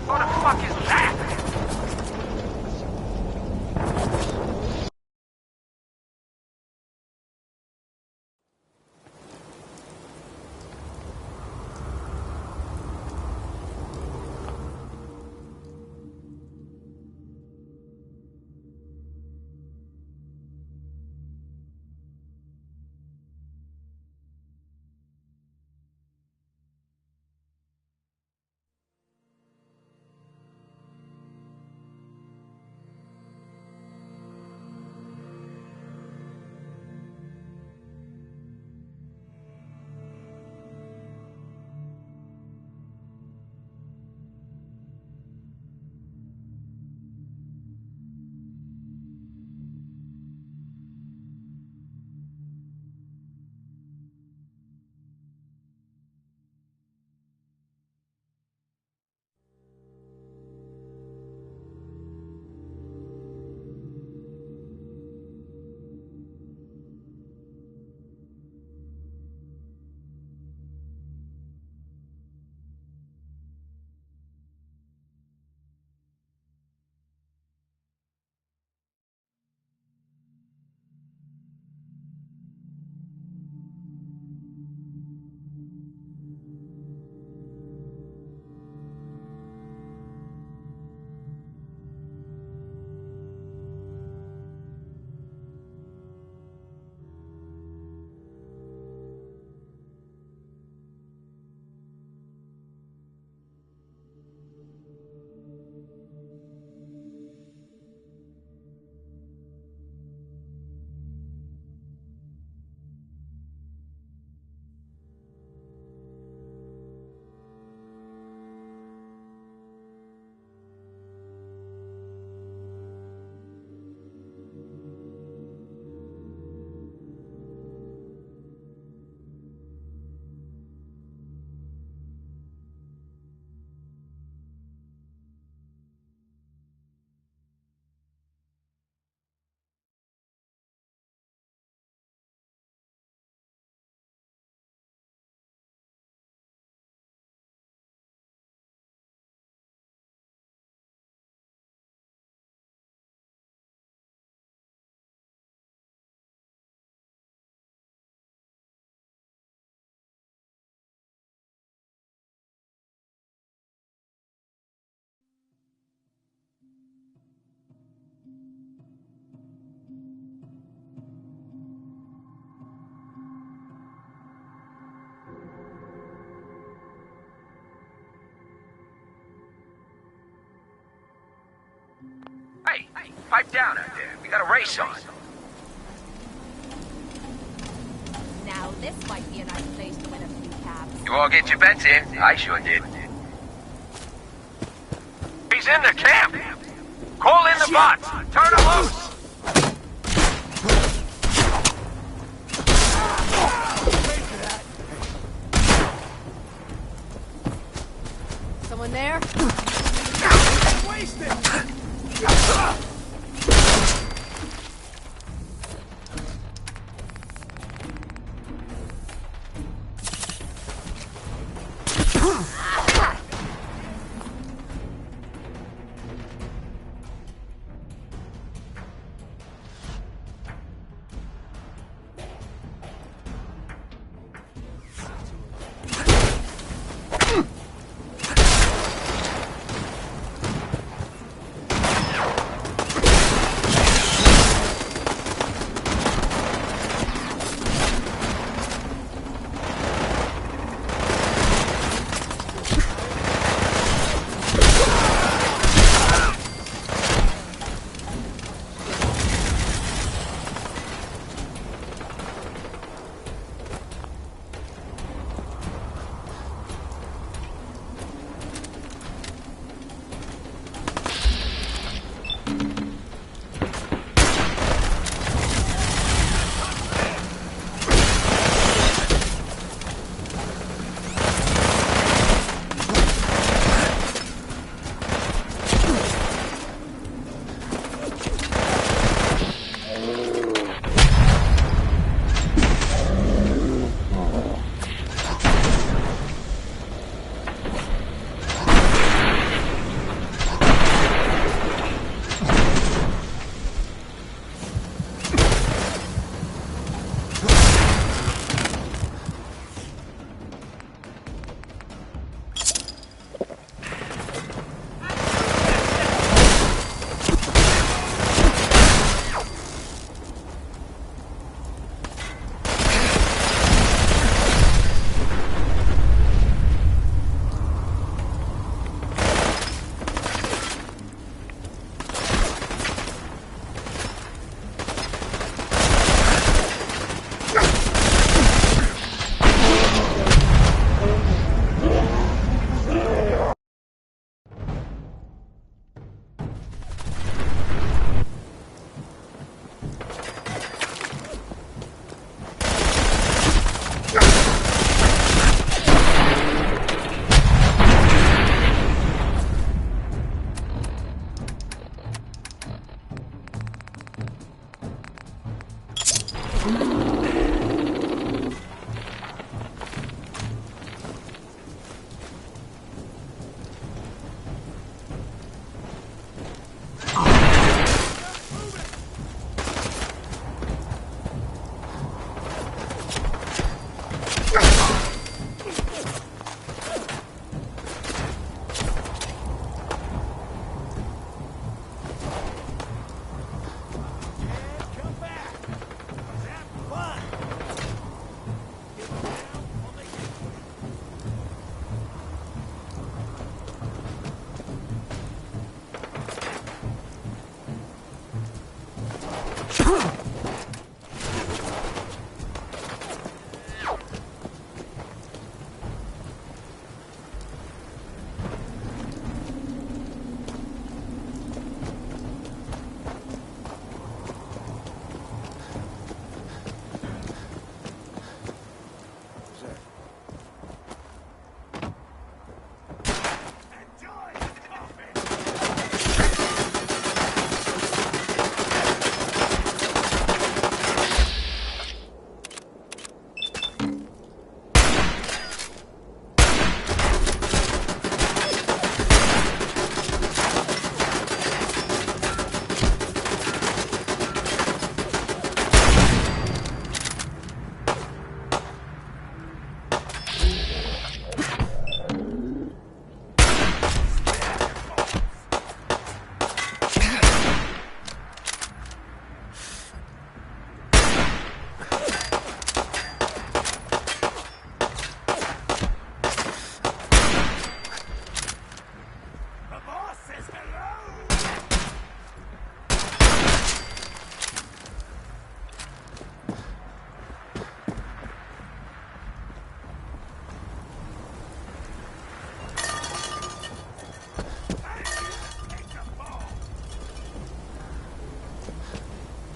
What the fuck is that? Hey, pipe down out there. We got a race on. Now this might be a nice place to win a few cabs. You all get your bets in. I sure did. He's in the camp. Call in the bots. Turn him loose. Someone there? Wasted!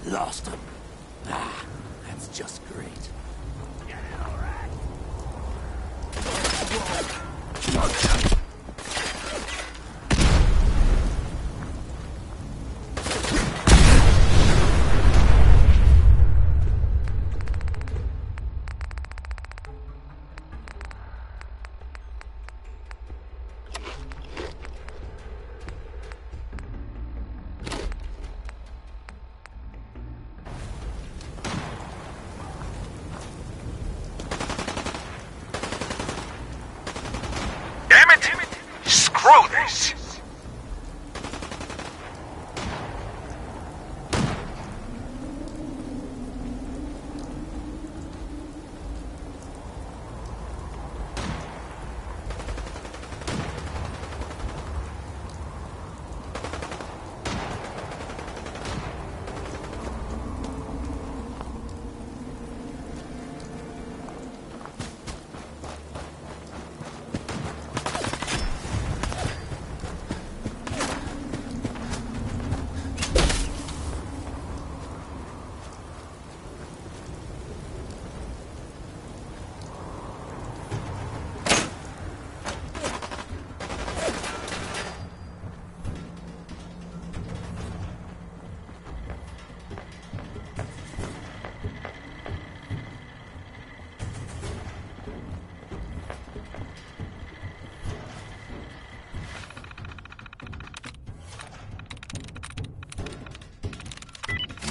Lost him. Ah, that's just great. Damn it! Screw this!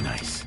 Nice.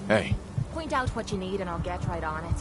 Hey. Point out what you need and I'll get right on it.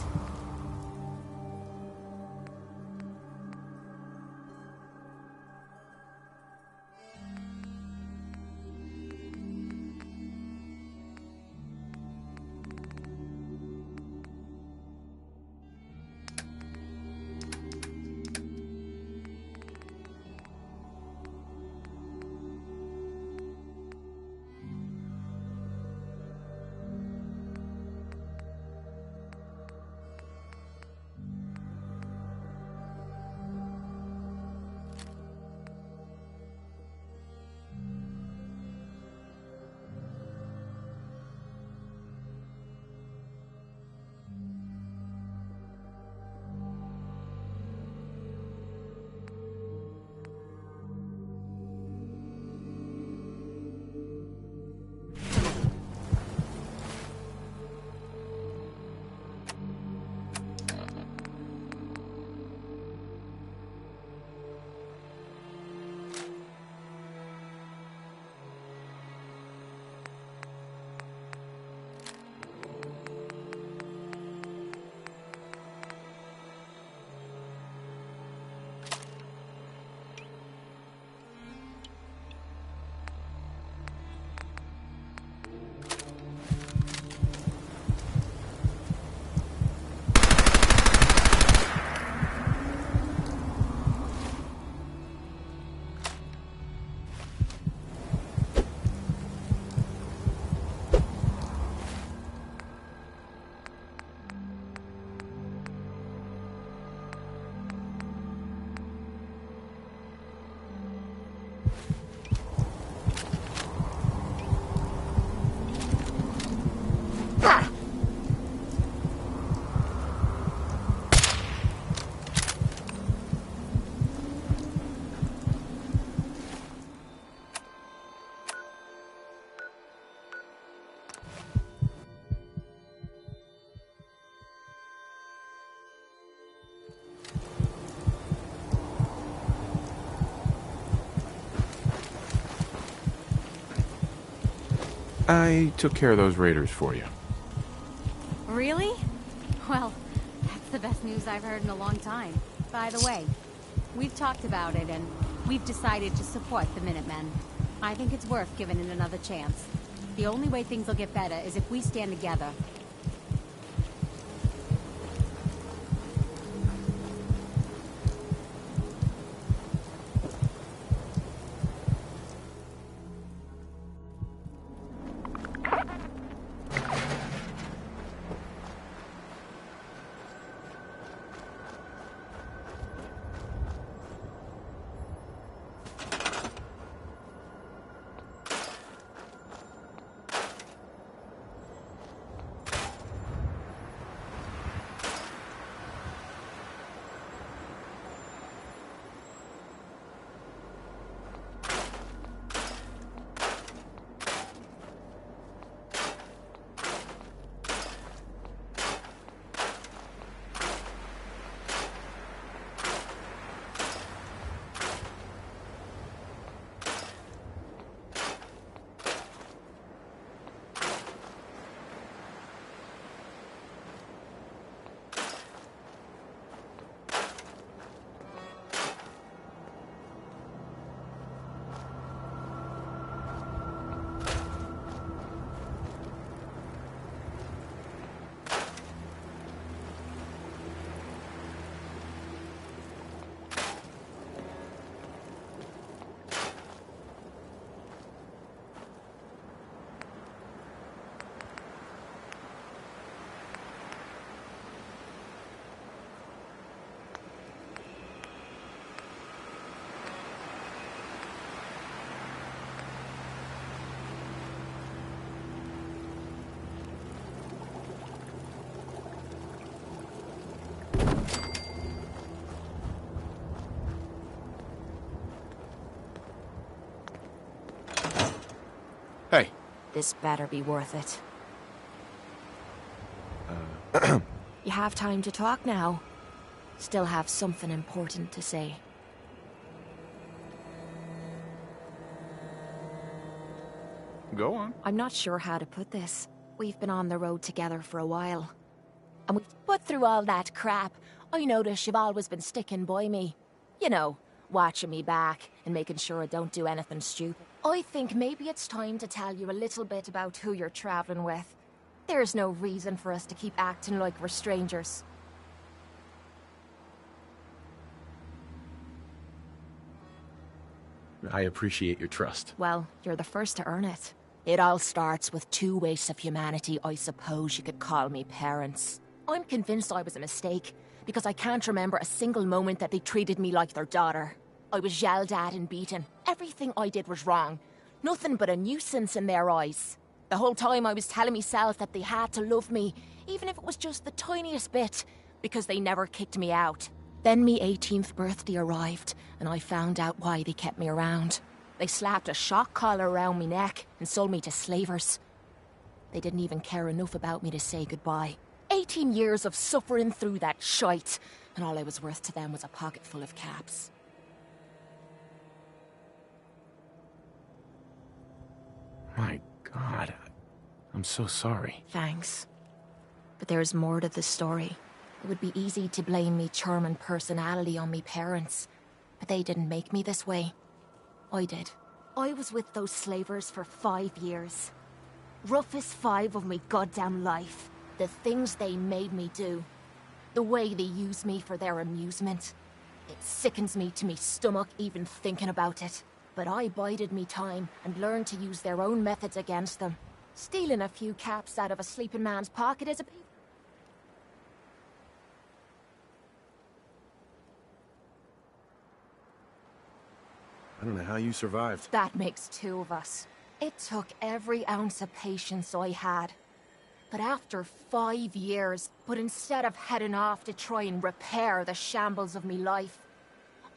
I took care of those raiders for you. Really? Well, that's the best news I've heard in a long time. By the way, we've talked about it and we've decided to support the Minutemen. I think it's worth giving it another chance. The only way things will get better is if we stand together. Hey. This better be worth it. You have time to talk now. Still have something important to say. Go on. I'm not sure how to put this. We've been on the road together for a while. And we've put through all that crap. I notice you've always been sticking by me. You know, watching me back and making sure I don't do anything stupid. I think maybe it's time to tell you a little bit about who you're traveling with. There's no reason for us to keep acting like we're strangers. I appreciate your trust. Well, you're the first to earn it. It all starts with two wastes of humanity I suppose you could call me parents. I'm convinced I was a mistake, because I can't remember a single moment that they treated me like their daughter. I was yelled at and beaten. Everything I did was wrong. Nothing but a nuisance in their eyes. The whole time I was telling myself that they had to love me, even if it was just the tiniest bit, because they never kicked me out. Then me 18th birthday arrived, and I found out why they kept me around. They slapped a shock collar around me neck and sold me to slavers. They didn't even care enough about me to say goodbye. 18 years of suffering through that shite, and all I was worth to them was a pocket full of caps. My God, I'm so sorry. Thanks. But there's more to the story. It would be easy to blame me charming personality on me parents, but they didn't make me this way. I did. I was with those slavers for 5 years. Roughest 5 of me goddamn life. The things they made me do. The way they used me for their amusement. It sickens me to me stomach even thinking about it. But I bided me time and learned to use their own methods against them. Stealing a few caps out of a sleeping man's pocket is a... I don't know how you survived. That makes 2 of us. It took every ounce of patience I had. But after 5 years, instead of heading off to try and repair the shambles of me life,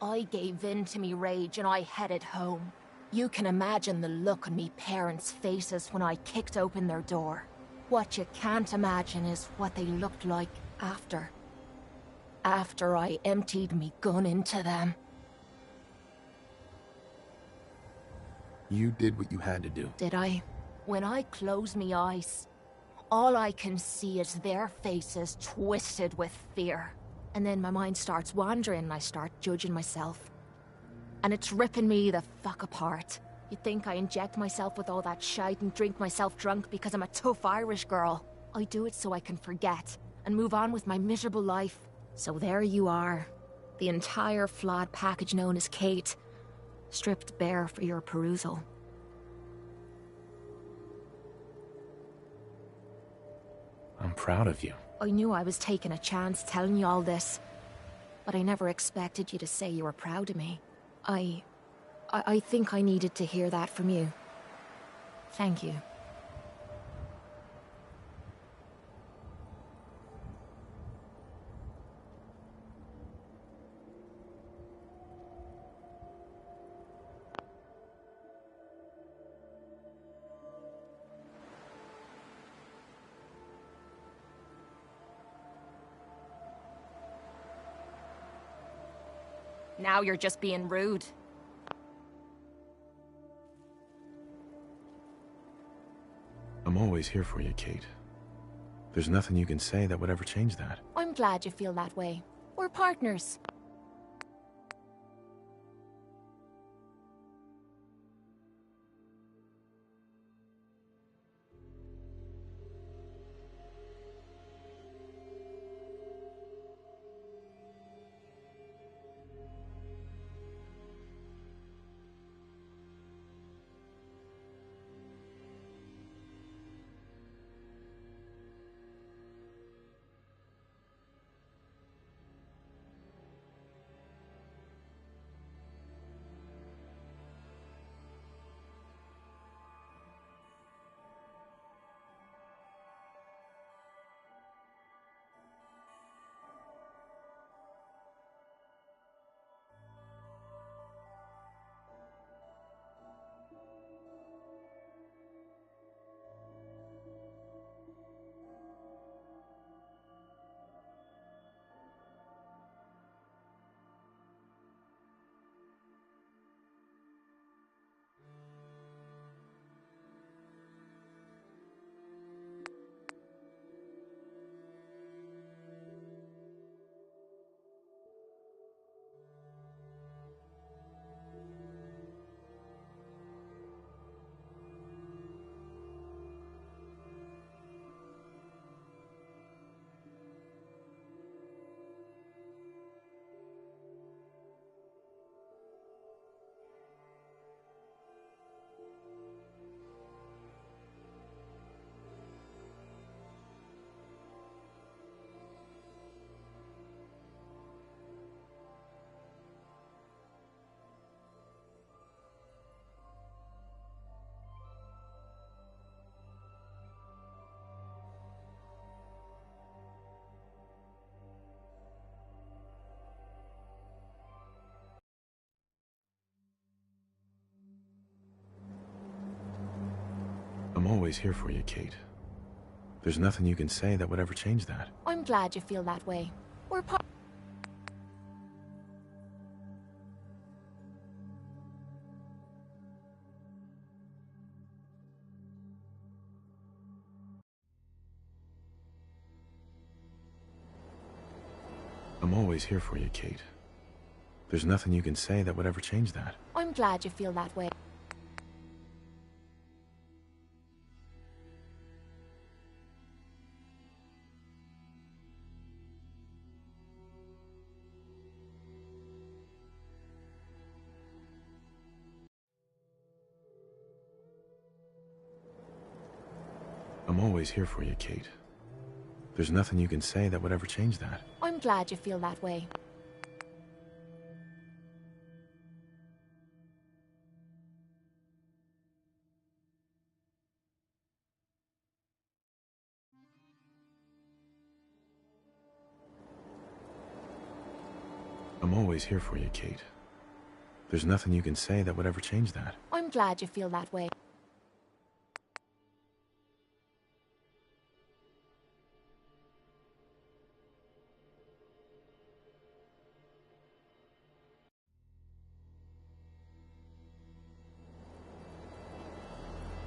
I gave in to me rage and I headed home. You can imagine the look on me parents' faces when I kicked open their door. What you can't imagine is what they looked like after. After I emptied me gun into them. You did what you had to do. Did I? When I close me eyes, all I can see is their faces twisted with fear. And then my mind starts wandering and I start judging myself. And it's ripping me the fuck apart. You'd think I inject myself with all that shite and drink myself drunk because I'm a tough Irish girl. I do it so I can forget and move on with my miserable life. So there you are. The entire flawed package known as Kate. Stripped bare for your perusal. I'm proud of you. I knew I was taking a chance telling you all this, but I never expected you to say you were proud of me. I think I needed to hear that from you. Thank you. Now you're just being rude. I'm always here for you, Kate. There's nothing you can say that would ever change that. I'm glad you feel that way. We're partners. I'm always here for you, Kate. There's nothing you can say that would ever change that. I'm glad you feel that way. We're part. I'm always here for you, Kate. There's nothing you can say that would ever change that. I'm glad you feel that way. I'm always here for you, Kate. There's nothing you can say that would ever change that. I'm glad you feel that way. I'm always here for you, Kate. There's nothing you can say that would ever change that. I'm glad you feel that way.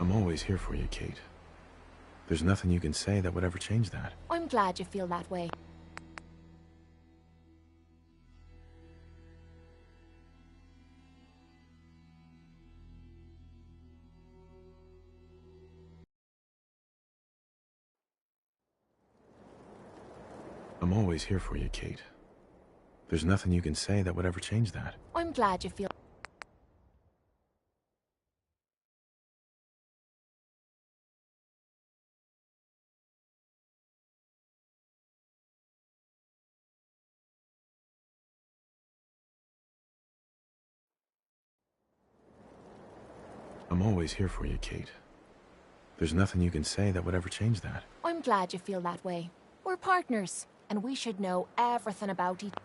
I'm always here for you, Kate. There's nothing you can say that would ever change that. I'm glad you feel that way. I'm always here for you, Kate. There's nothing you can say that would ever change that. I'm glad you feel. I'm always here for you, Kate. There's nothing you can say that would ever change that. I'm glad you feel that way. We're partners, and we should know everything about each other.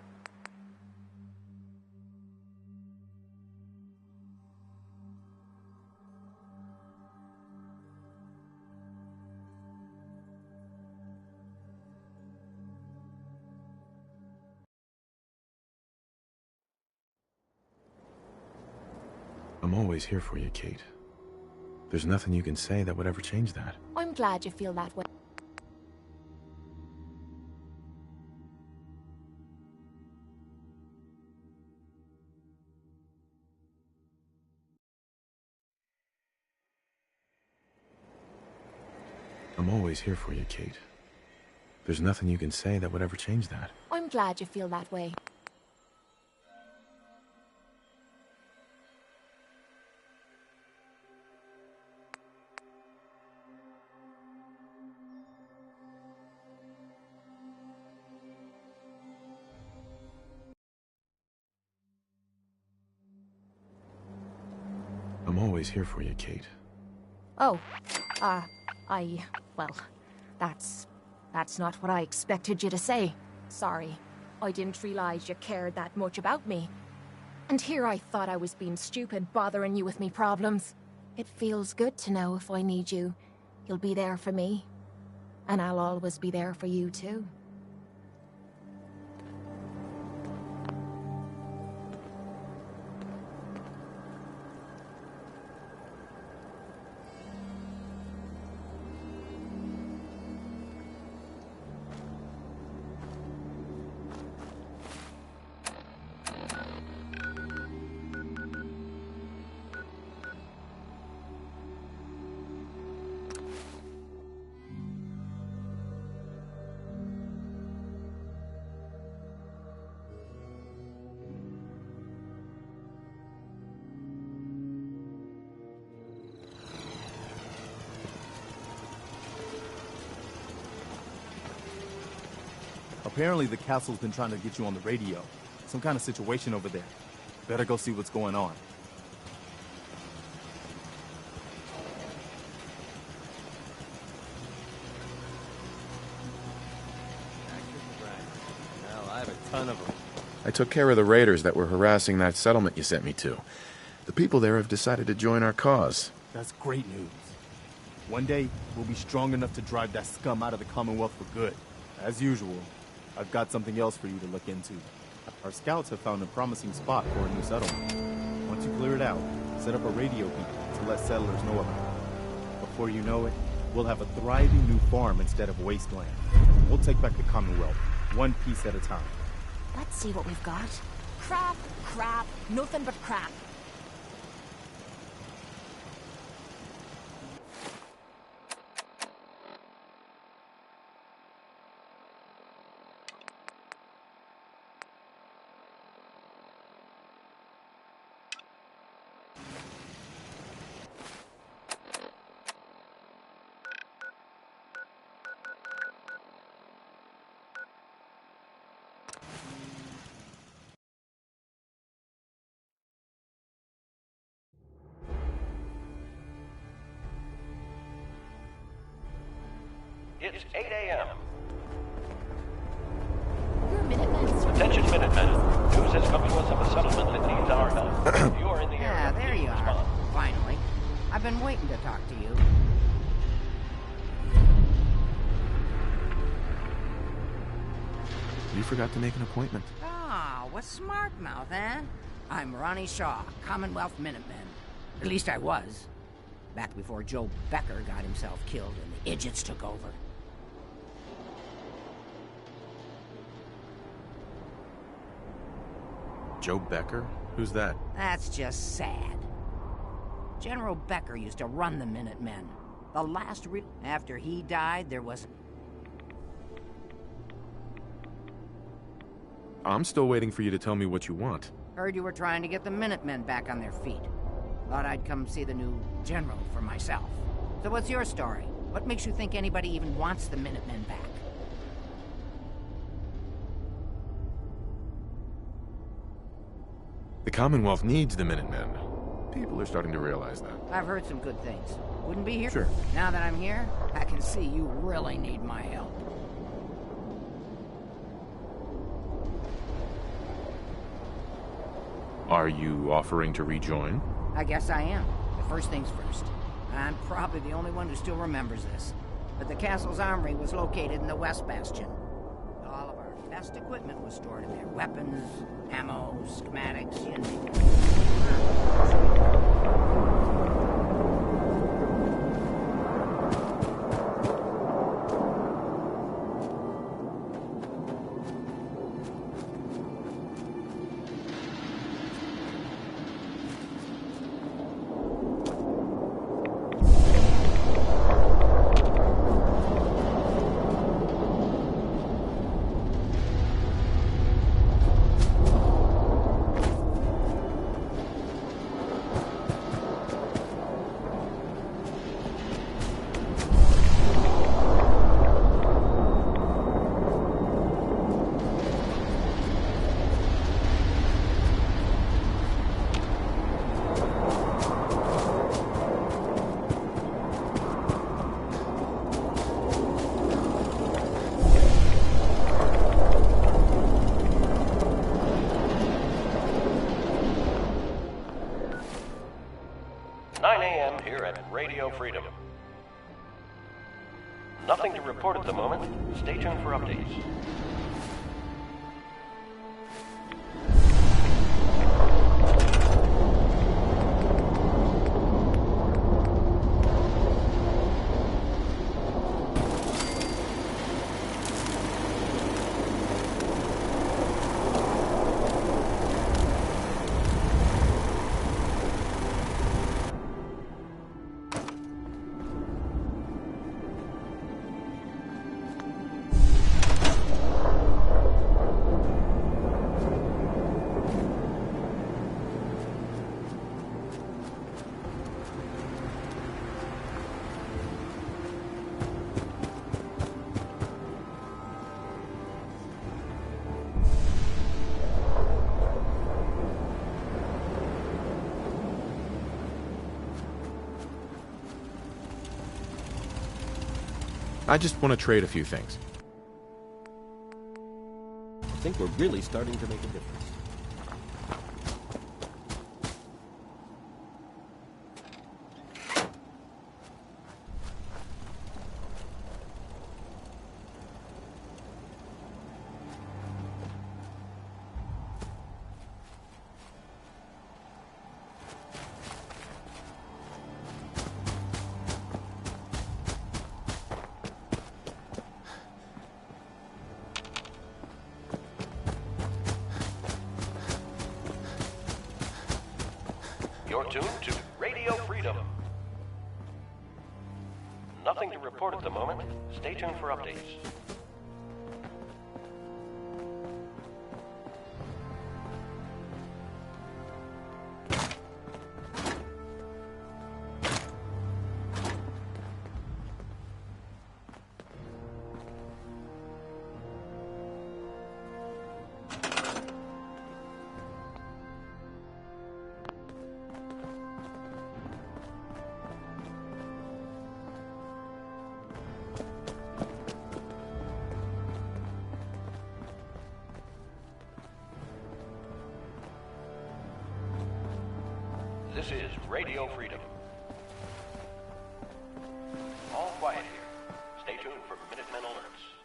I'm always here for you, Kate. There's nothing you can say that would ever change that. I'm glad you feel that way. I'm always here for you, Kate. There's nothing you can say that would ever change that. I'm glad you feel that way. I'm always here for you, Kate. Oh, well, that's not what I expected you to say. Sorry. I didn't realize you cared that much about me. And here I thought I was being stupid, bothering you with me problems. It feels good to know if I need you, you'll be there for me. And I'll always be there for you, too. Apparently the castle's been trying to get you on the radio. Some kind of situation over there. Better go see what's going on. Hell, I have a ton of them. I took care of the raiders that were harassing that settlement you sent me to. The people there have decided to join our cause. That's great news. One day, we'll be strong enough to drive that scum out of the Commonwealth for good. As usual, I've got something else for you to look into. Our scouts have found a promising spot for a new settlement. Once you clear it out, set up a radio beacon to let settlers know about it. Before you know it, we'll have a thriving new farm instead of wasteland. We'll take back the Commonwealth, one piece at a time. Let's see what we've got. Crap, crap, nothing but crap. It's 8 a.m. You're Minutemen. Attention, Minutemen. News has come to us of a settlement that needs our help. You are in the area. Yeah, there you are. Finally. I've been waiting to talk to you. You forgot to make an appointment. Ah, what's smart mouth, eh? I'm Ronnie Shaw, Commonwealth Minutemen. At least I was. Back before Joe Becker got himself killed and the idiots took over. Joe Becker? Who's that? That's just sad. General Becker used to run the Minutemen. The last after he died, there was... I'm still waiting for you to tell me what you want. Heard you were trying to get the Minutemen back on their feet. Thought I'd come see the new general for myself. So what's your story? What makes you think anybody even wants the Minutemen back? The Commonwealth needs the Minutemen. People are starting to realize that. I've heard some good things. Wouldn't be here? Sure. Now that I'm here, I can see you really need my help. Are you offering to rejoin? I guess I am. But first things first. I'm probably the only one who still remembers this. But the castle's armory was located in the West Bastion. All of our best equipment was stored in there. Weapons, ammo, schematics, you name it. Radio Freedom. Nothing to report at the moment. Stay tuned for updates. I just want to trade a few things. I think we're really starting to make a difference. You're tuned to Radio Freedom. Nothing to report at the moment. Stay tuned for updates. This is Radio Freedom. All quiet here. Stay tuned for Minutemen alerts.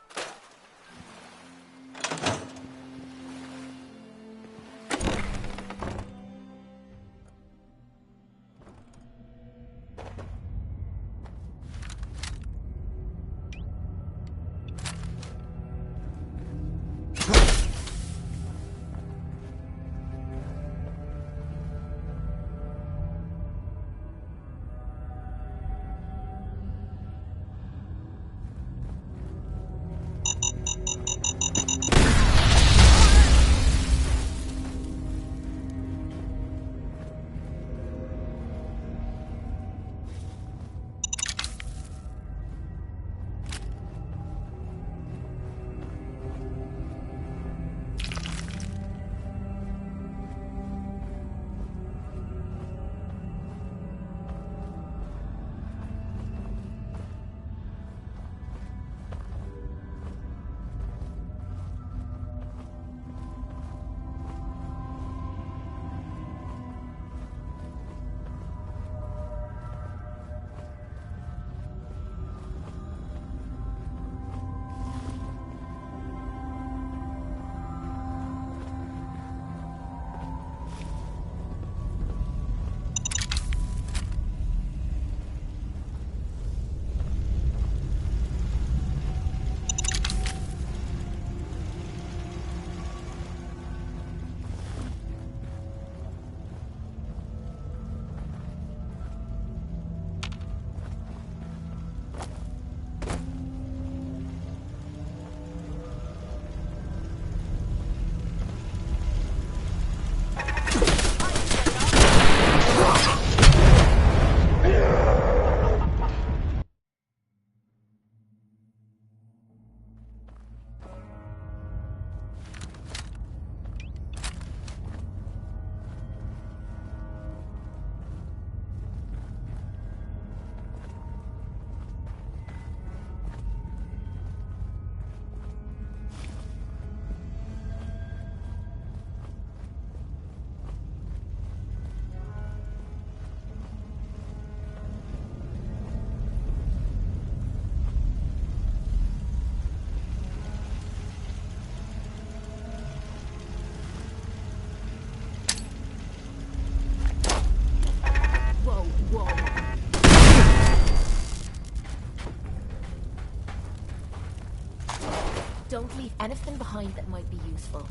Don't leave anything behind that might be useful.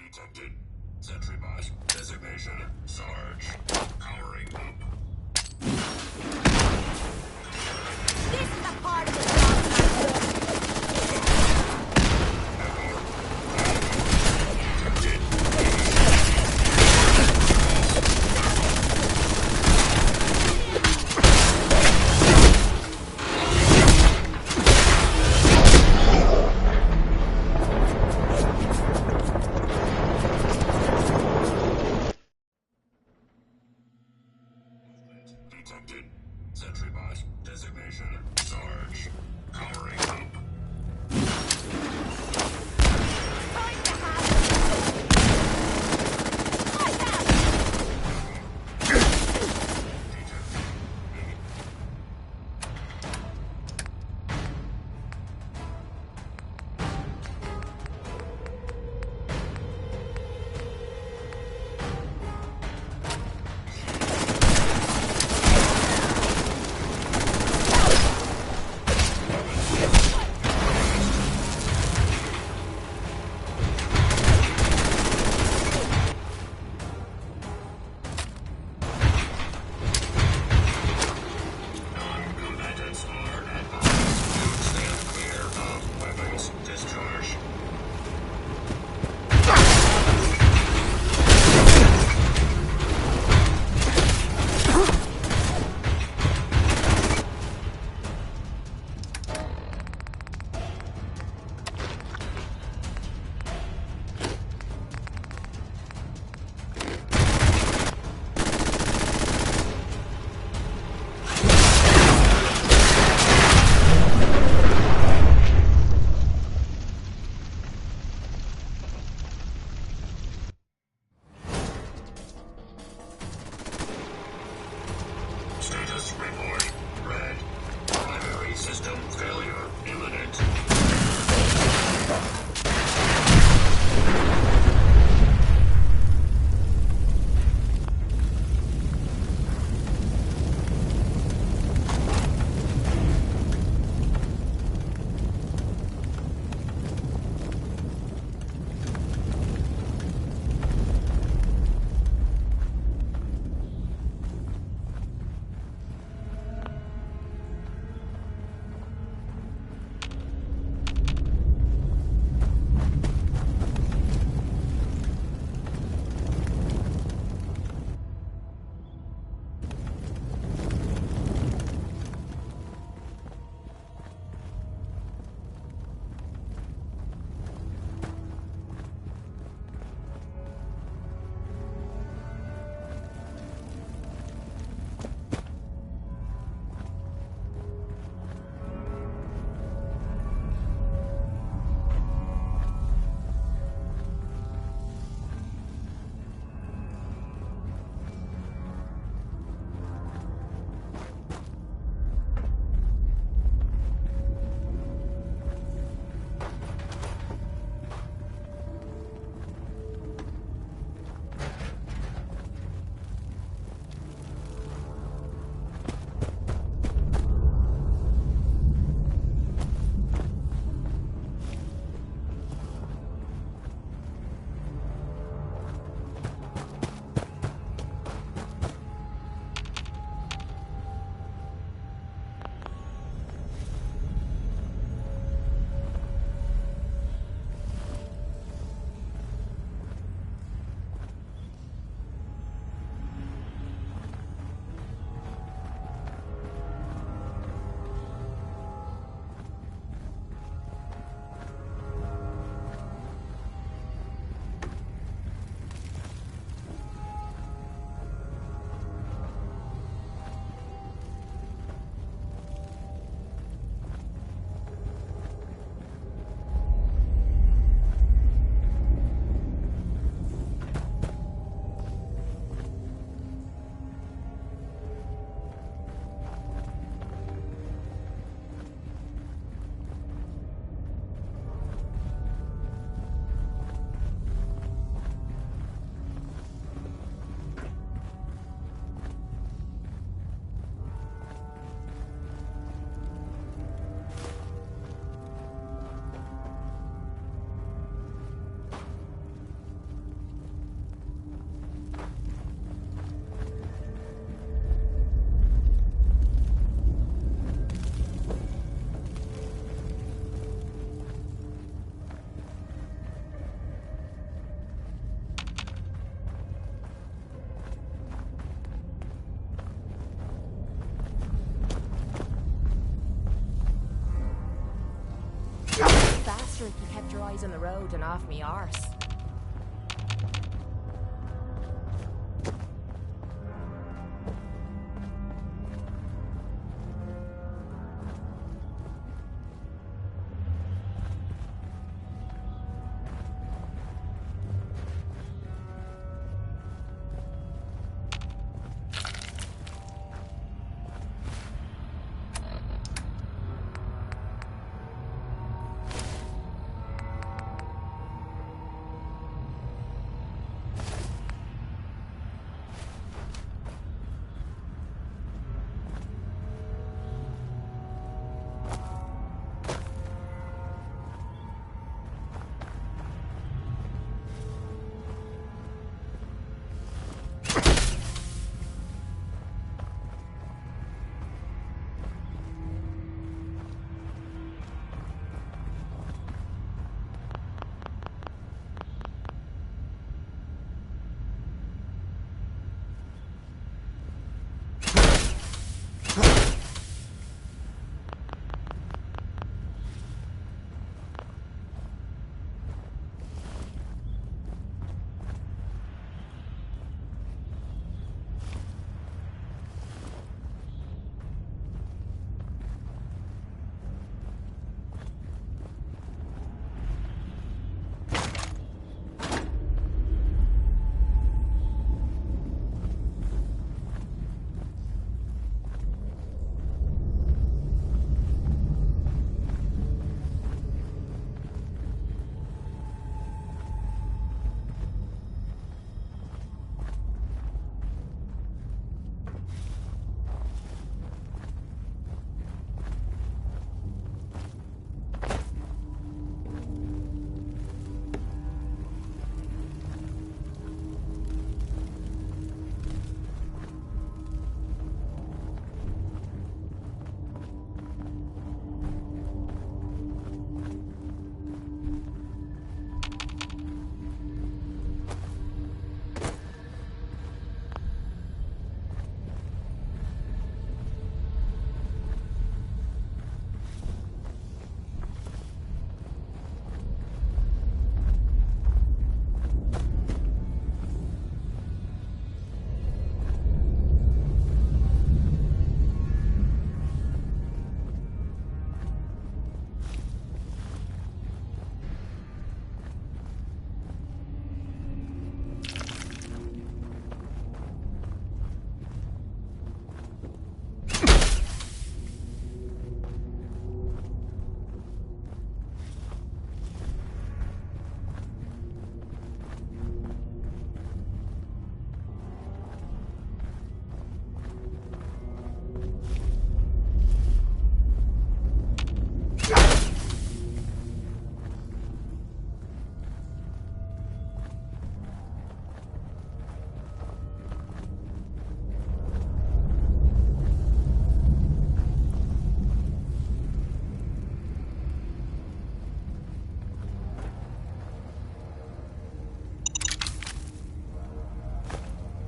Detected. Sentry bot. Designation. Sarge. Powering up. This is the part of the job Detected. eyes on the road and off me arse.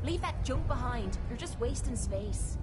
Leave that junk behind. You're just wasting space.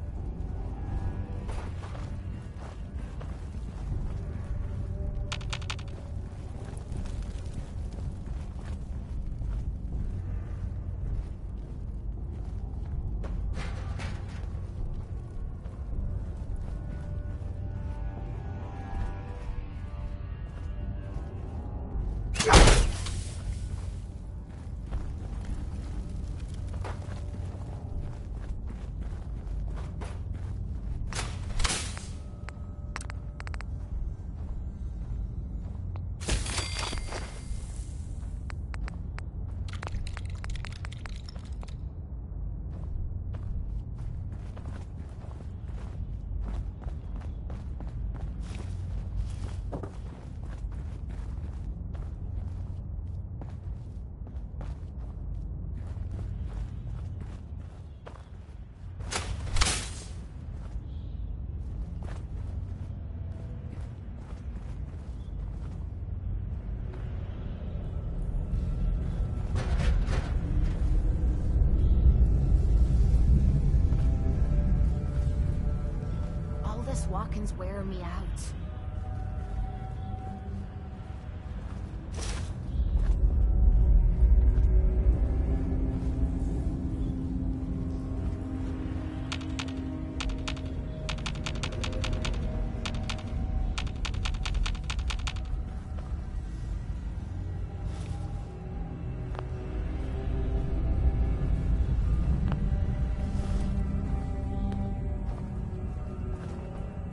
Walking's wearing me out.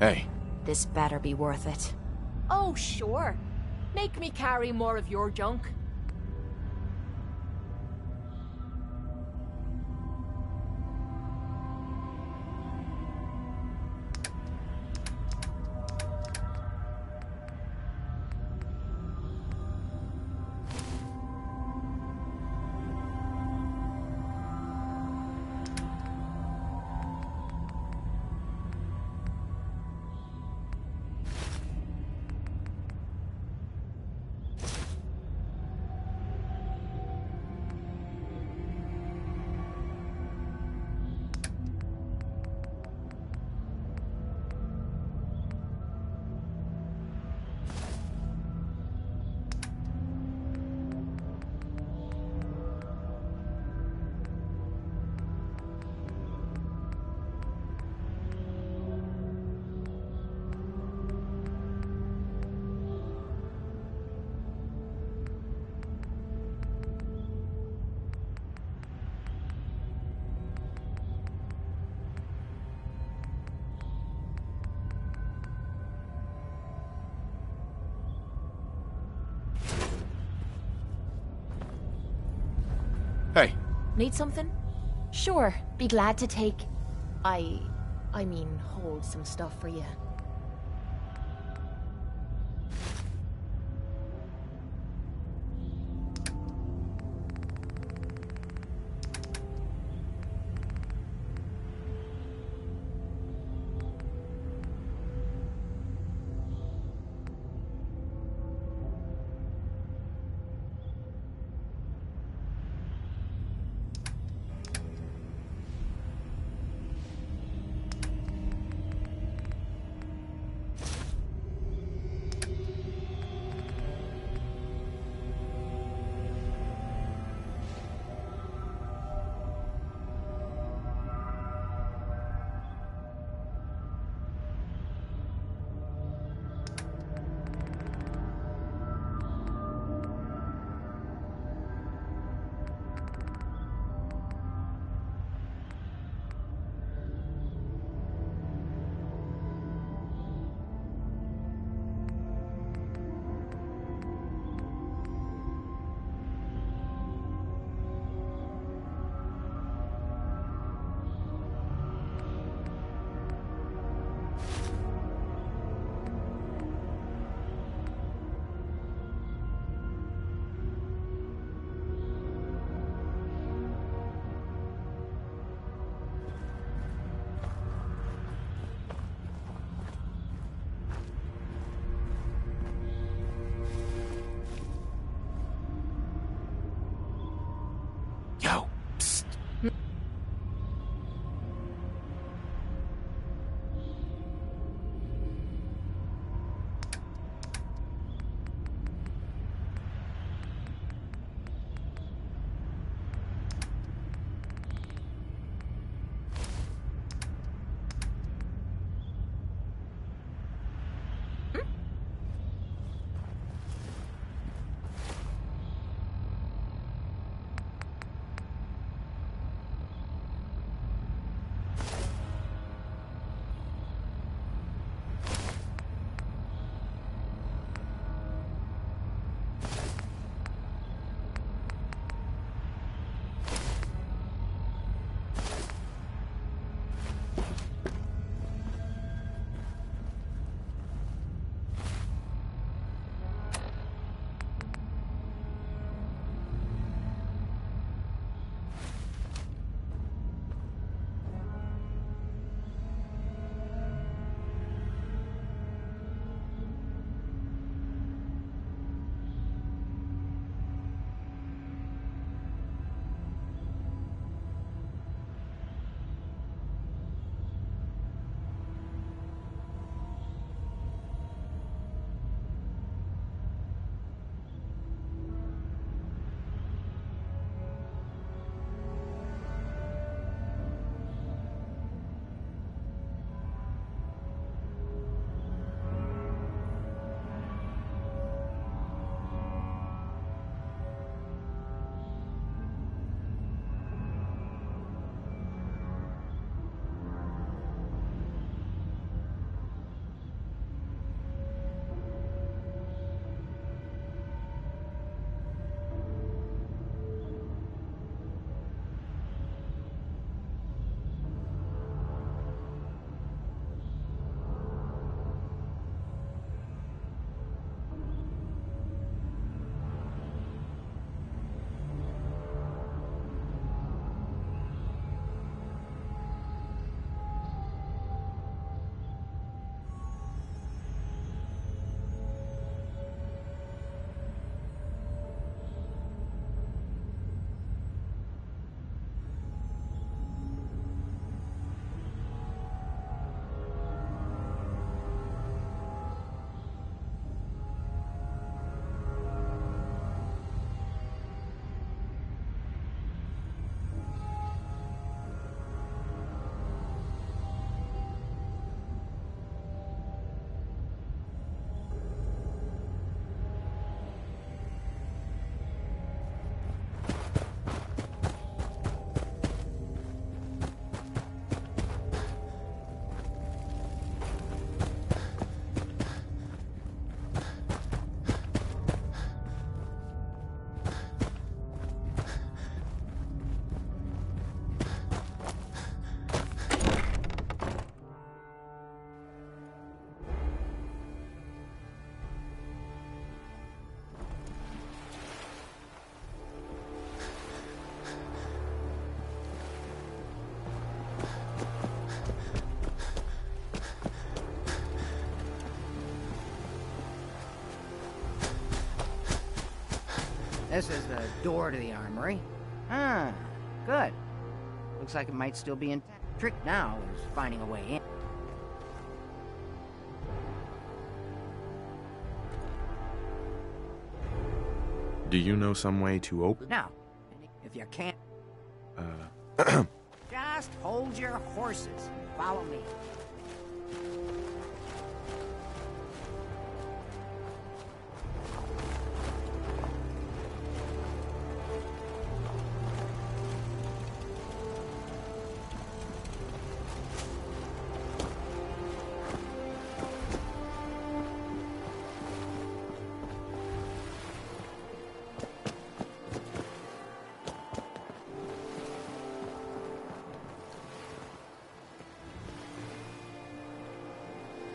Hey. This better be worth it. Oh, sure. Make me carry more of your junk. Hey. Need something? Sure, be glad to take... I mean, hold some stuff for you. This is the door to the armory. Ah, good. Looks like it might still be intact. Trick now is finding a way in. Do you know some way to open? Now, if you can't... Just hold your horses and follow me.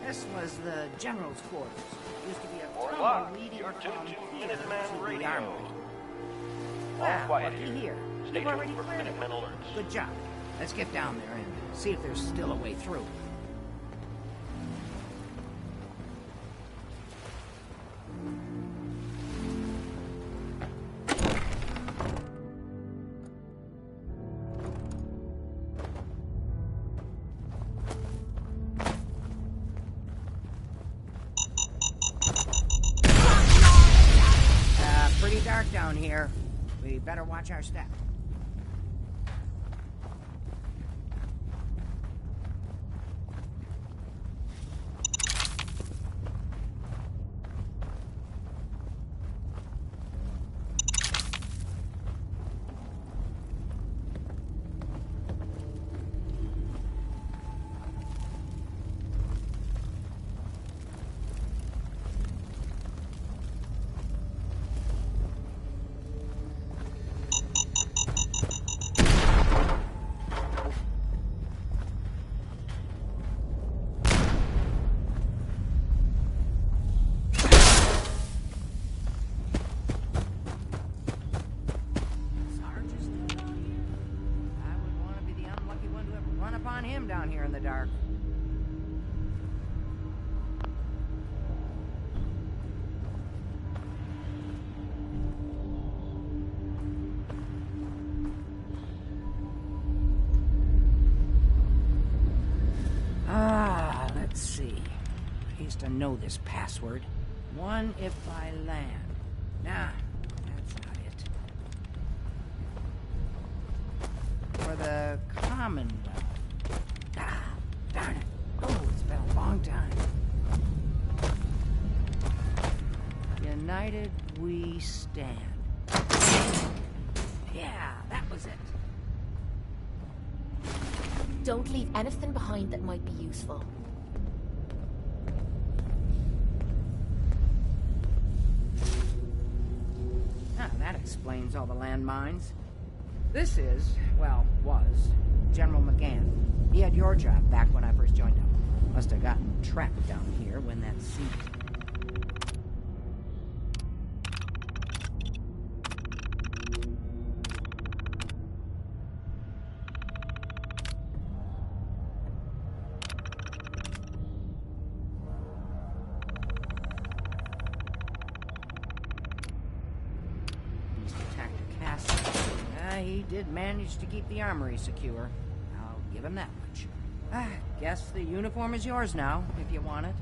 This was the general's quarters. It used to be a tunnel leading from here to the armory. All quiet looky here. Here. Stay You've already tuned for cleared it. Minutemen alerts. Good job. Let's get down there and see if there's still a way through. Pretty dark down here. We better watch our step. Down here in the dark. Let's see. I used to know this password. One if I land. Nah, that's not it. For the Commonwealth. Darn it. Oh, it's been a long time. United we stand. Yeah, that was it. Don't leave anything behind that might be useful. Ah, that explains all the landmines. This is, well, was, General McGann. He had your job back when I first joined him. Must have gotten trapped down here when that seized. He's attacked a castle. He did manage to keep the armory secure. I'll give him that much. Guess the uniform is yours now, if you want it.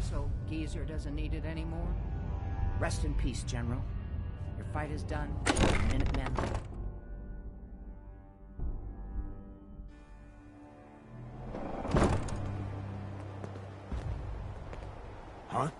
So, Geezer doesn't need it anymore? Rest in peace, General. Your fight is done. Minutemen. Huh?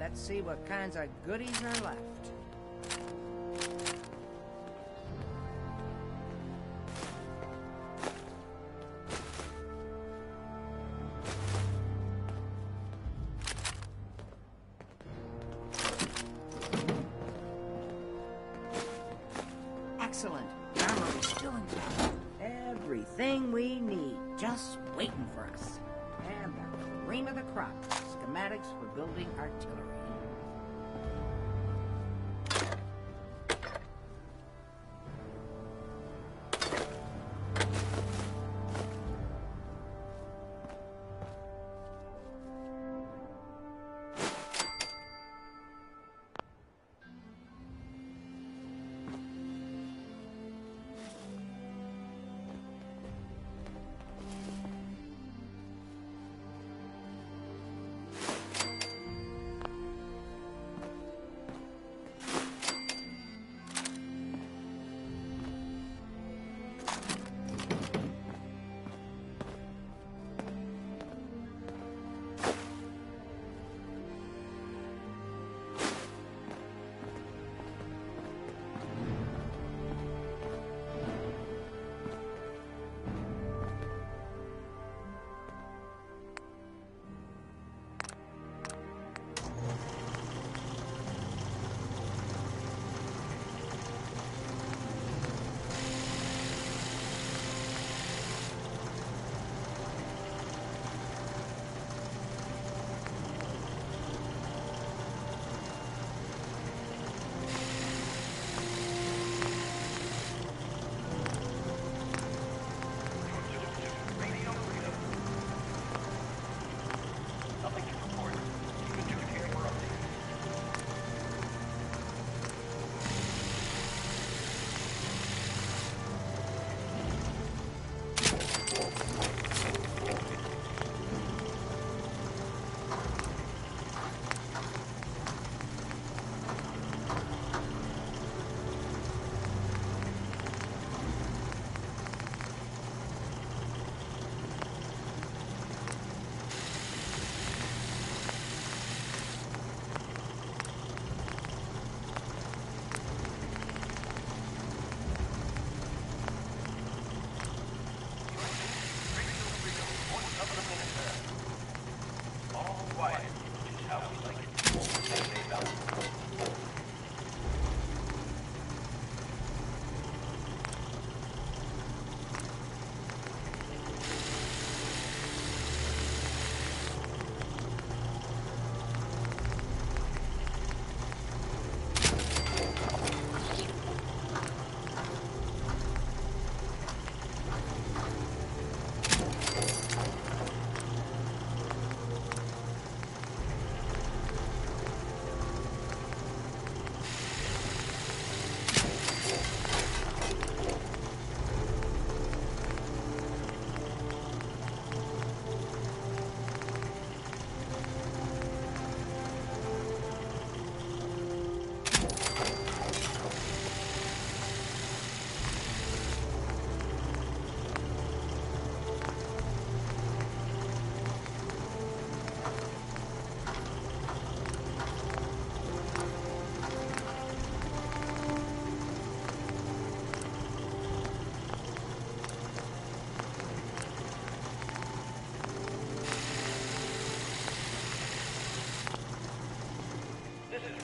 Let's see what kinds of goodies are left. just waiting for us. And the cream of the crop, schematics for building artillery.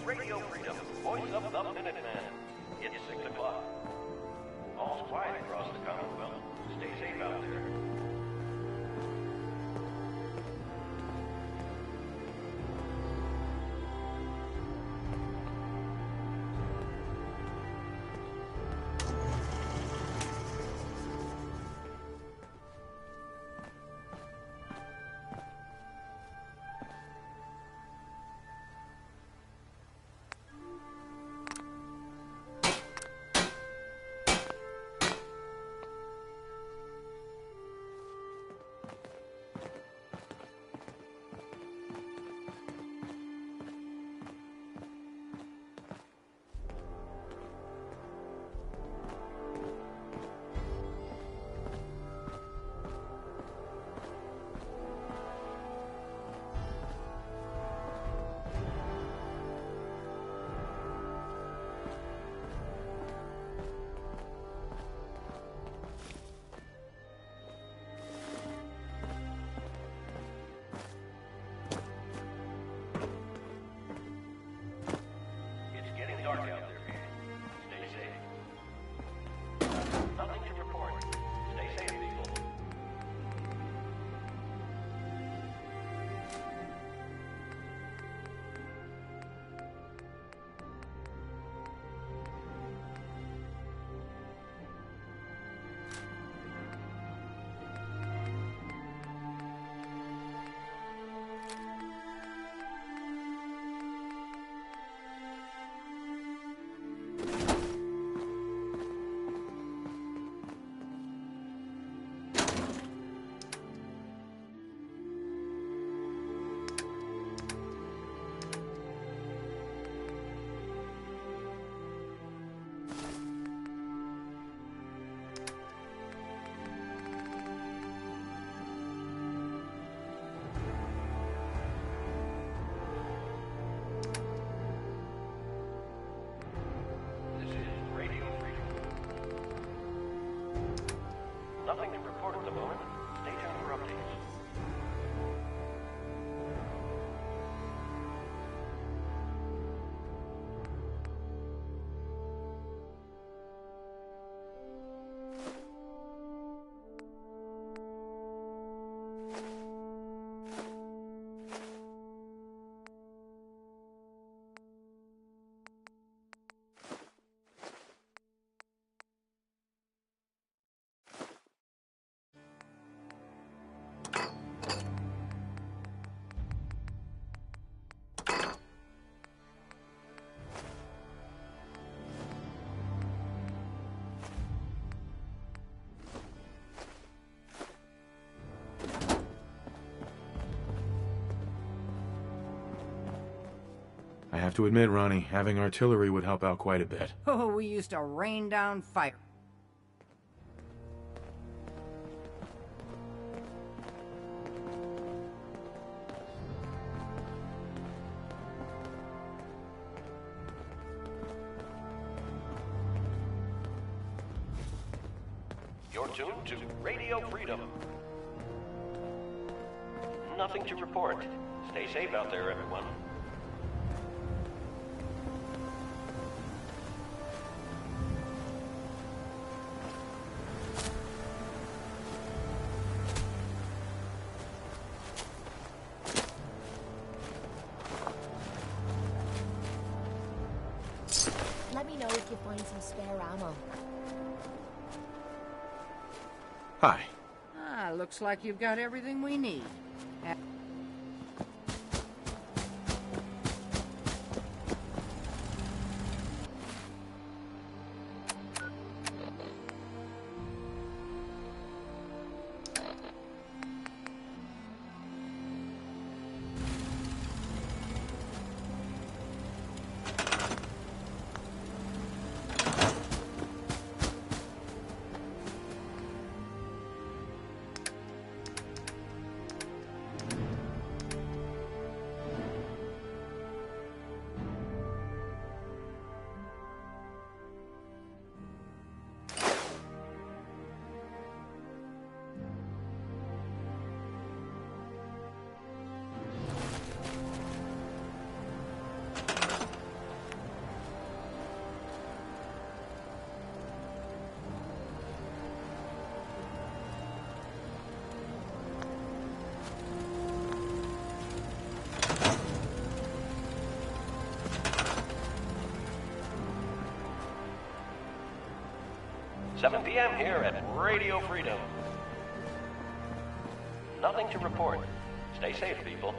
Radio Freedom, voice of the Minuteman. It's 6 o'clock. All's quiet across the Commonwealth. Stay safe out there. I have to admit, Ronnie, having artillery would help out quite a bit. Oh, we used to rain down fire. You're tuned to Radio Freedom. Nothing to report. Stay safe out there, everyone. Let me know if you find some spare ammo. Hi. Ah, looks like you've got everything we need. Seven p.m. here at Radio Freedom. Nothing to report. Stay safe, people.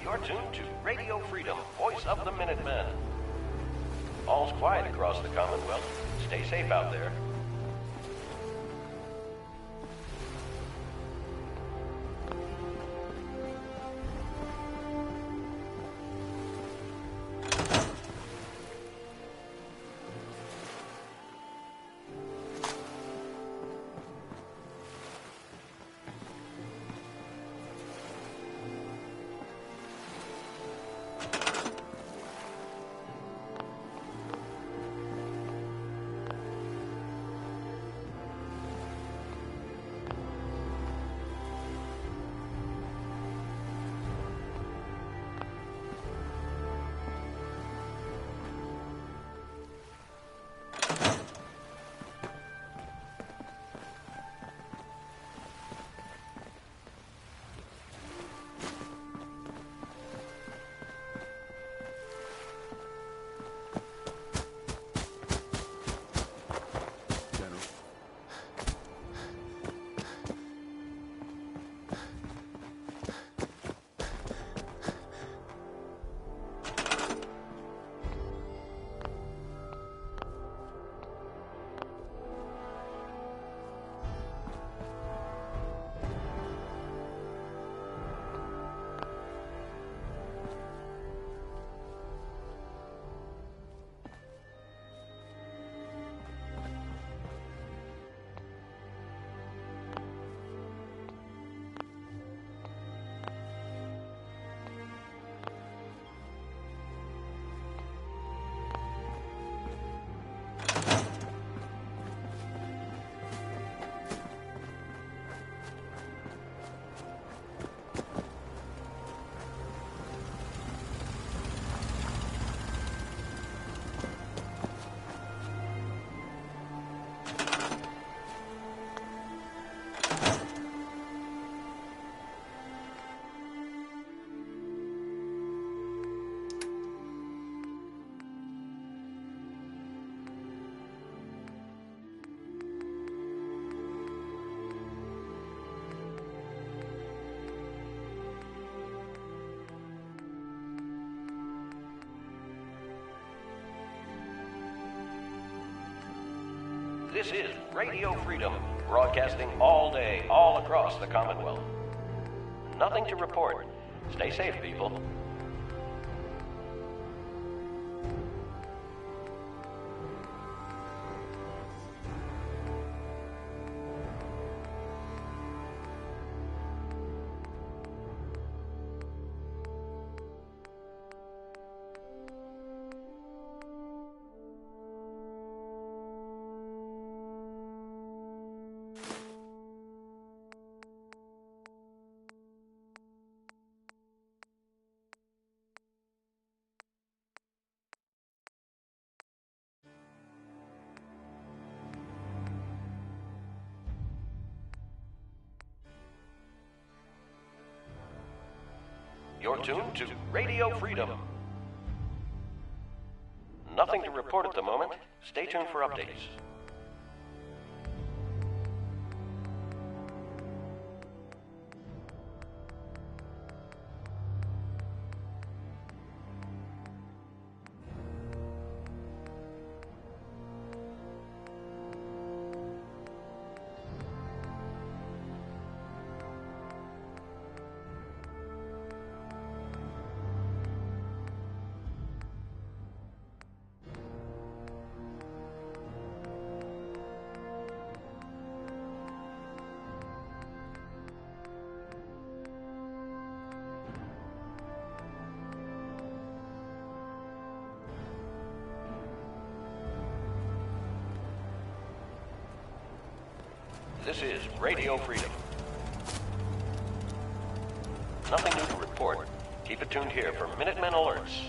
You're tuned to Radio Freedom, voice of the Minutemen. All's quiet across the Commonwealth. Stay safe out there. This is Radio Freedom, broadcasting all day, all across the Commonwealth. Nothing to report. Stay safe, people. You're tuned to Radio Freedom. Nothing to report at the moment. Stay tuned for updates. This is Radio Freedom. Nothing new to report. Keep it tuned here for Minutemen alerts.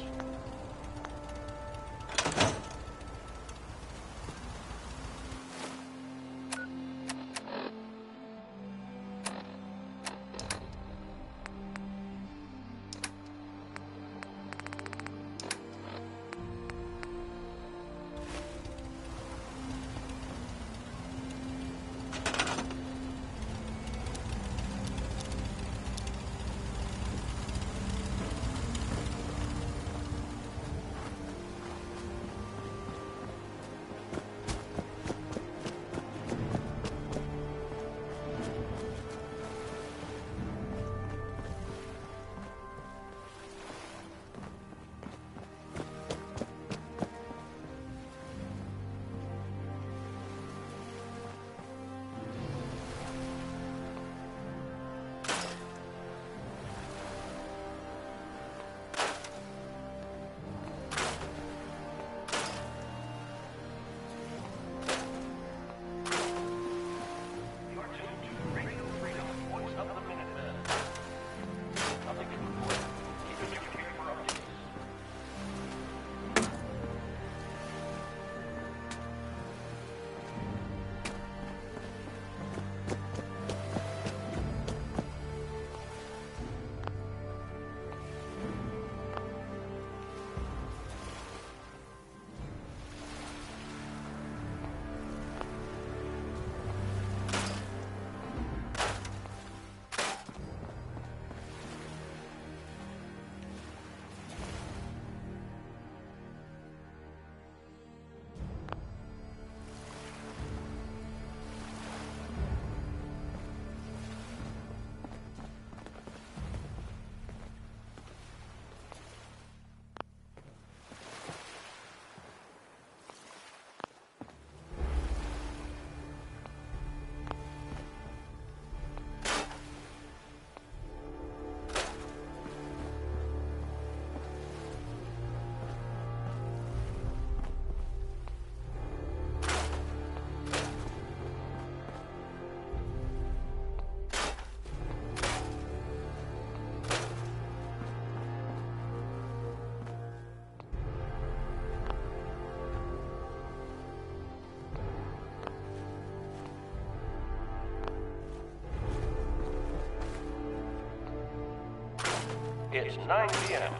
It's 9 p.m.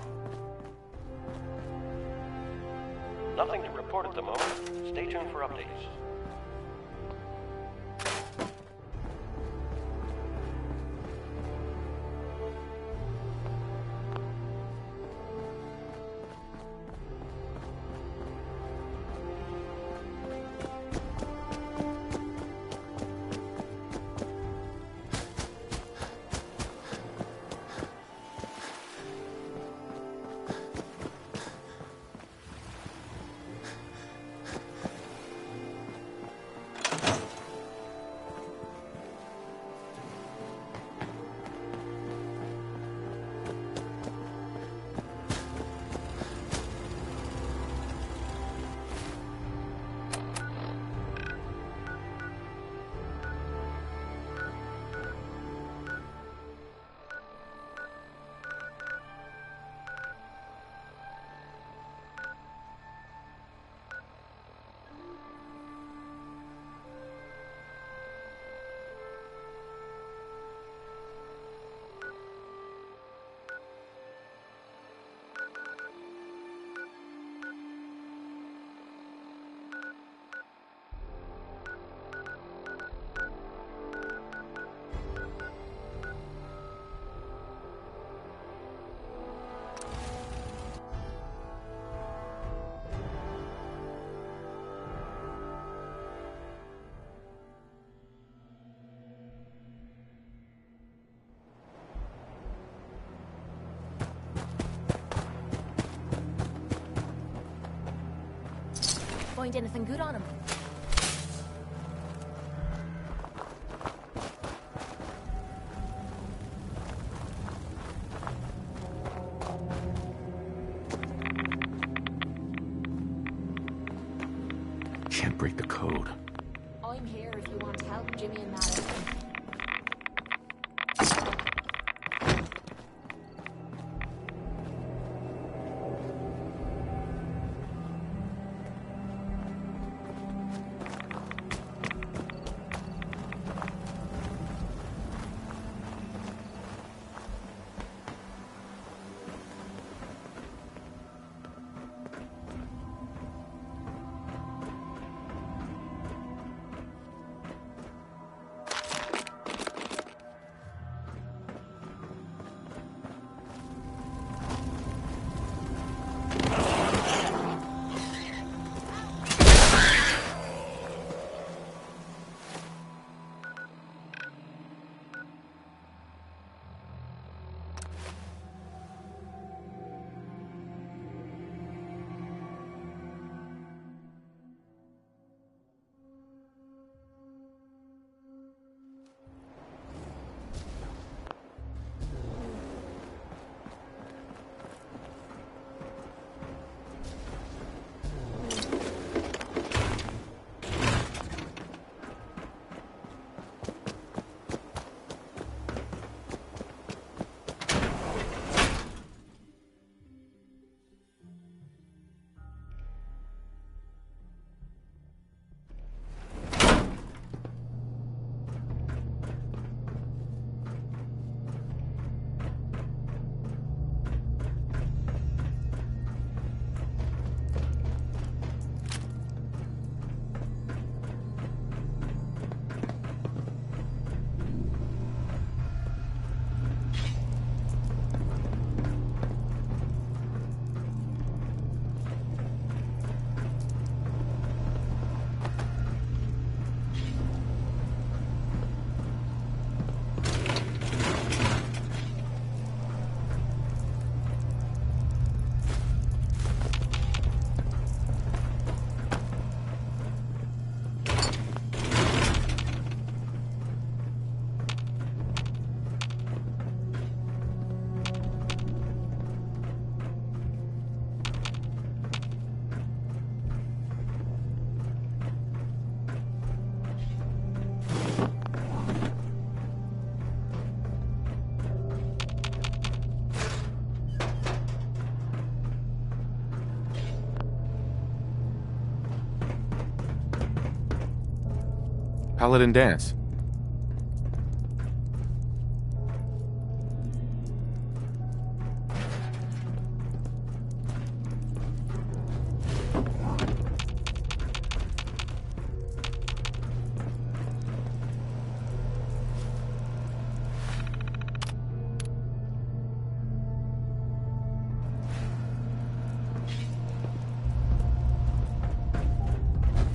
Nothing to report at the moment. Stay tuned for updates. find anything good on him. Can't break the code. I'm here if you want help, Jimmy and Madison. Paladin dance.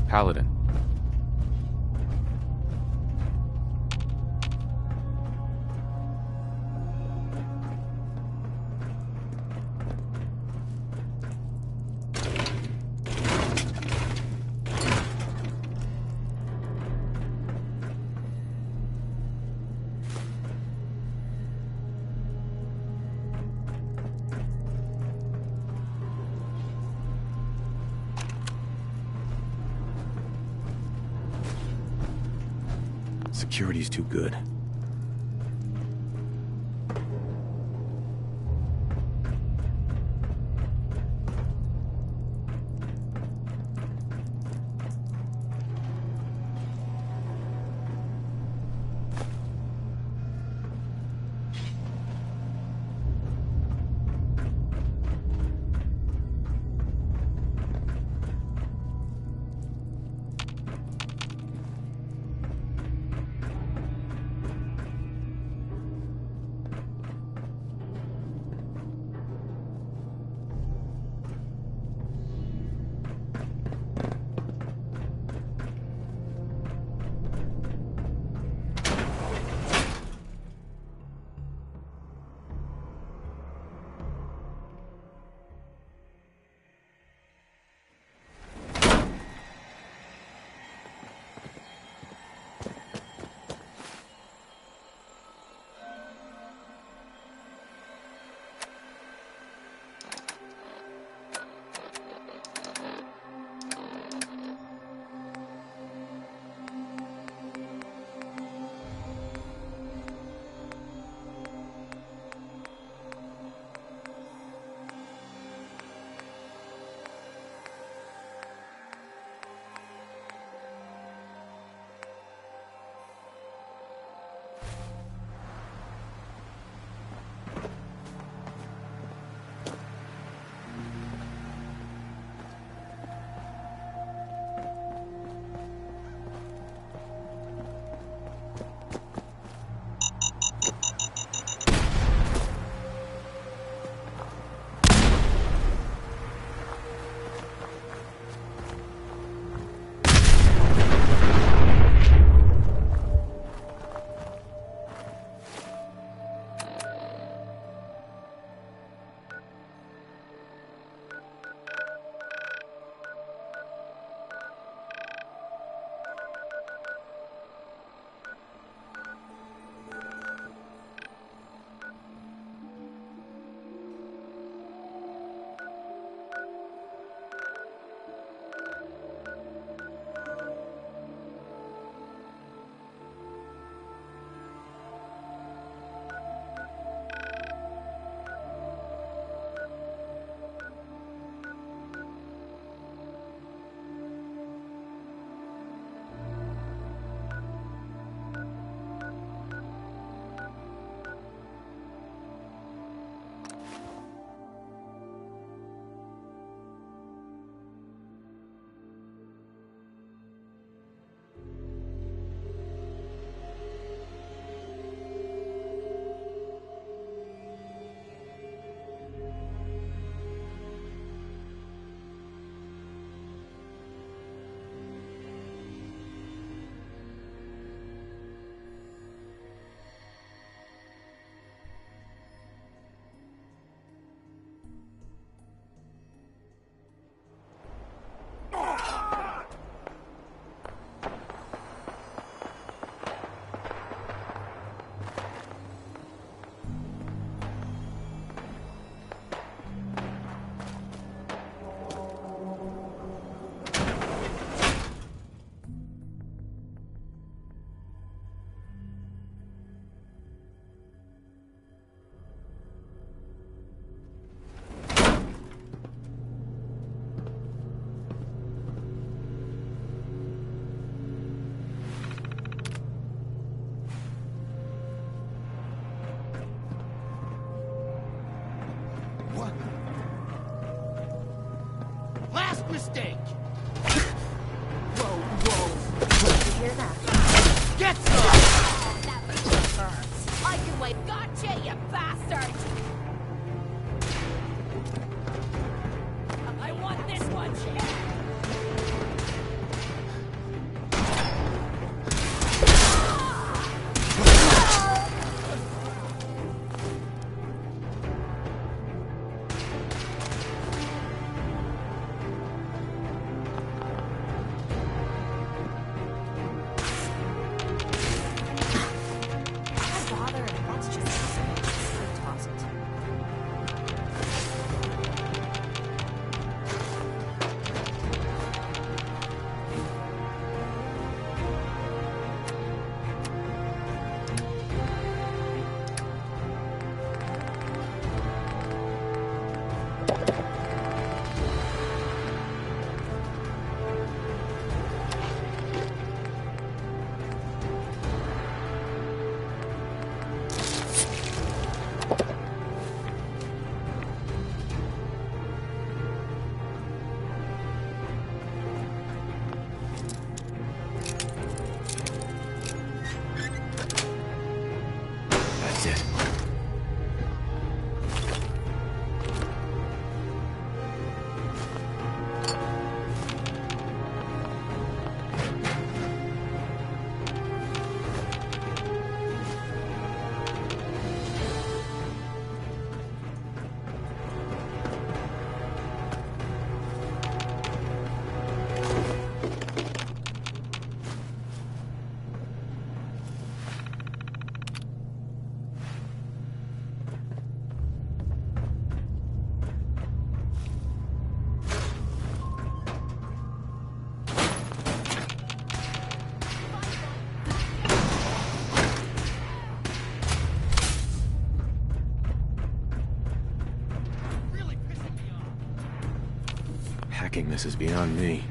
Paladin. Security's too good. What? Last mistake! Did you hear that? Get some! That hurts. I can wait. Gotcha, you bastard! I want this one, That's it. Hacking this is beyond me.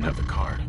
have the card.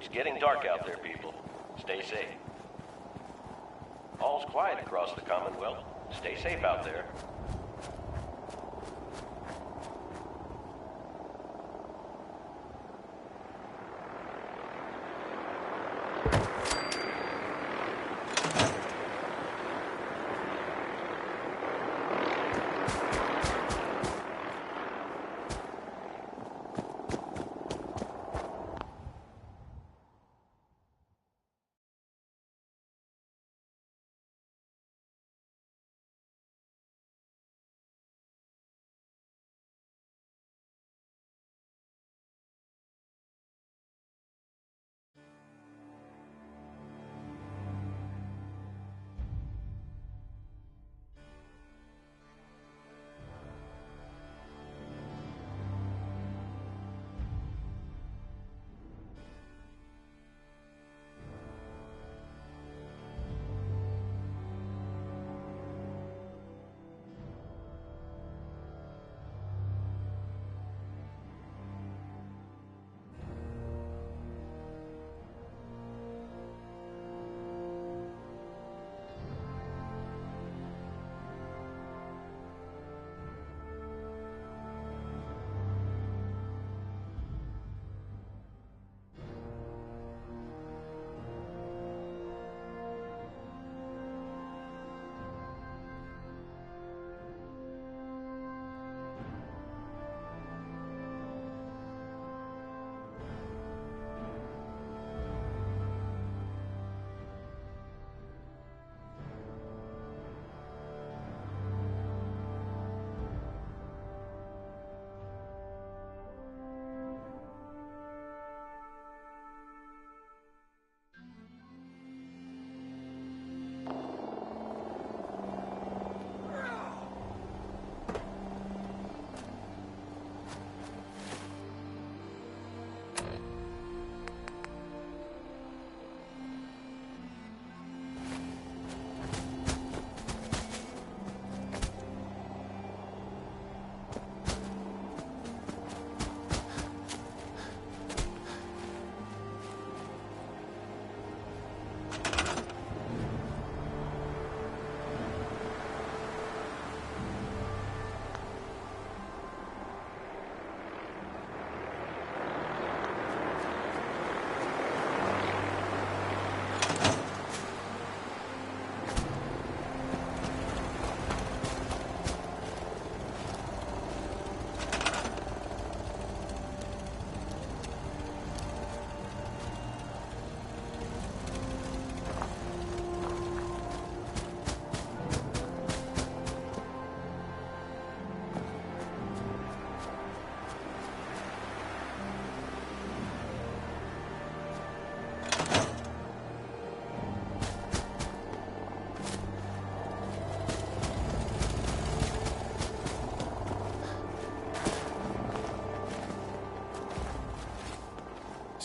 It's getting dark out there, people. Stay safe. All's quiet across the Commonwealth. Stay safe out there.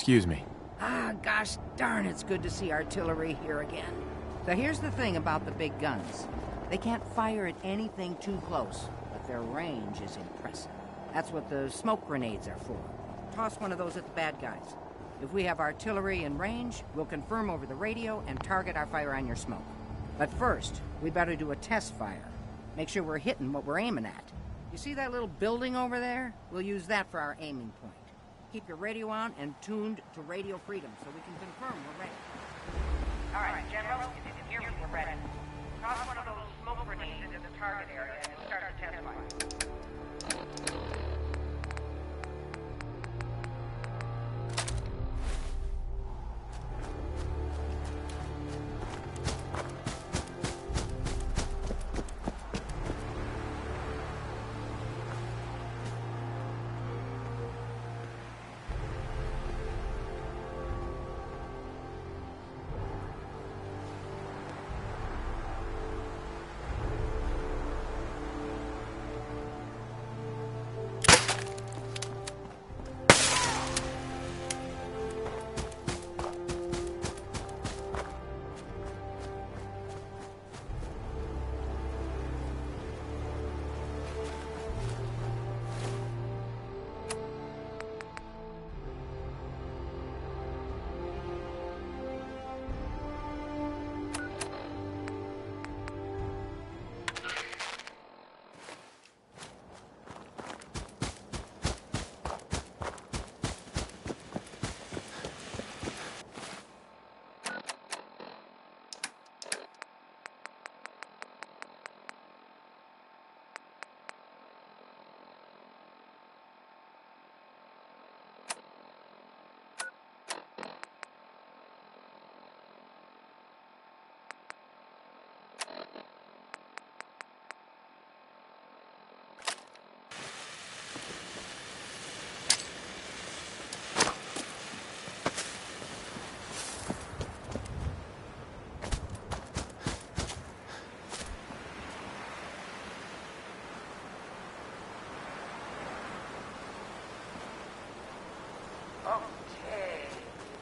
Excuse me. Ah, gosh darn, it's good to see artillery here again. So here's the thing about the big guns. They can't fire at anything too close, but their range is impressive. That's what the smoke grenades are for. Toss one of those at the bad guys. If we have artillery in range, we'll confirm over the radio and target our fire on your smoke. But first, we better do a test fire. Make sure we're hitting what we're aiming at. You see that little building over there? We'll use that for our aiming point. Keep your radio on and tuned to Radio Freedom so we can confirm we're ready. All right, General, if you can hear me, we're ready. Toss one of those smoke grenades into the target area and start the test fire.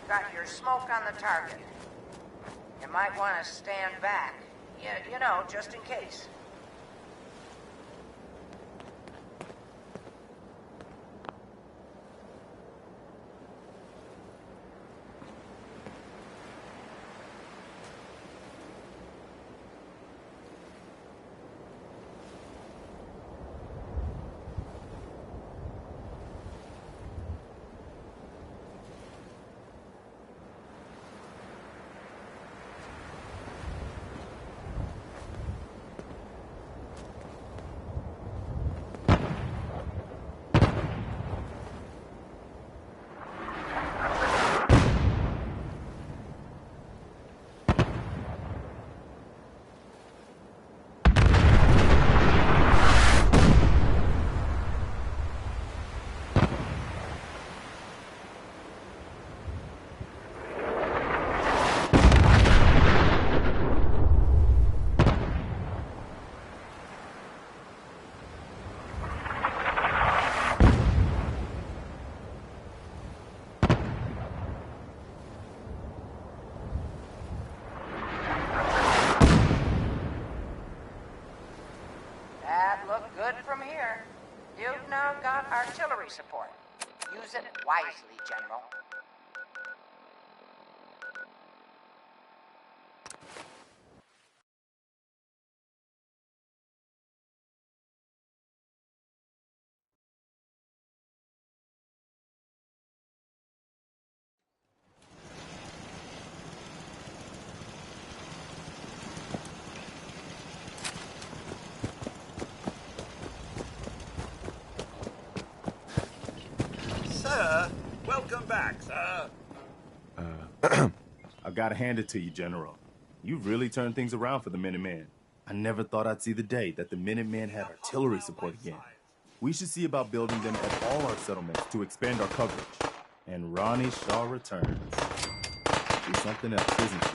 Got your smoke on the target. You might want to stand back. You know, just in case. Good from here. You've now got artillery support. Use it wisely, General. Sir, welcome back, sir. I gotta hand it to you, General. You've really turned things around for the Minutemen. I never thought I'd see the day that the Minutemen had artillery support again. We should see about building them at all our settlements to expand our coverage. And Ronnie Shaw returns. She's something else, isn't she?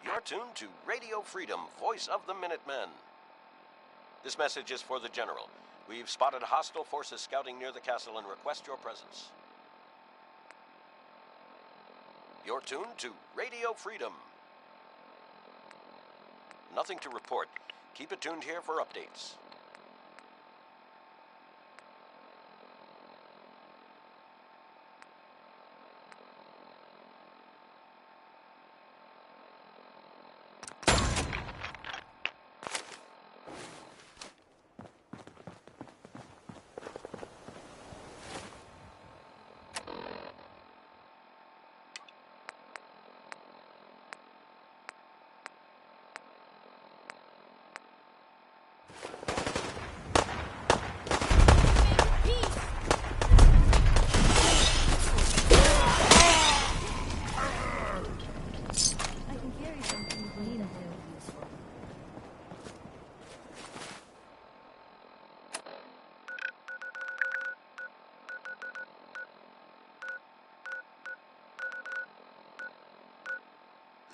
You're tuned to Radio Freedom, voice of the Minutemen. This message is for the General. We've spotted hostile forces scouting near the castle and request your presence. You're tuned to Radio Freedom. Nothing to report. Keep it tuned here for updates.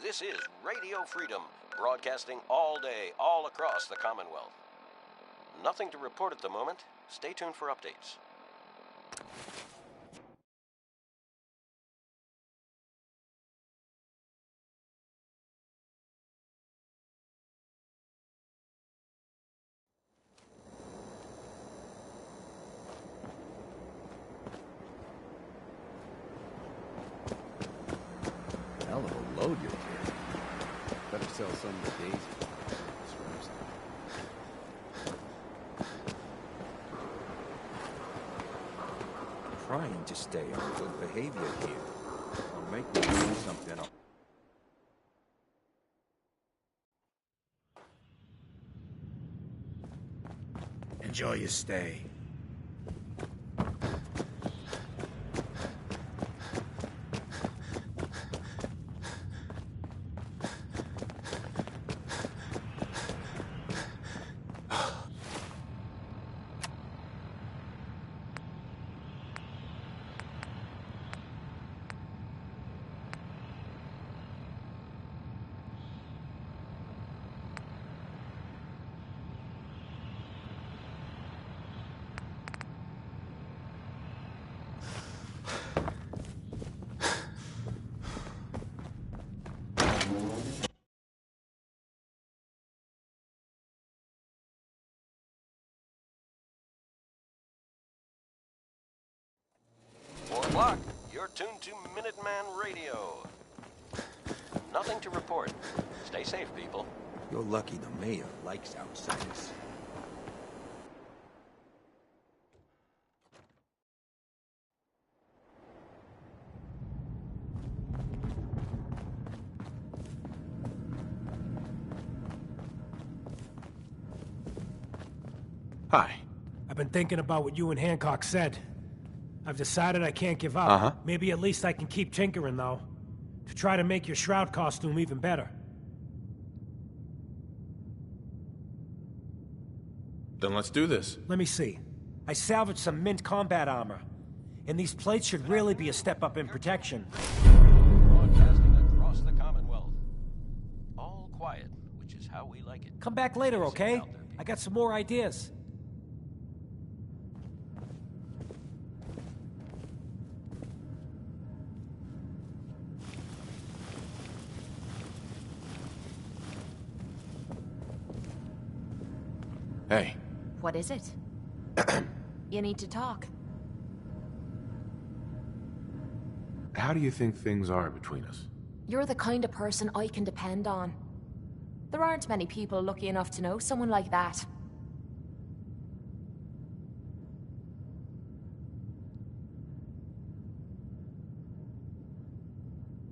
This is Radio Freedom, broadcasting all day, all across the Commonwealth. Nothing to report at the moment. Stay tuned for updates. Hell of a load you're carrying. Better sell some to Daisy. Trying to stay on good behavior here. I'll make me do something. Enjoy your stay. O'clock. You're tuned to Minuteman Radio. Nothing to report. Stay safe, people. You're lucky the mayor likes outsiders. Hi. I've been thinking about what you and Hancock said. I've decided I can't give up. Uh-huh. Maybe at least I can keep tinkering, though. To try to make your shroud costume even better. Then let's do this. Let me see. I salvaged some mint combat armor. And these plates should really be a step up in protection. Broadcasting across the Commonwealth. All quiet, which is how we like it. Come back later, okay? I got some more ideas. Hey. What is it? You need to talk. How do you think things are between us? You're the kind of person I can depend on. There aren't many people lucky enough to know someone like that.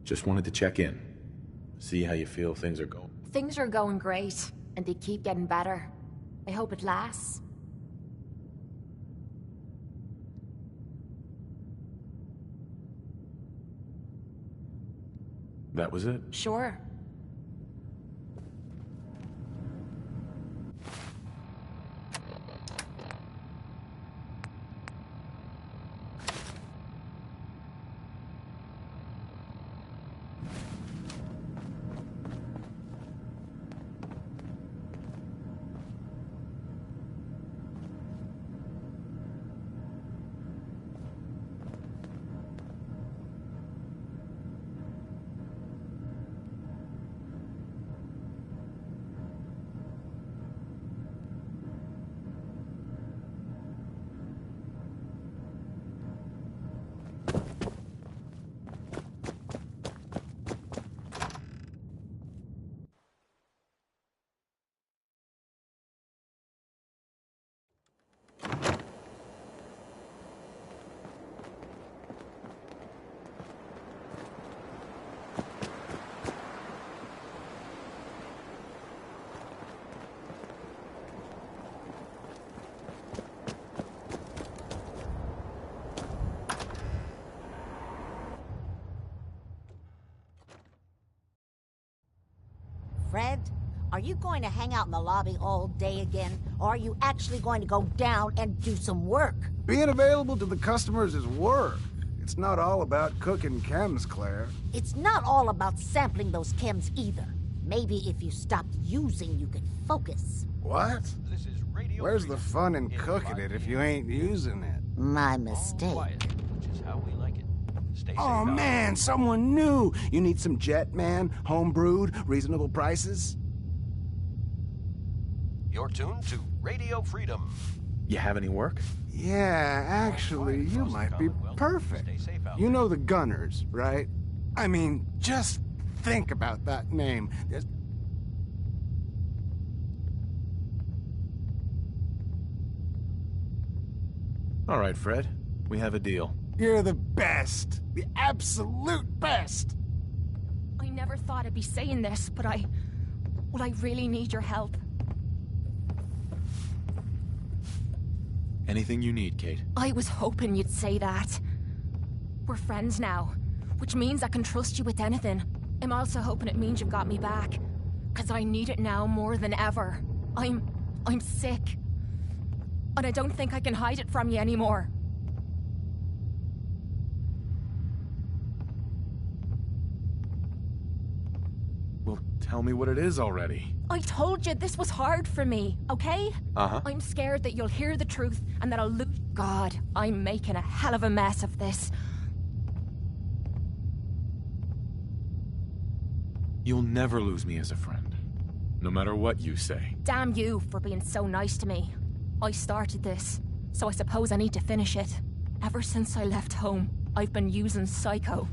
Just wanted to check in. See how you feel things are going. Things are going great, and they keep getting better. I hope it lasts. That was it? Sure. Fred, are you going to hang out in the lobby all day again, or are you actually going to go down and do some work? Being available to the customers is work. It's not all about cooking chems, Claire. It's not all about sampling those chems either. Maybe if you stopped using, you could focus. What? Where's the fun in cooking it if you ain't using it? My mistake. Oh man, someone new! You need some Jetman, home-brewed, reasonable prices? You're tuned to Radio Freedom. You have any work? Yeah, actually, you might be perfect. You know the Gunners, right? I mean, just think about that name. There's... All right, Fred. We have a deal. You're the best. The absolute best. I never thought I'd be saying this, but I really need your help. Anything you need, Kate. I was hoping you'd say that. We're friends now, which means I can trust you with anything. I'm also hoping it means you've got me back, because I need it now more than ever. I'm sick. And I don't think I can hide it from you anymore. Well, tell me what it is already. I told you this was hard for me, okay? Uh-huh. I'm scared that you'll hear the truth and that I'll lose... God, I'm making a hell of a mess of this. You'll never lose me as a friend, no matter what you say. Damn you for being so nice to me. I started this, so I suppose I need to finish it. Ever since I left home, I've been using Psycho.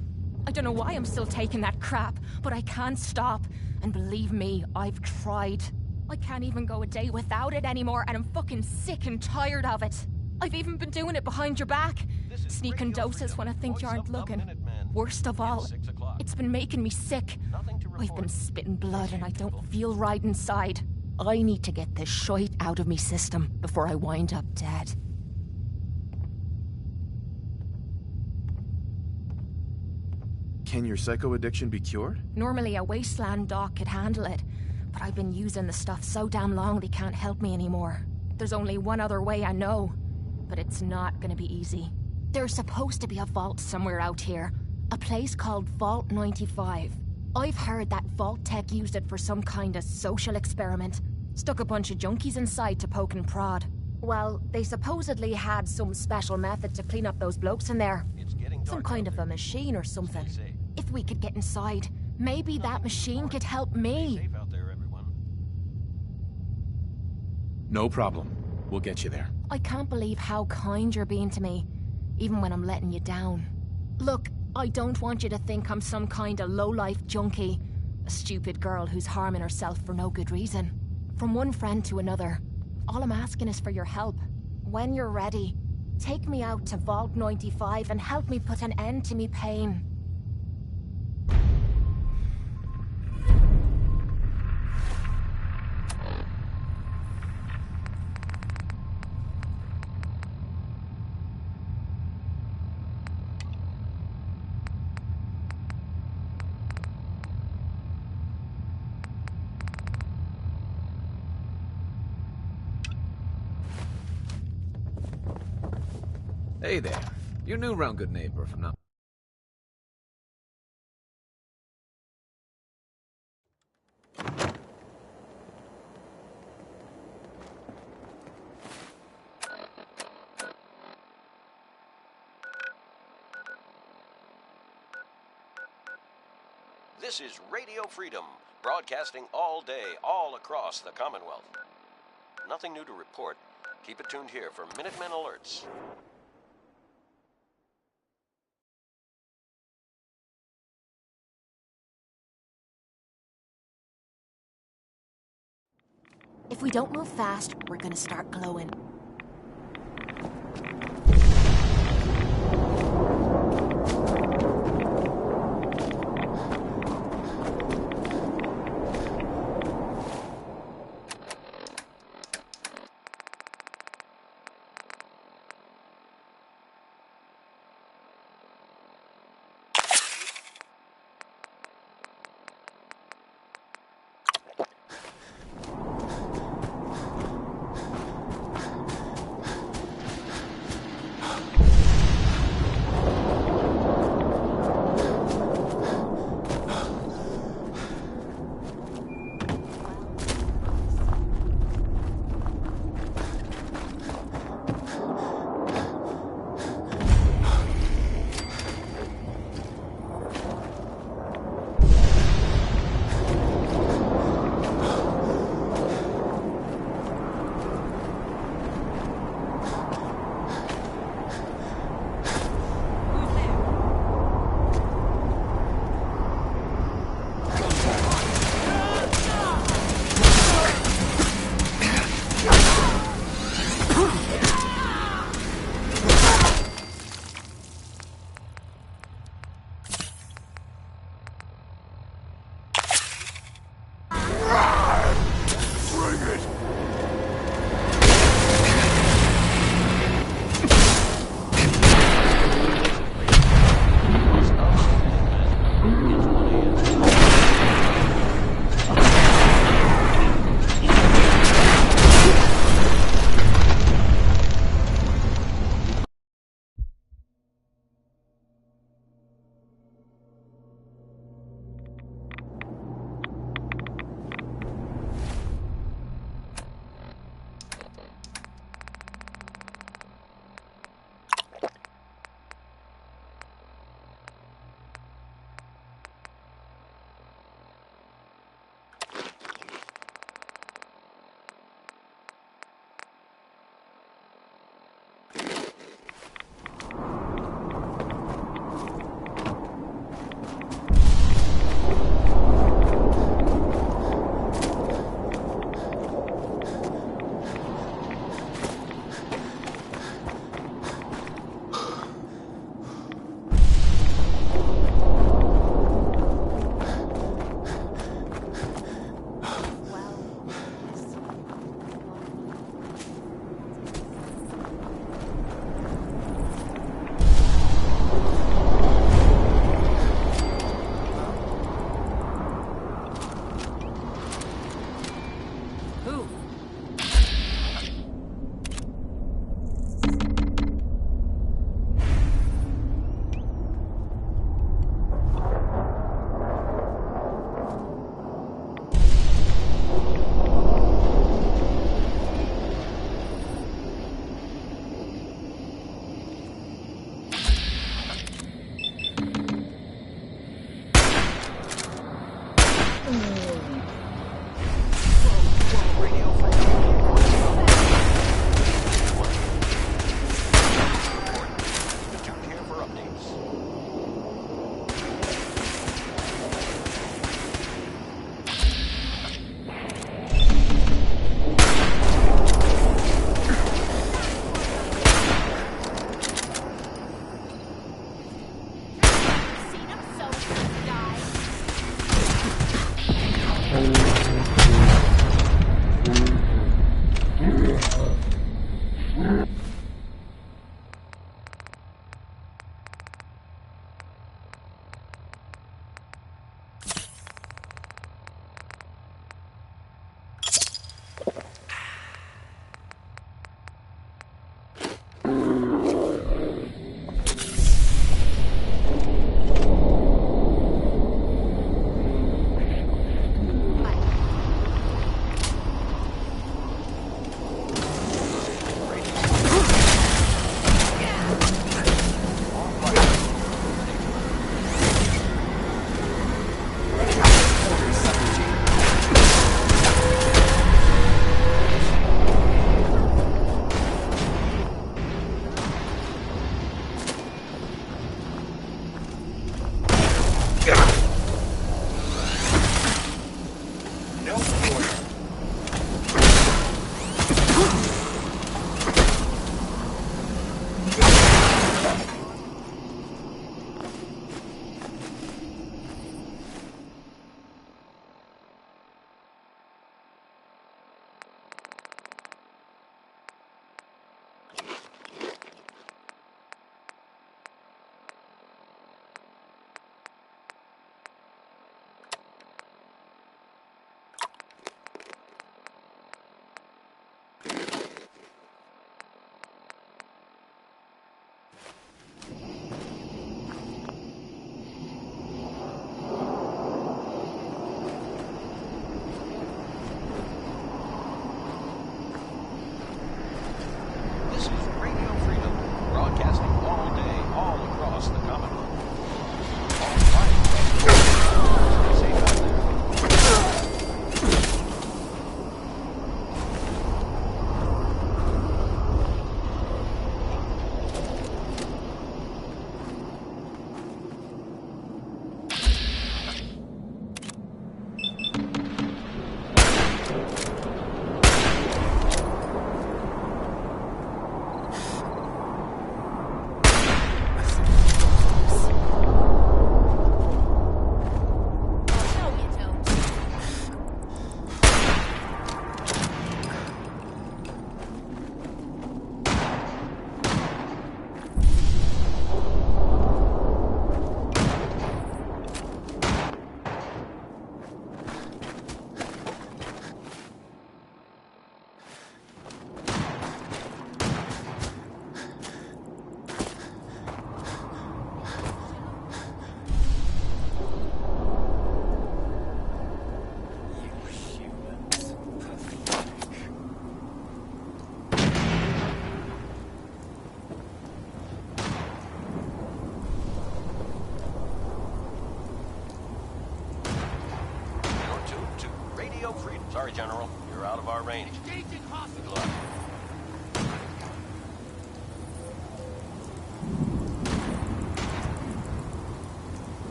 I don't know why I'm still taking that crap, but I can't stop. And believe me, I've tried. I can't even go a day without it anymore, and I'm fucking sick and tired of it. I've even been doing it behind your back. Sneaking doses when I think you aren't looking. Worst of all, it's been making me sick. I've been spitting blood and I don't feel right inside. I need to get this shite out of me system before I wind up dead. Can your psycho addiction be cured? Normally a wasteland doc could handle it, but I've been using the stuff so damn long they can't help me anymore. There's only one other way I know, but it's not gonna be easy. There's supposed to be a vault somewhere out here, a place called Vault 95. I've heard that Vault Tech used it for some kind of social experiment. Stuck a bunch of junkies inside to poke and prod. Well, they supposedly had some special method to clean up those blokes in there. Some kind of a machine or something. If we could get inside, maybe that machine could help me. No problem. We'll get you there. I can't believe how kind you're being to me, even when I'm letting you down. Look, I don't want you to think I'm some kind of low-life junkie. A stupid girl who's harming herself for no good reason. From one friend to another. All I'm asking is for your help. When you're ready, take me out to Vault 95 and help me put an end to me pain. Hey there. You're new around, good neighbor, if I'm not... This is Radio Freedom, broadcasting all day, all across the Commonwealth. Nothing new to report. Keep it tuned here for Minutemen alerts. If we don't move fast, we're gonna start glowing.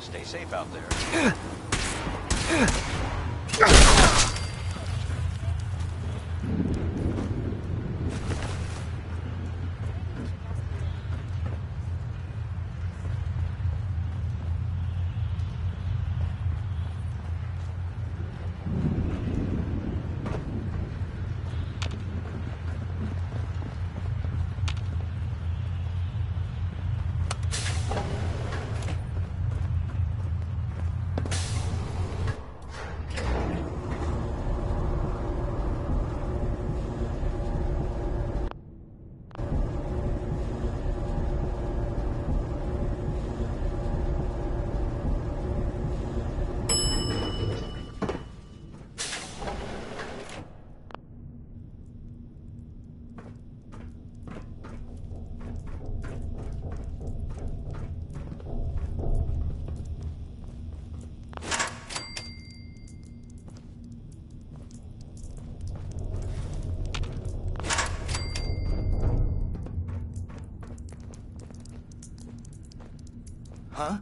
Stay safe out there. Huh?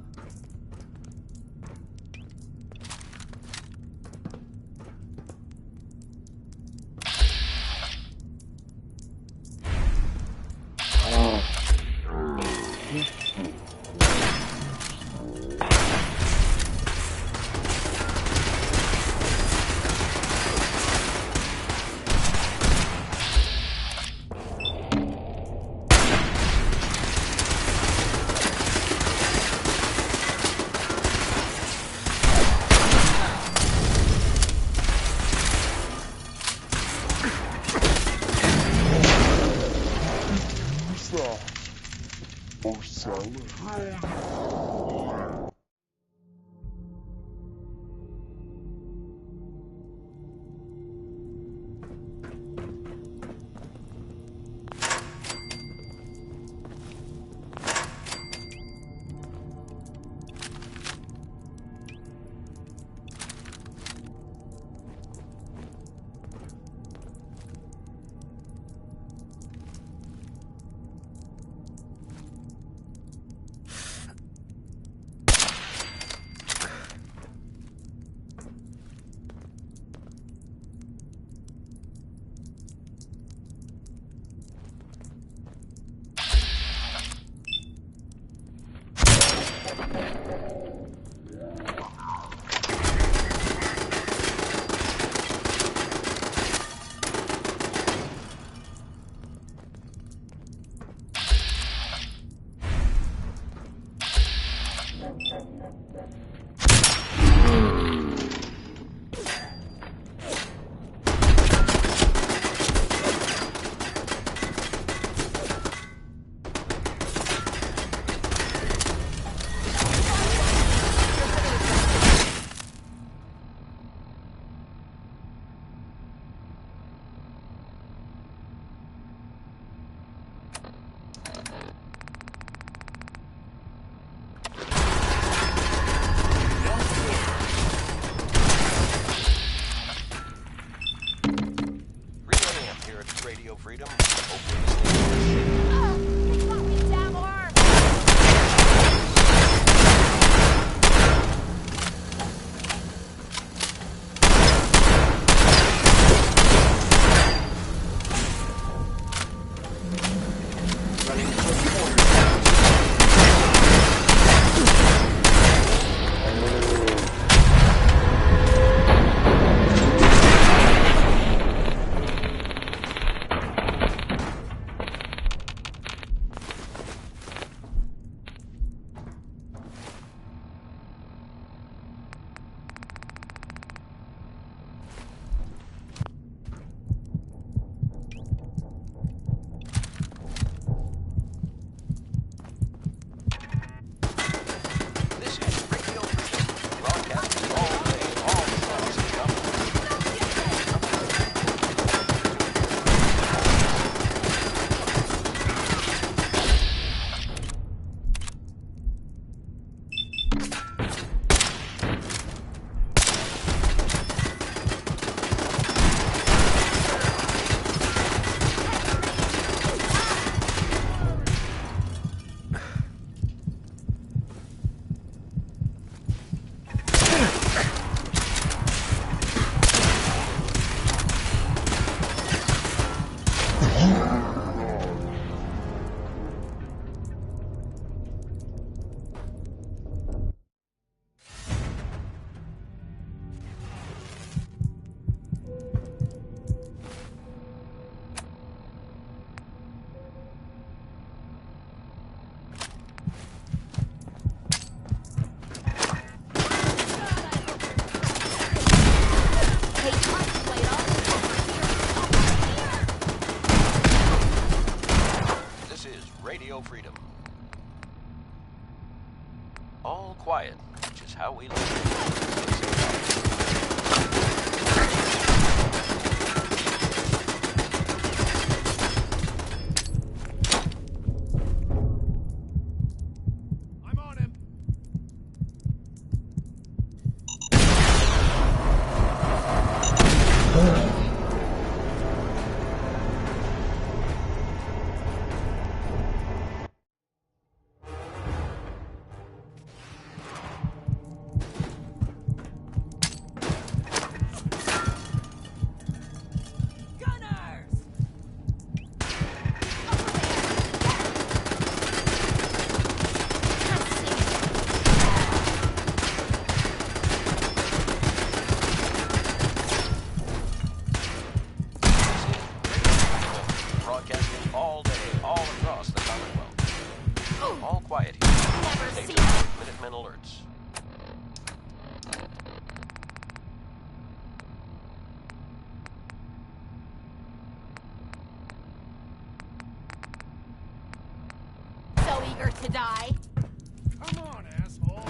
All quiet, which is how we live. Broadcasting all day, all across the Commonwealth. All quiet here. Stay tuned for Minutemen alerts. So eager to die. Come on, asshole.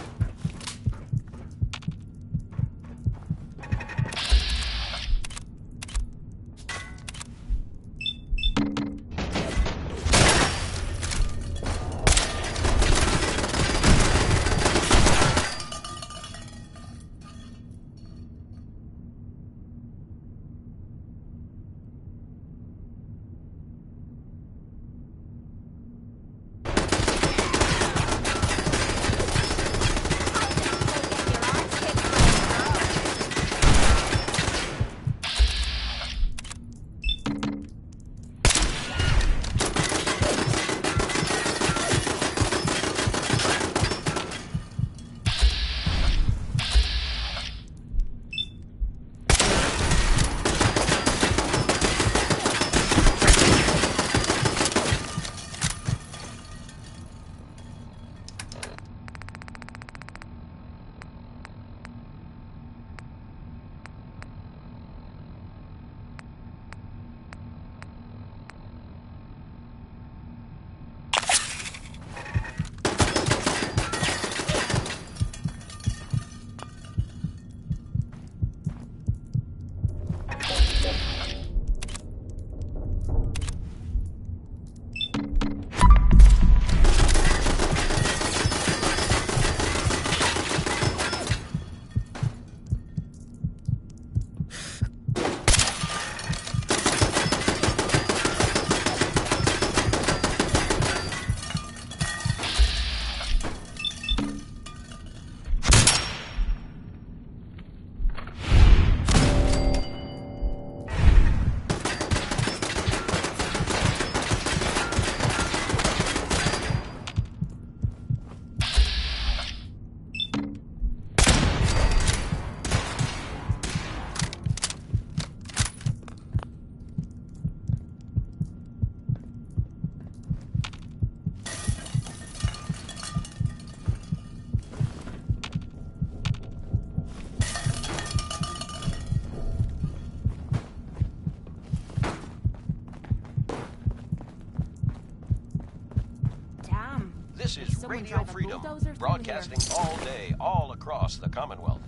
This is Radio Freedom, broadcasting all day, all across the Commonwealth.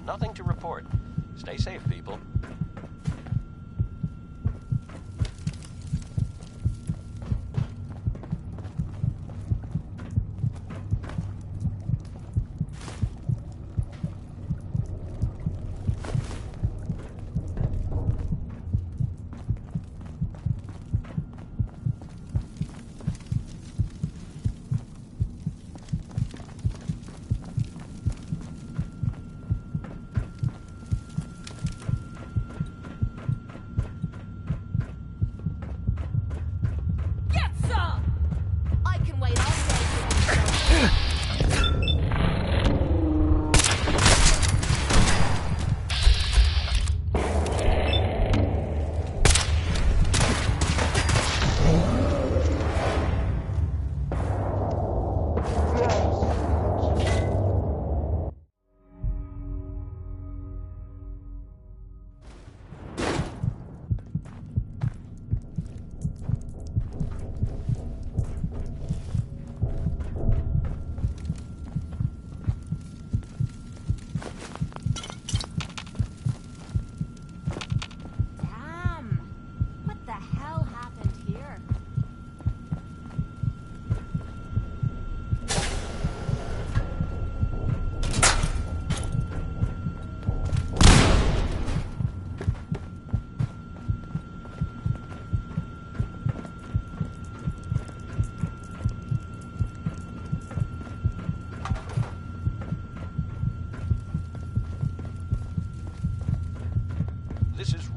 Nothing to report. Stay safe, people.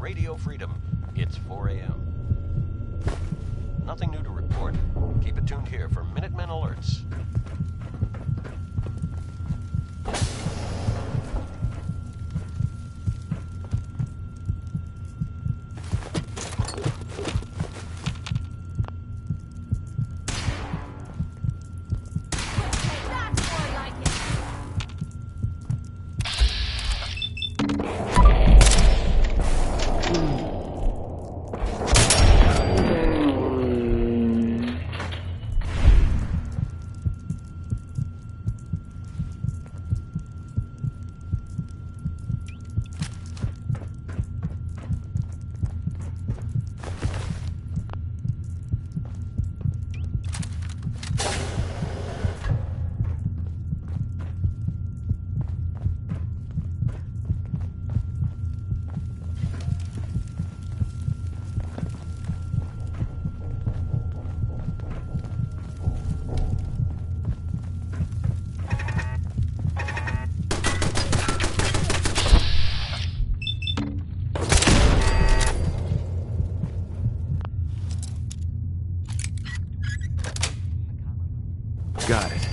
Radio Freedom. It's 4 a.m. Nothing new to report. Keep it tuned here for Minutemen alerts. Got it.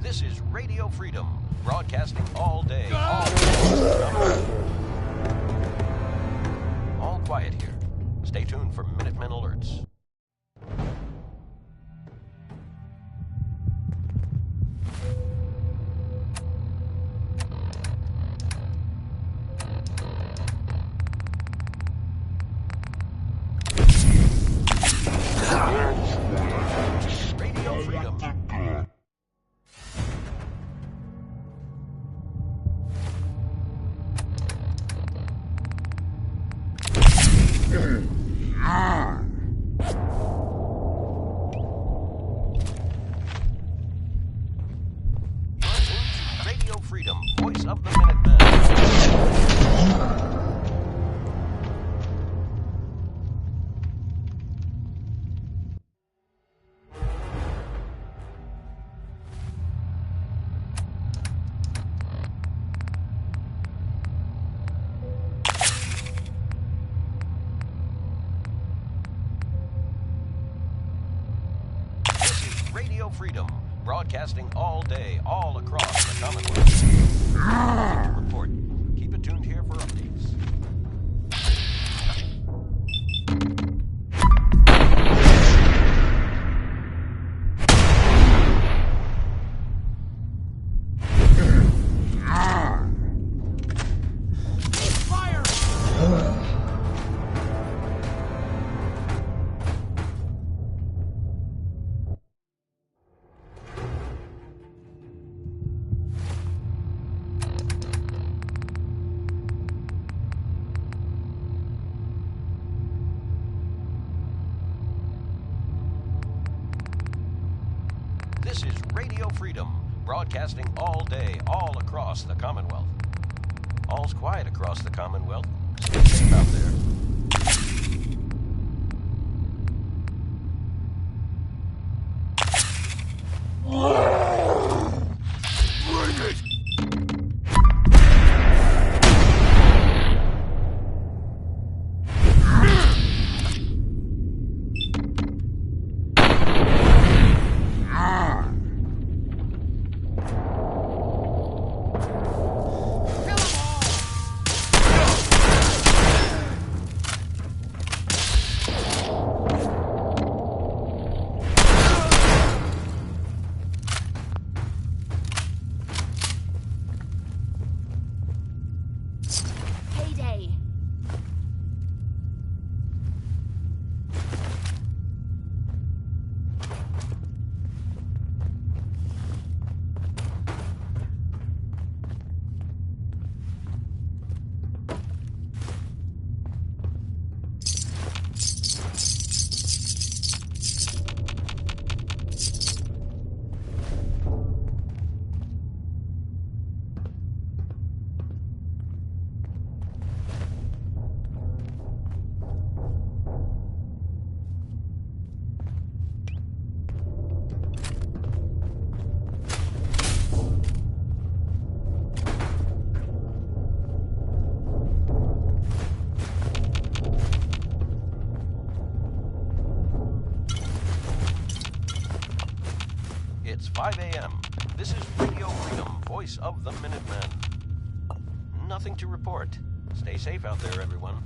This is Radio Freedom, broadcasting all day, all quiet here. Stay tuned for Minutemen alerts. Radio Freedom. Radio Freedom, voice of the Minutemen. This is Radio Freedom, broadcasting all day, all across the Commonwealth. Nothing to report. Keep it tuned here for updates. This is Radio Freedom, broadcasting all day, all across the Commonwealth. All's quiet across the Commonwealth. Stay safe out there. Bring it! Payday. It's 5 a.m. This is Radio Freedom, voice of the Minutemen. Nothing to report. Stay safe out there, everyone.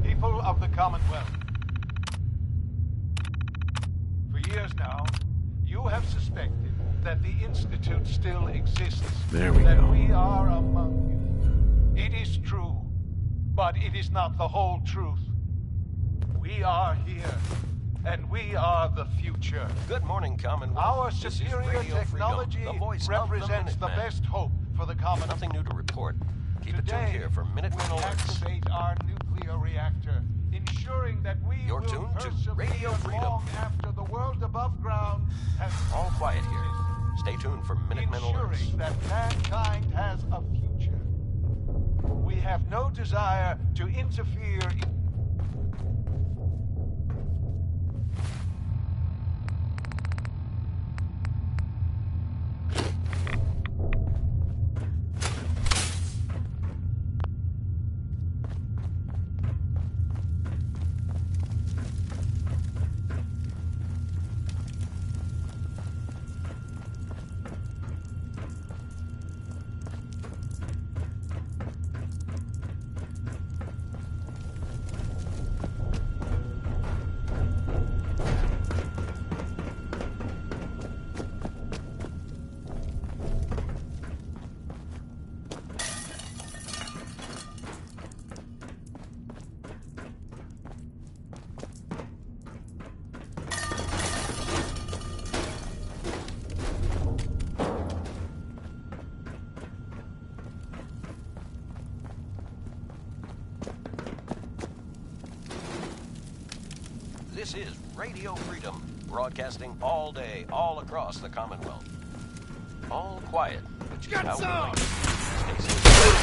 People of the Commonwealth. For years now, you have suspected that the Institute still exists. There we that go. we are among you. It is true, but it is not the whole truth. We are here, and we are the future. Good morning, Commonwealth. Our This is superior Radio technology Freedom, the voice represents of the Minutemen. best hope for the Commonwealth. Nothing new to report. Keep it tuned Today, here for Minutemen we alerts. activate our nuclear reactor, ensuring that we You're will tuned to persevere Radio Freedom. long after the world above ground has All quiet here. Stay tuned for Minutemen alerts. ensuring that mankind has a future. We have no desire to interfere in This is Radio Freedom, broadcasting all day, all across the Commonwealth. All quiet, which is how we like it. Stay safe.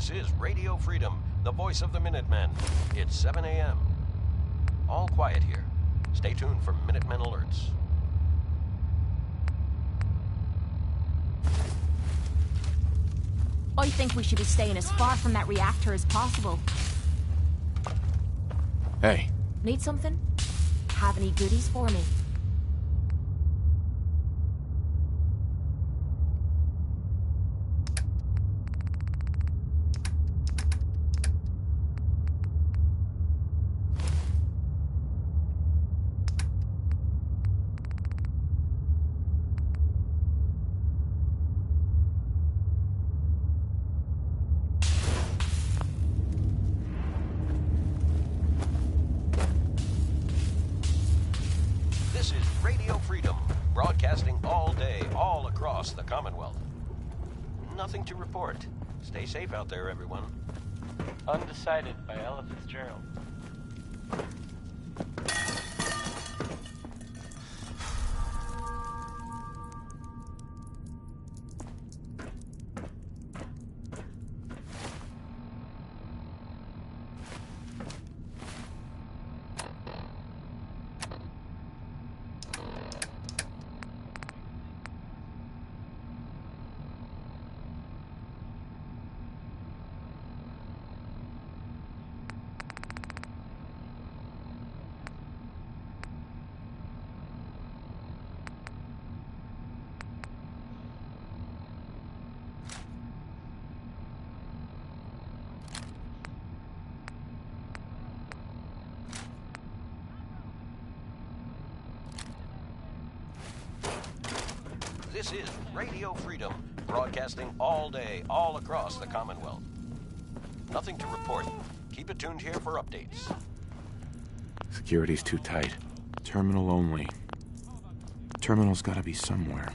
This is Radio Freedom, the voice of the Minutemen. It's 7 a.m. All quiet here. Stay tuned for Minutemen alerts. I think we should be staying as far from that reactor as possible. Hey. Need something? Have any goodies for me? This is Radio Freedom, broadcasting all day, all across the Commonwealth. Nothing to report. Stay safe out there, everyone. Undecided by Ella Fitzgerald. This is Radio Freedom, broadcasting all day, all across the Commonwealth. Nothing to report. Keep it tuned here for updates. Security's too tight. Terminal only. Terminal's gotta be somewhere.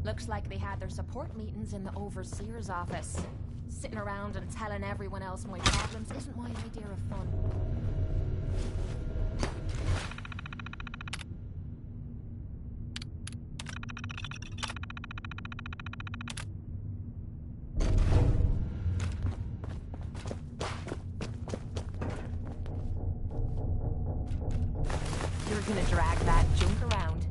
Looks like they had their support meetings in the overseer's office. Sitting around and telling everyone else my problems isn't my idea of fun. You're gonna drag that junk around.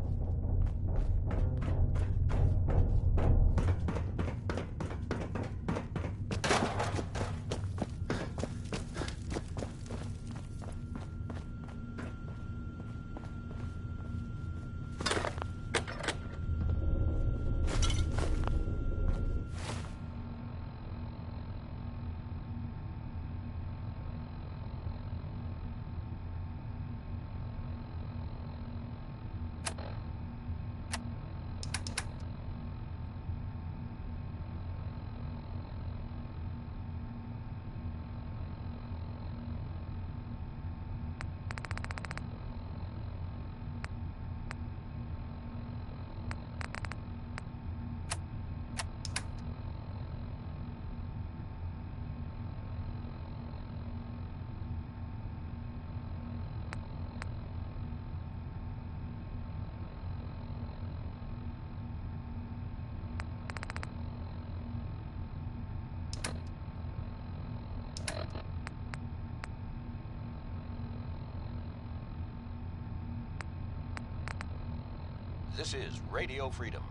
This is Radio Freedom.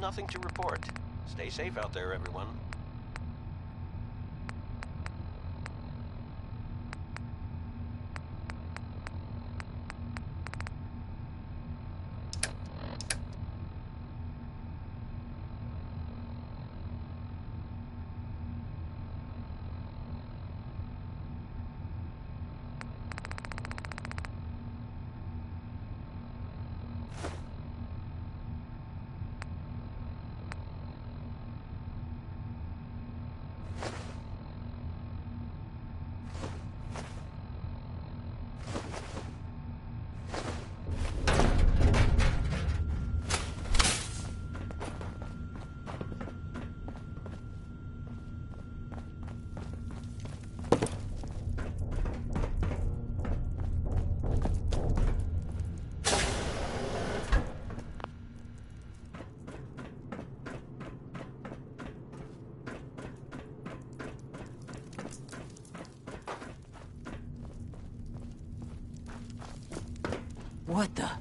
Nothing to report. Stay safe out there, everyone. What the? Gotta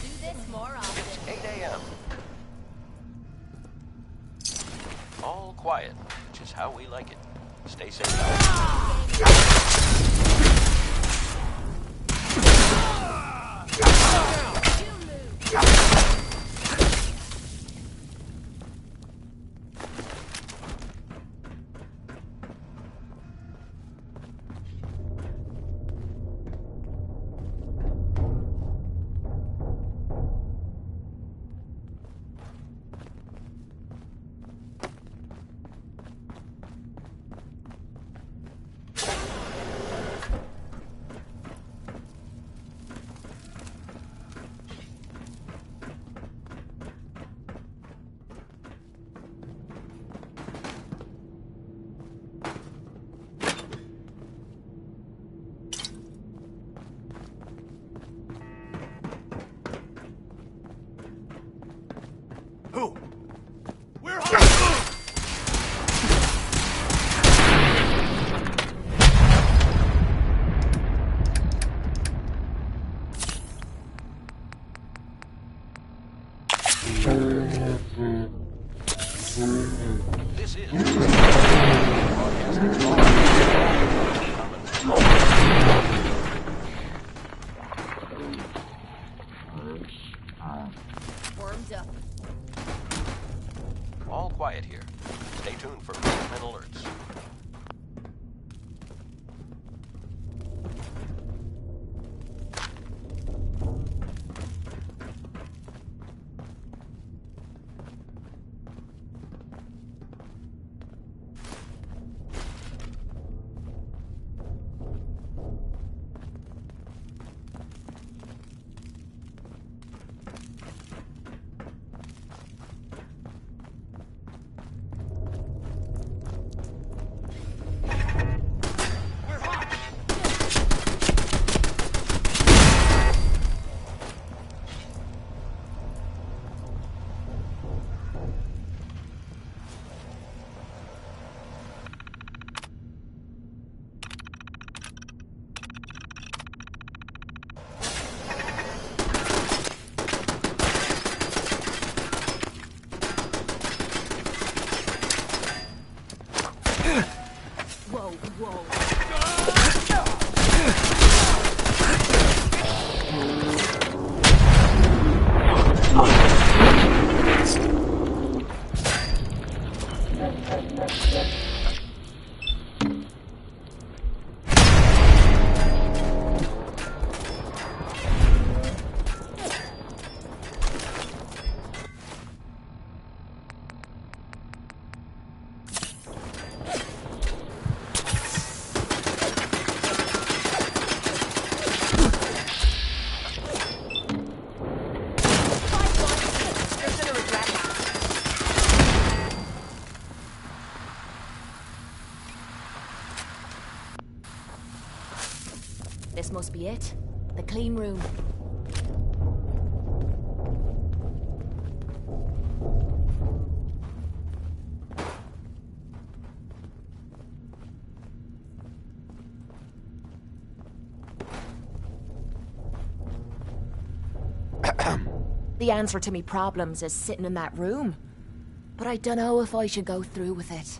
do this more often. 8 a.m. All quiet, which is how we like it. Stay safe Who? We're This is Warmed up. all quiet here. Stay tuned for Minutemen alerts. Whoa, whoa. This must be it. The clean room. The answer to me problems is sitting in that room. But I don't know if I should go through with it.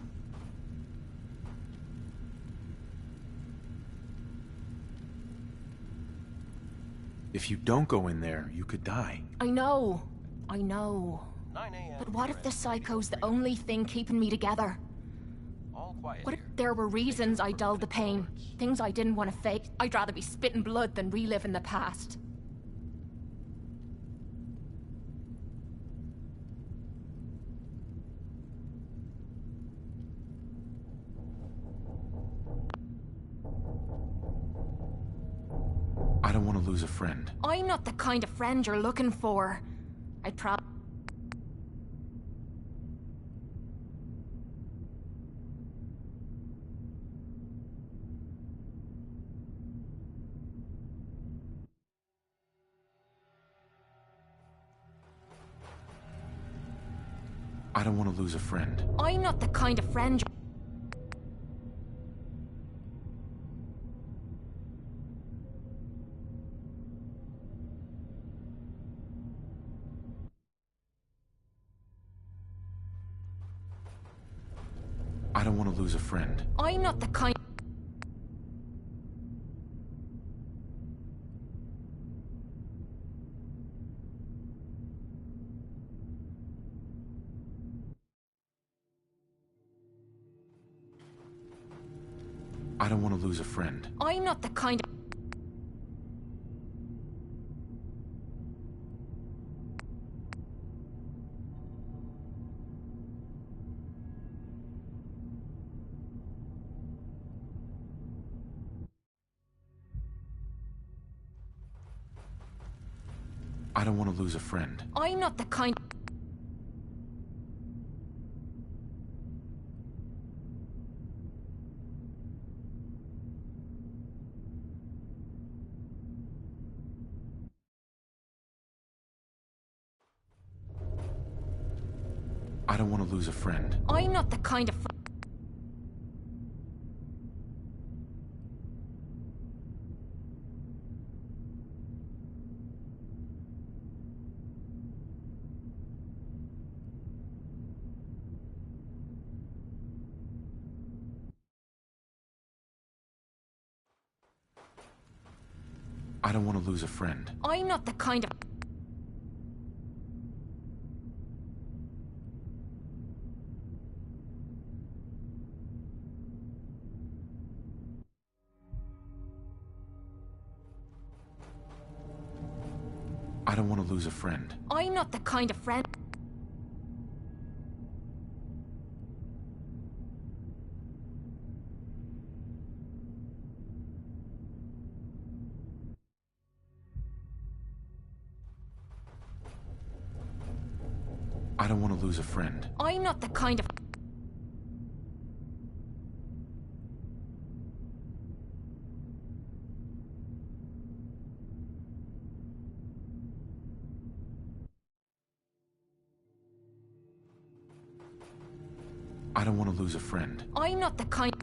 If you don't go in there, you could die. I know. I know. 9 a.m. But what if the psycho's the only thing keeping me together? All quiet What if here. there were reasons I dulled the pain? Things I didn't want to fake? I'd rather be spitting blood than reliving the past. I don't want to lose a friend. I'm not the kind of friend you're looking for. I'd probably... I don't want to lose a friend. I'm not the kind of friend I don't want to lose a friend. I'm not the kind... I don't want to lose a friend. I'm not the kind of... I don't want to lose a friend. I'm not the kind... I don't want to lose a friend. I'm not the kind of... I don't want to lose a friend. I'm not the kind of... I don't want to lose a friend. I'm not the kind of friend... I don't want to lose a friend. I'm not the kind of... I don't want to lose a friend. I'm not the kind...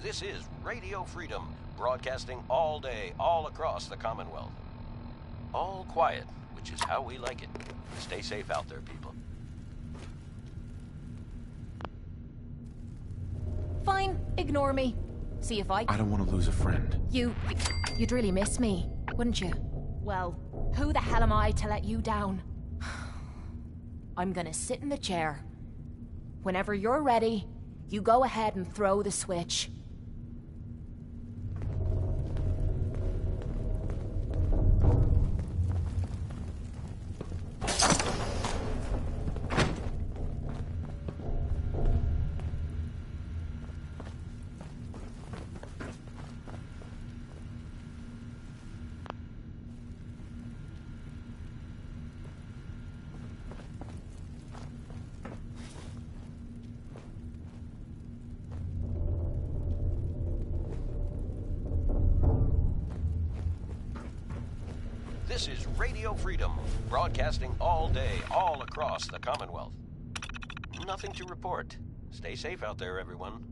This is Radio Freedom, broadcasting all day, all across the Commonwealth. All quiet, which is how we like it. Stay safe out there, people. Fine, ignore me. See if I don't want to lose a friend. You'd really miss me, wouldn't you? Well, who the hell am I to let you down? I'm gonna sit in the chair. Whenever you're ready, you go ahead and throw the switch. This is Radio Freedom, broadcasting all day, all across the Commonwealth. Nothing to report. Stay safe out there, everyone.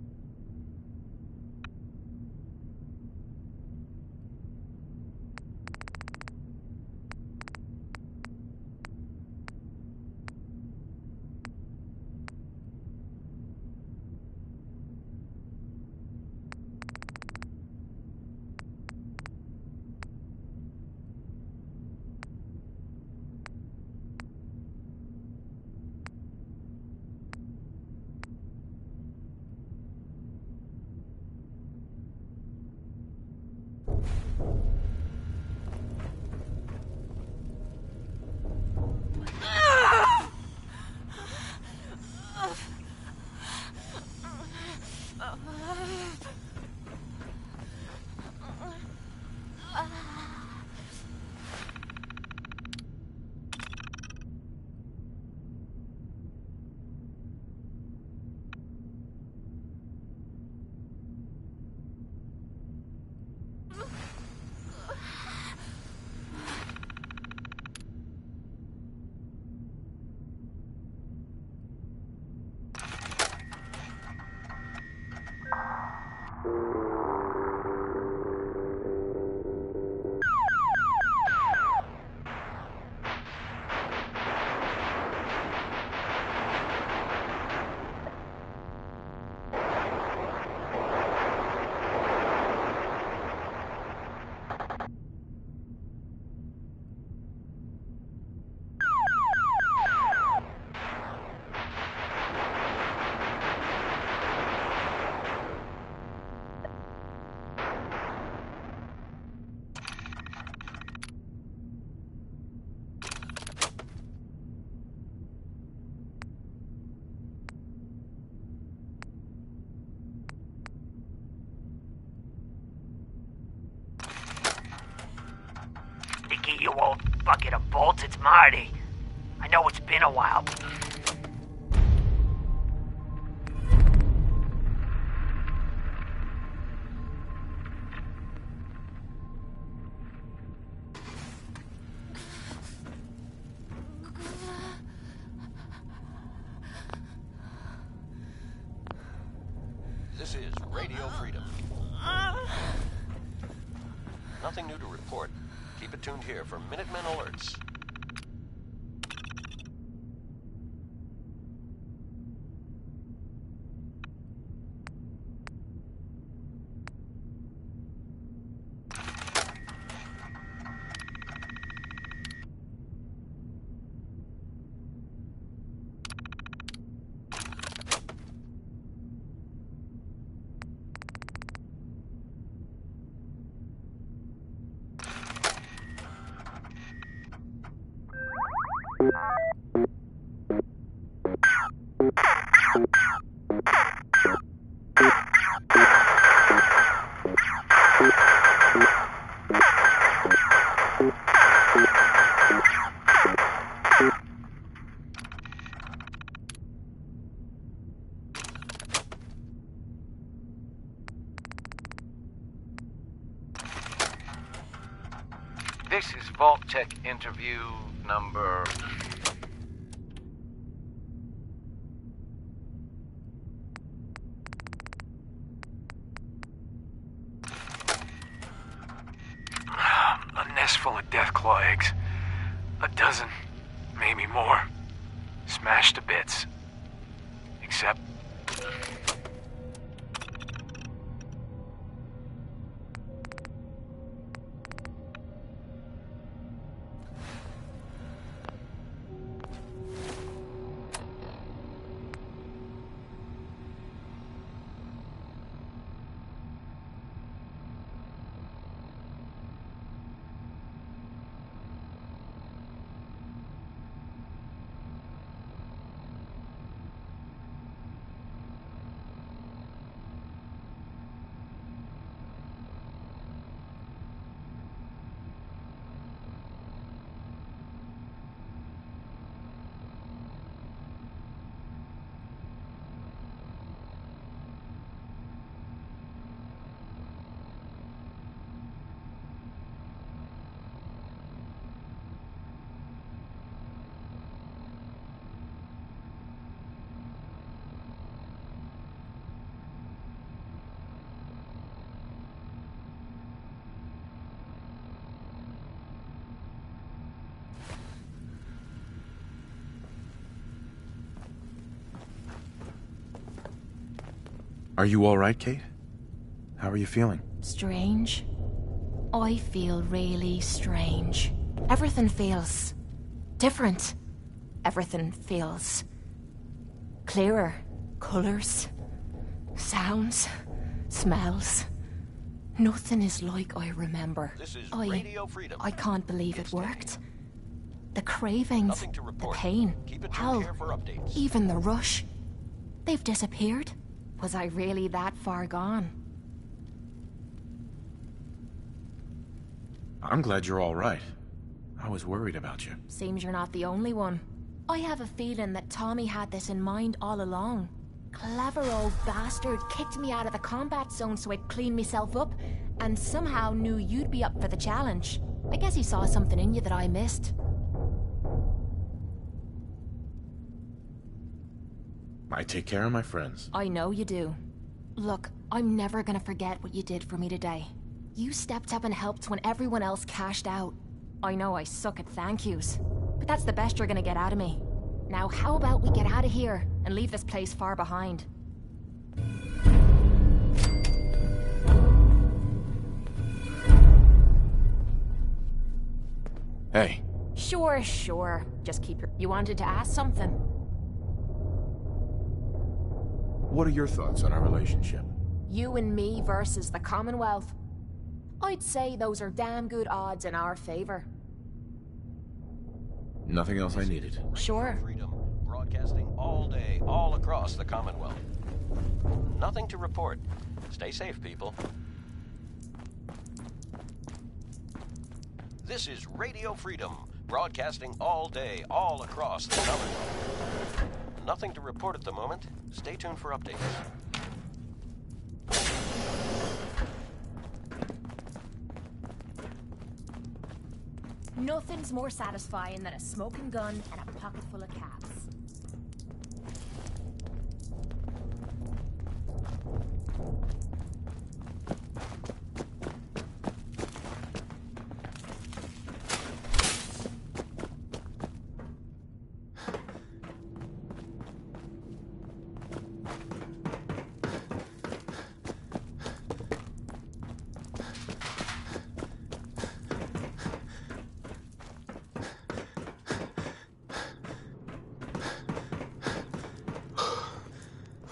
bucket of bolts, it's Marty. I know it's been a while. This is Radio Freedom. Nothing new to report. Keep it tuned here for Minutemen alerts. This is Vault Tech interview number... A nest full of deathclaw eggs. A dozen, maybe more. Smashed to bits. Except... Are you all right, Kate? How are you feeling? Strange. I feel really strange. Everything feels different. Everything feels clearer. Colors, sounds, smells. Nothing is like I remember. This is Radio Freedom. I can't believe it worked. The cravings, the pain, hell, Here for updates. even the rush. They've disappeared. Was I really that far gone? I'm glad you're all right. I was worried about you. Seems you're not the only one. I have a feeling that Tommy had this in mind all along. Clever old bastard kicked me out of the combat zone so I'd clean myself up, and somehow knew you'd be up for the challenge. I guess he saw something in you that I missed. I take care of my friends. I know you do. Look, I'm never gonna forget what you did for me today. You stepped up and helped when everyone else cashed out. I know I suck at thank yous, but that's the best you're gonna get out of me. Now how about we get out of here and leave this place far behind? Hey. Sure. Just keep your... You wanted to ask something? What are your thoughts on our relationship? You and me versus the Commonwealth. I'd say those are damn good odds in our favor. Nothing else I needed. Sure. Freedom, broadcasting all day, all across the Commonwealth. Nothing to report. Stay safe, people. This is Radio Freedom, broadcasting all day, all across the Commonwealth. Nothing to report at the moment. Stay tuned for updates. Nothing's more satisfying than a smoking gun and a pocket full of cabs.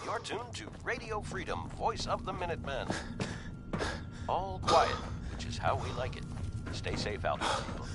You're tuned to Radio Freedom, voice of the Minutemen. All quiet, which is how we like it. Stay safe out there, people.